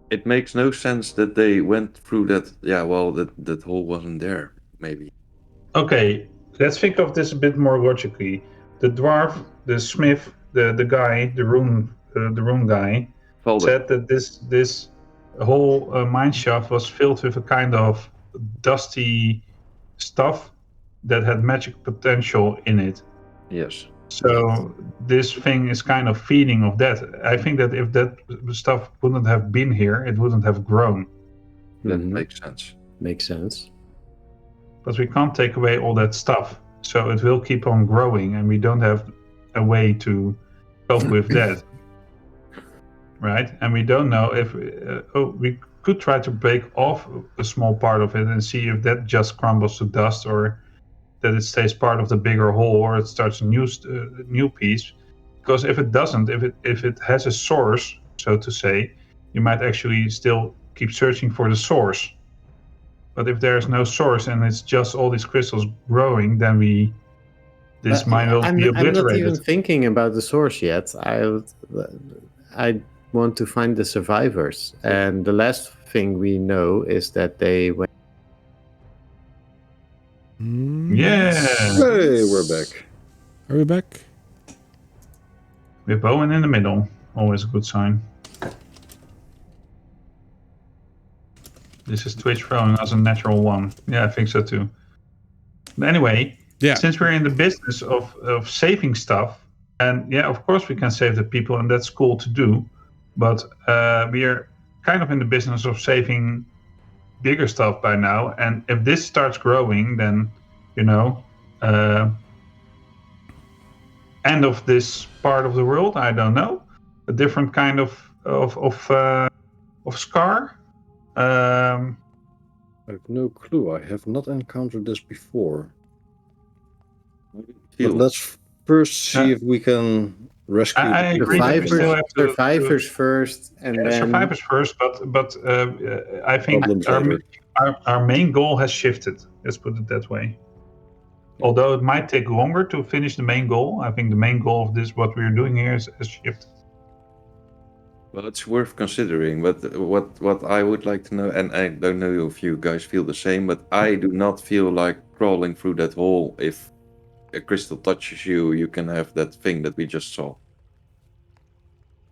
It makes no sense that they went through that. Yeah, well, that hole wasn't there. Maybe. Okay, let's think of this a bit more logically. The dwarf, the smith, the guy, the rune guy, Valde. said that this whole mine shaft was filled with a kind of dusty stuff that had magic potential in it. Yes. So this thing is kind of feeding of that. I think that if that stuff wouldn't have been here, it wouldn't have grown. That Mhm. makes sense. Makes sense. But we can't take away all that stuff, so it will keep on growing, and we don't have a way to cope with that, right? And we don't know if we could try to break off a small part of it and see if that just crumbles to dust, or that it stays part of the bigger whole, or it starts a new piece. Because if it doesn't, if it has a source, so to say, you might actually still keep searching for the source. But if there's no source and it's just all these crystals growing, then this mine will I'm be not obliterated. even thinking about the source yet. I want to find the survivors, and the last thing we know is that they went. Yeah, Hey, we're back. Are we back? with Bowen in the middle, always a good sign. This is Twitch throwing us a natural one. Yeah, I think so too. But anyway, Yeah. since we're in the business of saving stuff, and yeah, of course we can save the people, and that's cool to do, but we are kind of in the business of saving bigger stuff by now, and if this starts growing, then, you know, end of this part of the world, I don't know, a different kind of scar. I have no clue. I have not encountered this before. But Feel. let's first see if we can rescue I the people. agree that we still have to- Survivors first, and Yeah, then survivors first, but I think Problems later. our main goal has shifted. Let's put it that way. Although it might take longer to finish the main goal, I think the main goal of this, what we're doing here, is shifted. Well, it's worth considering, but what I would like to know, and I don't know if you guys feel the same, but I do not feel like crawling through that hole. If a crystal touches you, you can have that thing that we just saw.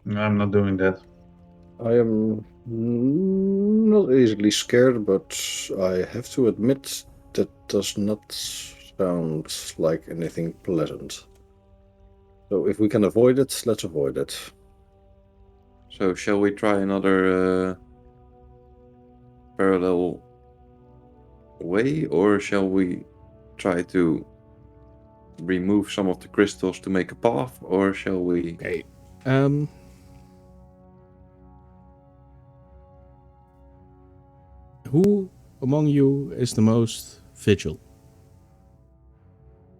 No, I'm not doing that. I am not easily scared, but I have to admit that does not sound like anything pleasant. So if we can avoid it, let's avoid it. So shall we try another parallel way, or shall we try to remove some of the crystals to make a path, or shall we? Okay. Who among you is the most vigil?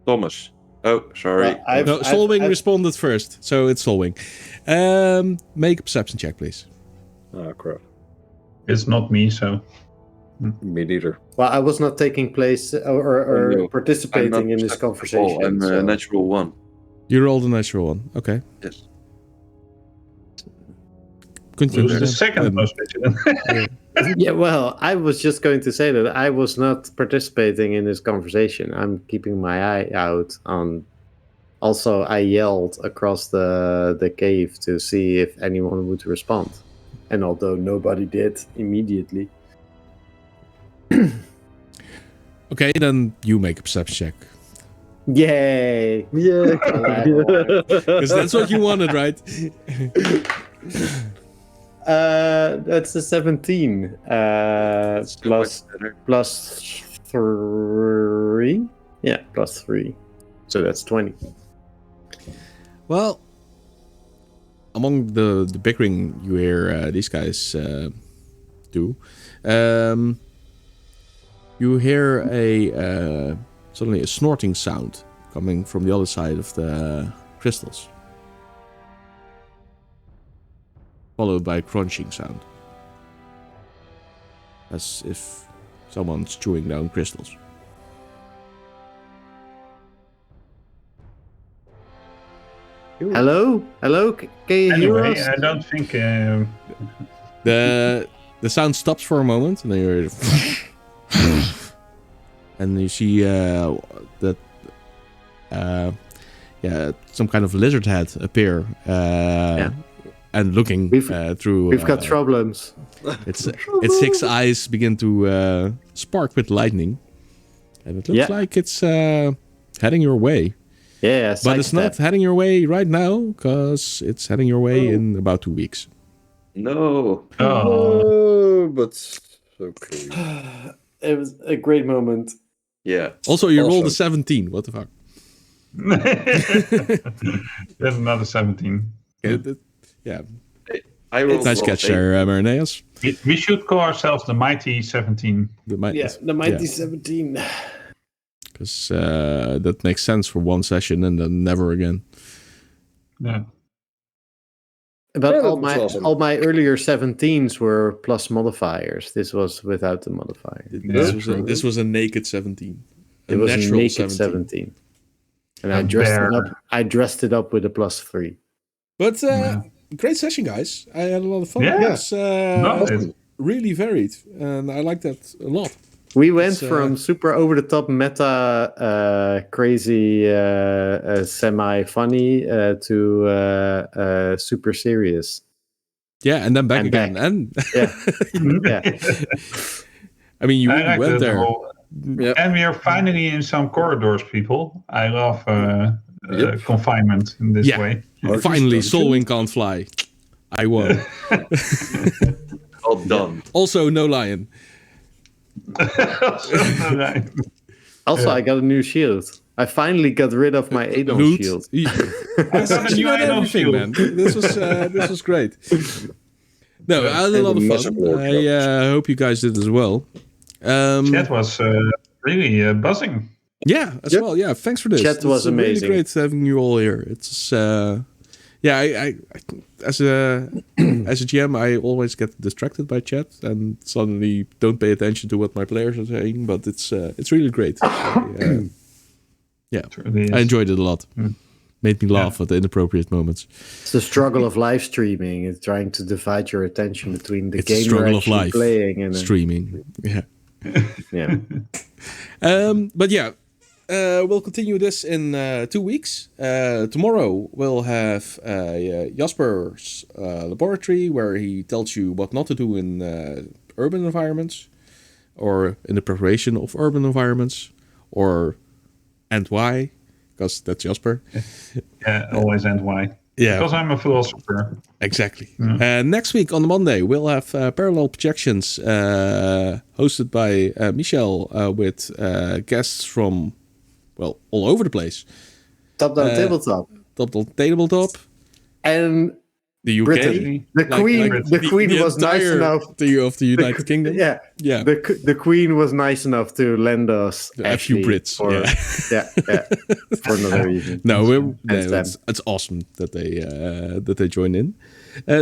Thomas. Oh, sorry. Well, I've- No, Solwing I've- responded first, so it's Solwing. Make a perception check, please. Ah, crap. It's not me, so Me neither. Well, I was not taking place or Oh, no. I'm participating not in this perceptive at all. conversation. I'm so- a natural one. You rolled a natural one. Okay. Yes. Continue. who's the then. second most vigilant? Yeah, well, I was just going to say that I was not participating in this conversation. I'm keeping my eye out on. Also, I yelled across the cave to see if anyone would respond. And although nobody did immediately. Okay, then you make a perception check. Yay! Yeah. Because that's what you wanted, right? That's a 17. So much better. Plus 3. Yeah, plus 3. So that's 20. Well, among the bickering you hear these guys do, you hear suddenly a snorting sound coming from the other side of the crystals, followed by a crunching sound, as if someone's chewing down crystals. Hello? Hello? Can you hear Anyway, us? I don't think. The sound stops for a moment, and then you're and you see that some kind of lizard head appear and looking through. We've got problems. Its 6 eyes begin to spark with lightning, and it looks like it's heading your way. Yeah, but it's not heading your way right now, because it's heading your way in about 2 weeks. No. But okay. It was a great moment. Yeah. Also, you rolled a 17. What the fuck? There's another 17. Yeah. I rolled nice catch there, Marineus. We should call ourselves the Mighty 17. The Mighty 17. Because that makes sense for one session and then never again. Yeah. But all my earlier 17s were plus modifiers. This was without the modifier. This was a naked 17. It was a naked 17. And I dressed it up with a +3. But great session, guys. I had a lot of fun. Yeah. It was really varied, and I like that a lot. We went from super over the top meta, crazy, semi funny to super serious. Yeah, and then back again. And I mean, you went there. And we are finally in some corridors, people. I love confinement in this way. Finally, Soulwing can't fly. I won. All done. Also, no lion. Also, I got a new shield. I finally got rid of my Aedon shield. I got a new Aedon shield, man. This was great. No, I had a lot of fun. I hope you guys did as well. Chat was really buzzing. Yeah, as well. Yeah, thanks for this. Chat was amazing. Really great having you all here. It's I as a GM, I always get distracted by chat and suddenly don't pay attention to what my players are saying. But it's really great. I enjoyed it a lot. Made me laugh at the inappropriate moments. It's the struggle of live streaming. It's trying to divide your attention between the game you're actually life playing and streaming. Yeah. But yeah, we'll continue this in 2 weeks. Tomorrow we'll have Jasper's laboratory, where he tells you what not to do in urban environments, or in the preparation of urban environments, and why, because that's Jasper. Yeah, always and why. Yeah, because I'm a philosopher. Exactly. Next week on Monday, we'll have Parallel Projections hosted by Michel with guests from, all over the place. Top down tabletop. Top down tabletop. And the UK. Britain. The Queen was nice enough of the United Kingdom. Yeah. The Queen was nice enough to lend us a few Brits. For another reason. No, it's awesome that they join in.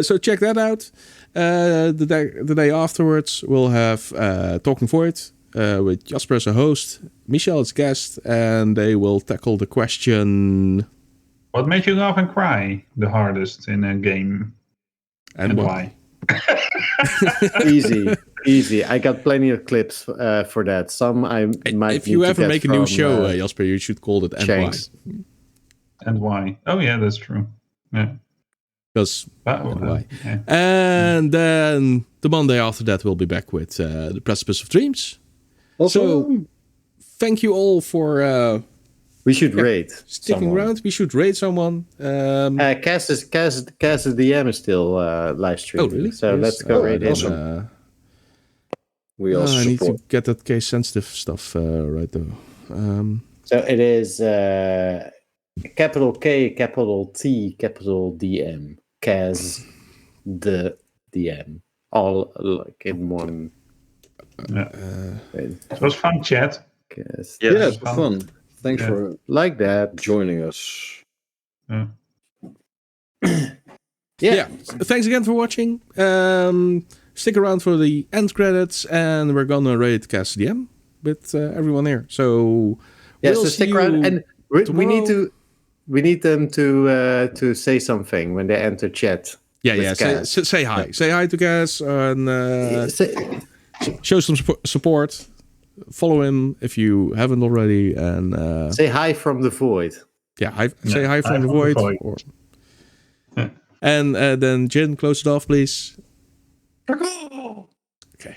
So check that out. The day afterwards, we'll have Talking Void with Jasper as a host, Michel as guest, and they will tackle the question: what made you laugh and cry the hardest in a game, and why? Easy. I got plenty of clips for that. Some I might. If you ever make a new show, Jasper, you should call it "And Why." And why? Oh yeah, that's true. Yeah. Because and why? Yeah. And then the Monday after that, we'll be back with the Precipice of Dreams. So, thank you all for. We should rate. Sticking around. We should rate someone. Cass the DM is still live streaming. Oh, really? So let's go rate him. Awesome. We also I need to get that case sensitive stuff right though. So it is capital K, capital T, capital DM. Cass the DM. All like in one. It was fun, chat. Cass. Yeah, it was fun. Thanks for like that joining us. Yeah. Thanks again for watching. Stick around for the end credits, and we're gonna rate Cast DM with everyone here. So so stick around, and we need them to say something when they enter chat. Yeah. Say hi. Say hi to Cass and show some support. follow him if you haven't already, and say hi from the void. Yeah, say hi from the void. And then Jin, close it off, please. Okay.